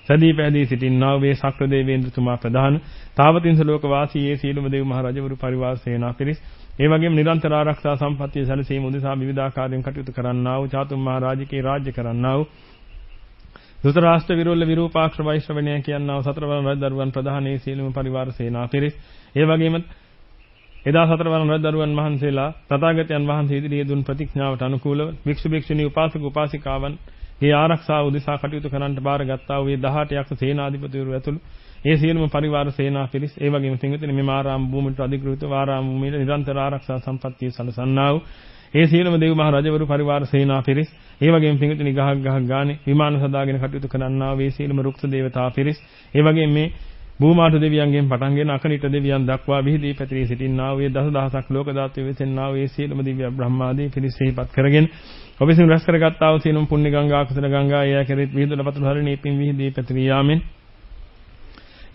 සදී පැහැදී සිටින්නා වූ ශක්‍ර දේවේන්ද්‍රතුමා ප්‍රධාන තාවතින්ස ලෝක වාසී ඒ සීලම දේව මහ රජවරු පරිවාර සේනා පිරිස් ඒ වගේම නිරන්තර ආරක්ෂා සම්පත්තිය සැලසීම උදෙසා විවිධාකාරයෙන් කටයුතු කරන්නා වූ චාතුම් මහ රාජකීය රාජ්‍ය කරන්නා වූ ධෘතරාෂ්ට්‍ර විරෝල විරූපාක්ෂ වෛශ්‍රවණය කියනා වූ සතරවරන් රජදරුවන් ප්‍රධාන ඒ සීලම පරිවාර සේනා පිරිස් ඒ වගේම එදා සතරවරන් රජදරුවන් වහන්සේලා තථාගතයන් වහන්සේ ඉදිරියේ දුන් ප්‍රතිඥාවට අනුකූලව භික්ෂුණී උපාසක උපාසිකාවන්ගේ ආරක්ෂාව උදෙසා කටයුතු කරන්නට බාරගත්තා වූ 18 යක්ෂ සේනාධිපතිවරු ඇතුළු ඒ සියලුම පරිවාර සේනා පිරිස් ඒ වගේම පින්විතනි මෙම ආරාම භූමියට අධිකෘතව ආරාම භූමියේ නිරන්තර ආරක්ෂා සම්පත්තිය සලසන්නා වූ ඒ සියලුම දේව මහ රජවරු පරිවාර සේනා පිරිස් ඒ වගේම පින්විතනි ගහක් ගානේ විමාන සදාගෙන කටයුතු කරන්නා වූ ඒ සියලුම රුක්ෂ දේවතා පිරිස් ඒ වගේම මේ භූමාට දෙවියන්ගෙන් පටන්ගෙන අකනිට දෙවියන් දක්වා විහිදී පැතිරී සිටින්නා වූ දසදහසක් ලෝක ධාතු වෙසෙන්නා වූ ඒ සියලුම දිව්‍ය බ්‍රහ්මාදී පිරිස් සිහිපත් කරගෙන ඔබ විසින් රැස් කරගත්තා වූ සියලුම පුණ්‍ය ගංගා කුසල ගංගා එය කෙරෙහි විහිදුල පතුල හරිනේ පින් විහිදී පැතිරී යාමෙන්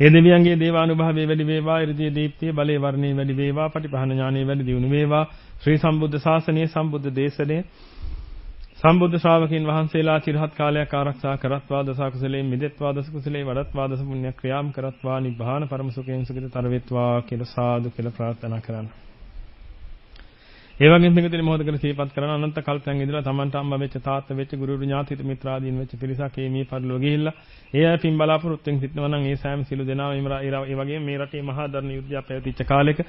ඒ දෙවියන්ගේ දේවානුභාවයේ වැඩි වේවා ඉර්ධිය දීප්තිය බලේ වර්ණේ වැඩි වේවා පටිපහන ඥානෙ වැඩි දියුණු වේවා ශ්‍රී සම්බුද්ධ ශාසනයේ සම්බුද්ධ දේශනයේ සම්බුද්ධ ශ්‍රාවකයන් වහන්සේලා චිරහත් කාලයක් ආරක්ෂා කරත්වා දස කුසලයෙන් මිදෙත්වා දස කුසලේ වඩත්වා දස පුණ්‍ය ක්‍රියාම් කරත්වා නිබ්බාන පරම සුඛයෙන් සුඛිතතර වෙත්වා කියලා සාදු කියලා ප්‍රාර්ථනා කරන්න. ඒ වගේම පිටුදින මොහොතකට සිහිපත් කරන අනන්ත කල්පයන් ඉඳලා Tamanට අම්මා වෙච්ච තාත්තා වෙච්ච ගුරු ඥාතිත මිත්‍රාදීන් වෙච්ච පිරිසක් මේ පරිලෝක ගිහිල්ලා ඒ අය පින් බලාපොරොත්තුෙන් සිටිනවා නම් ඒ සෑම සිළු දෙනාම ඒ වගේම මේ රටේ මහා ධර්ම යුද්ධය පැවතිච්ච කාලෙක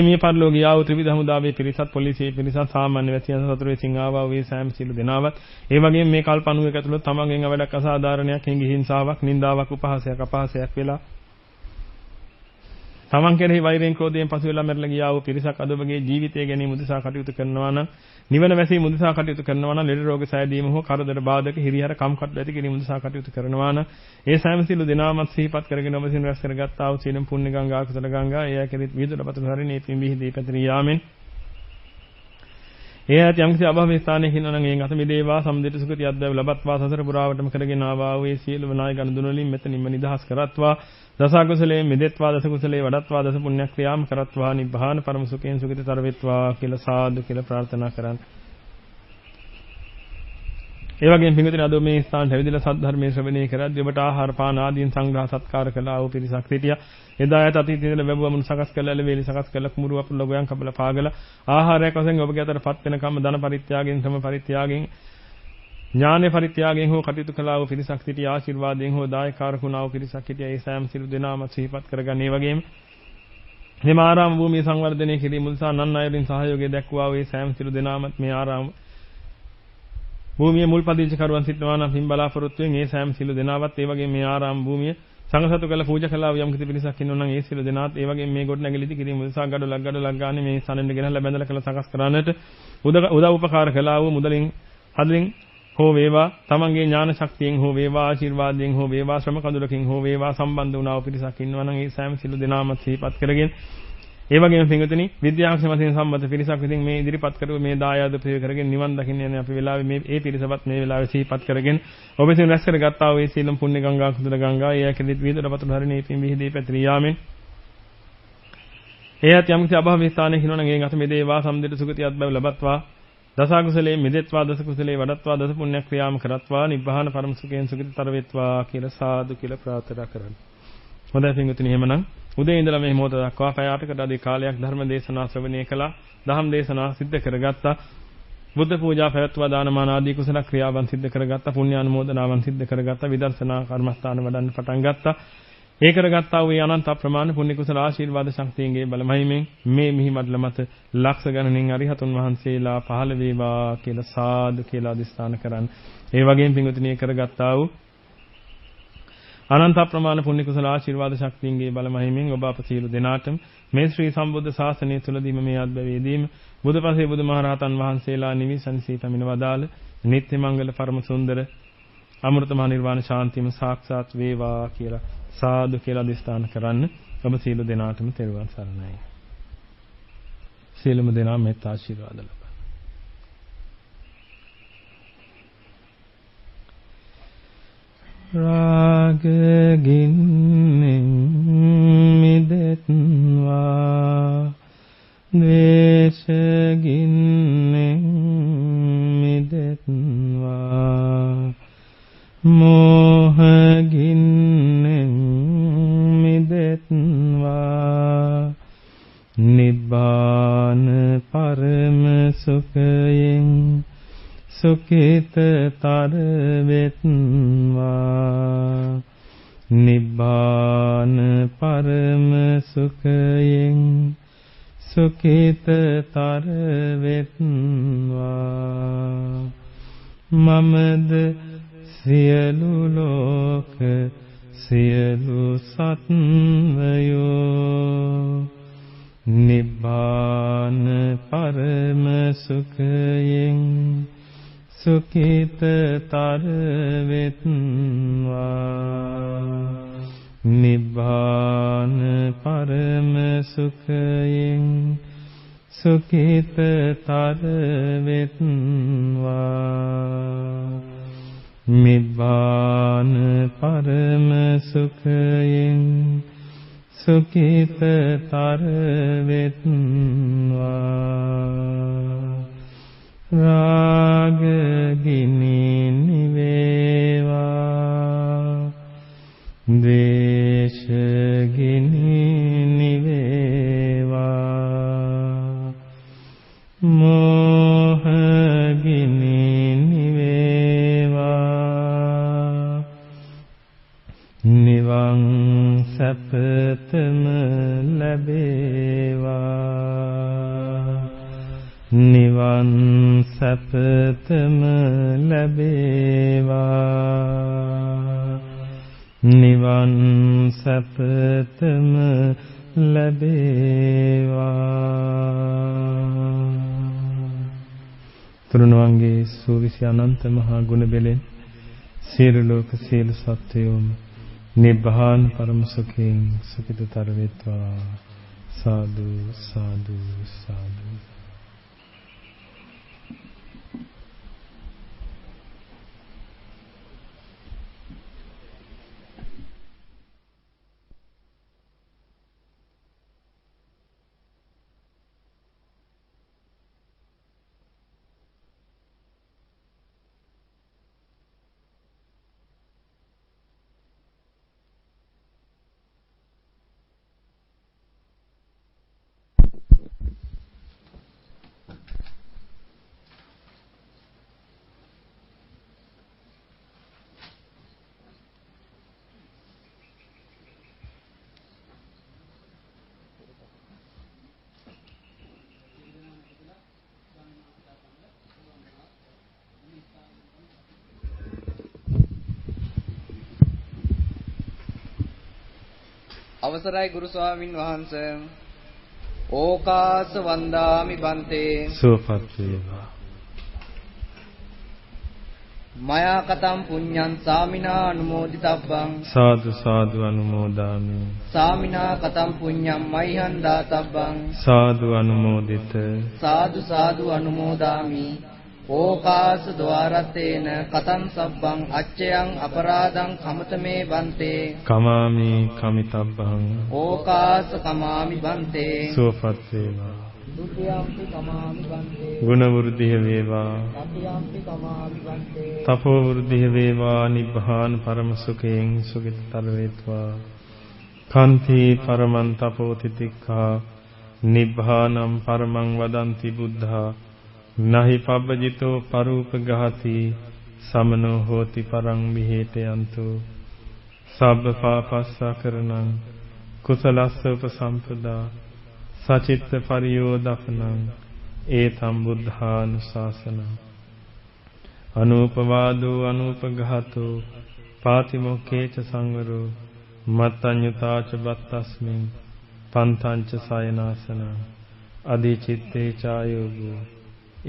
මේ පරිලෝක ගියා වූ ත්‍රිවිධ හමුදාවේ පිරිසත් පොලිසියේ පිරිසත් සාමාන්‍ය වැසියන් සතුරු වෙසින් ආවා වූ සෑම සිළු දෙනාවත් ඒ වගේම මේ කල්ප 91 ඇතුළත තමන්ගෙන් අවඩක් අසාධාරණයක් හිඟි හිංසාවක් නින්දාවක් උපහාසයක් අපහාසයක් වෙලා තමන් කෙරෙහි වෛරයෙන් ක්‍රෝධයෙන් පසු වෙලා මැරලා ගියා වූ පිරිසක් අද ඔබගේ ජීවිතය ගැනීම උදෙසා කටයුතු කරනවා නම් නිවන වැසීම උදෙසා කටයුතු කරනවා නම් ලෙඩ රෝග සෑදීම හෝ කරදර බාධක හිරිහැර කම්කටොළු ඇති කිරීම උදෙසා කටයුතු කරනවා නම් ඒ සෑම සිළු දෙනාමත් සිහිපත් කරගෙන ඔබ සින් රැස් කරගත්තා වූ සීලම් පුණ්‍ය ගංගා කුසල ගංගා එය කෙරෙහි විදුල පතුල හරිනේ පින් විහිදී පැතිරී යාමෙන් ඒ ඇත යම්කිසි අභව ස්ථානයක ඉන්නවා නම් එයින් අත මිදේවා සම්දිත සුඛති අද්දව ලබත්වා සසර පුරාවටම කරගෙන ආවා වූ සීලව නාය ගණ දුනලින් මෙතනින්ම නිදහස් කරත්වා දස කුසලයේ මිදෙත්වා දස කුසලයේ වඩත්වා දස පුණ්‍ය ක්‍රියාම් කරත්වා නිබ්බාන පරම සුඛයෙන් සුඛිතතර වෙත්වා කියලා සාදු කියලා ප්‍රාර්ථනා කරන්න. ඒ වගේම පින්විතනි අද මේ ස්ථානට ඇවිදලා සද්ධර්මයේ ශ්‍රවණය කරද්දී ඔබට ආහාර පාන ආදීන් සංග්‍රහ සත්කාර කළා වූ පිරිසක් සිටියා. එදා ඇත අතීතයේ ඉඳලා වැබුවමුණු සකස් කළා ලෙවේලි සකස් කළා කුමුරු අපල ගෝයන් කබල පාගලා ආහාරයක් වශයෙන් ඔබගේ අතටපත් වෙනකම් ධන පරිත්‍යාගයෙන් ශ්‍රම පරිත්‍යාගයෙන් ඥාන පරිත්‍යාගයෙන් හෝ කටයුතු කළා වූ පිරිසක් සිටියා. ආශිර්වාදයෙන් හෝ දායකාරකුණා වූ පිරිසක් සිටියා. ඒ සෑම සිළු දෙනාම සිහිපත් කරගන්න. ඒ වගේම මේ ආරාම භූමිය සංවර්ධනය කිරීම උදෙසා නන් අයරින් සහයෝගය දක්වා වූ සෑම සිළු දෙනාමත් මේ ආරාම භූමියේ මුල් පදිංචි කරුවන් සිටනවා නම් පින් බලාපොරොත්තු වෙන ඒ සෑම සිළු දෙනාවත් ඒ වගේම මේ ආරාම භූමිය සංඝසතු කළ පූජා කළා වූ යම් කිසි පිරිසක් ඉන්නවා නම් ඒ සිළු දෙනාත් ඒ වගේම මේ ගොඩ නැගිලි කිරීම උදෙසා ගඩොලක් ගානේ මේ සනෙන්ද ගෙනහලා බැඳලා කළ සකස් කරන්නට උදව් උපකාර කළා වූ මුදලින් හදලින් හෝ වේවා තමන්ගේ ඥාන ශක්තියෙන් හෝ වේවා ආශිර්වාදයෙන් හෝ වේවා ශ්‍රම කඳුලකින් හෝ වේවා සම්බන්ධ වුණා වූ පිරිසක් ඉන්නවා නම් ඒ සෑම සිළු දෙනාම සිහිපත් කරගෙන ඒ වගේම පින්වතුනි විද්‍යාංශ වශයෙන් සම්මත පිරිසක් විසින් මේ ඉදිරිපත් කරු මේ දායාද ප්‍රිය කරගෙන නිවන් දකින්න යන අපි වෙලාවේ මේ ඒ පිරිසවත් මේ වෙලාවේ සිහිපත් කරගෙන ඔබ විසින් රැස් කරගත්තා වූ ඒ සීලම් පුණ්‍ය ගංගා කුසල ගංගා ඒ ඇකලිත විදුල පතුල හරිනේ පින් විහිදී පැතිරී යාමෙන් එයත් යම්කිසි අභව ස්ථානයක ඉන්නවනම් එයින් අත මෙදේවා සම්දිත සුගතියත් බව ලබත්වා දස කුසලයේ මෙදෙත්වා දස කුසලයේ වඩත්වා දස පුණ්‍ය ක්‍රියාම කරත්වා නිබ්බාන පරම සුඛයෙන් සුගතිතර වෙත්වා කියලා සාදු කියලා ප්‍රාර්ථනා කරන්න. හොඳයි පින්වතුනි එහෙමනම් උදේ ඉඳලා මේ මොහොත දක්වා පැය 8කට අධි කාලයක් ධර්ම දේශනා ශ්‍රවණය කළා. දහම් දේශනා සිද්ධ කරගත්තා. බුද්ධ පූජා පැවැත්වා දානමාන ආදී කුසල ක්‍රියාවන් සිද්ධ කරගත්තා. පුණ්‍ය අනුමෝදනාවන් සිද්ධ කරගත්තා. විදර්ශනා කර්මස්ථාන වඩන්න පටන් ගත්තා. ඒ කරගත්තා වූ අනන්ත ප්‍රමාණ පුණ්‍ය කුසල ආශිර්වාද ශක්තියන්ගේ බලමහිමෙන් මේ මිහිමඩල මත ලක්ෂ ගණනින් අරිහතුන් වහන්සේලා පහළ වේවා කියලා සාදු කියලා අදිස්ථාන කරන්. ඒ වගේම පින්වතුනි කරගත්තා වූ අනන්ත ප්‍රමාණ පුණ්‍ය කුසල ආශිර්වාද ශක්තියන්ගේ බල මහිමින් ඔබ අප සියලු දෙනාටම මේ ශ්‍රී සම්බුද්ධ ශාසනය තුලදීම මේ අත්බැවීදීම බුදුපසේ බුදුමහරහතන් වහන්සේලා නිවිසන්සී පැමිණ වදාළ නිත්‍ය මංගල පරම සුන්දර අමෘත මහ නිර්වාණ ශාන්තියම සාක්ෂාත් වේවා කියලා සාදු කියලා අදිස්ථාන කරන්න. ඔබ සියලු දෙනාටම තෙරුවන් සරණයි. සියලුම දෙනා මෙත් ආශිර්වාද ලබන්න. රාග ගින්නෙන් මිදෙත්වා ද්වේෂ ගින්නෙන් මිදෙත්වා මෝහ ගින්නෙන් මිදෙත්වා නිබ්බාන පරම සුඛයෙන් සුඛිතතර වෙත්වා නිබ්බාන පරම සුඛයෙන් සුඛිතතර වෙත්වා මමද සියලු ලෝක සියලු සත්වයෝ නිබ්බාන පරම සුඛයෙන් සුඛිතතර වෙත්වා නිබ්බාන පරම සුඛයෙන් සුඛිතතර වෙත්වා නිබ්බාන පරම සුඛයෙන් සුඛිතතර වෙත්වා රාග ගිනි නිවේවා ද්වේෂ ගිනි නිවේවා මෝහ ගිනි නිවේවා නිවන් සැපතම ලැබේවා නිවන් සැපතම ලැබේවා නිවන් සැපතම ලැබේවා තුනුවන්ගේ සූවිසි අනන්ත මහා ගුණ බෙලෙන් සියලු ලෝක සියලු සත්වයෝම නිබ්බාන පරම සුඛයෙන් සුඛිතතර වේත්වා සාදු සාදු සාදු අවසරයි ගුරු ස්වාමින් වහන්සේ ඕකාස වන්දාමි බන්තේ සුවපත් වේවා මයා කතම් පුඤ්ඤං සාමිනා අනුමෝදිතබ්බං සාදු සාදු අනුමෝදාමි සාමිනා කතම් පුඤ්ඤං මයිහං දාතබ්බං සාදු අනුමෝදිත සාදු සාදු අනුමෝදාමි ඕකාස ద్వාරතේන කතං සබ්බං අච්චයන් අපරාධං කමතමේ බන්තේ කමාමි කමිතබ්බං ඕකාස කමාමි බන්තේ සුවපත් වේවා ဒုတိယံ පි කමාමි බන්තේ ගුණ වෘද්ධිය වේවා තතියම් පි කමාමි බන්තේ තපෝ වෘද්ධිය වේවා නිබ්බාන පරම සුඛයෙන් සුඛිතතර වේත්වා කාන්ති පරමං තපෝ තිතික්ඛා නිබ්බානම් පරමං වදන්ති බුද්ධා නහි පබ්බජිතෝ පරූපගහති සමනෝ හෝති පරං විහෙතයන්තු සබ්බ පාපස්සකරණං කුසලස්ස උපසම්පදා සචිත්ත පරියෝදපනං ඒතම් බුද්ධානුශාසනං අනූපවාදෝ අනූපඝාතෝ පාතිමොක්ඛේච සංවරෝ මත්තඤ්ඤුතාච බත්තස්මින් පන්තංච සයනාසන අධිචිත්තේ චායෝගෝ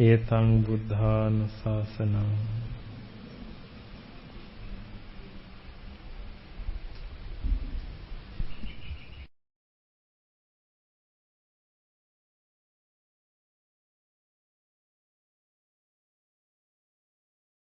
ඒතං බුද්ධානුශාසනං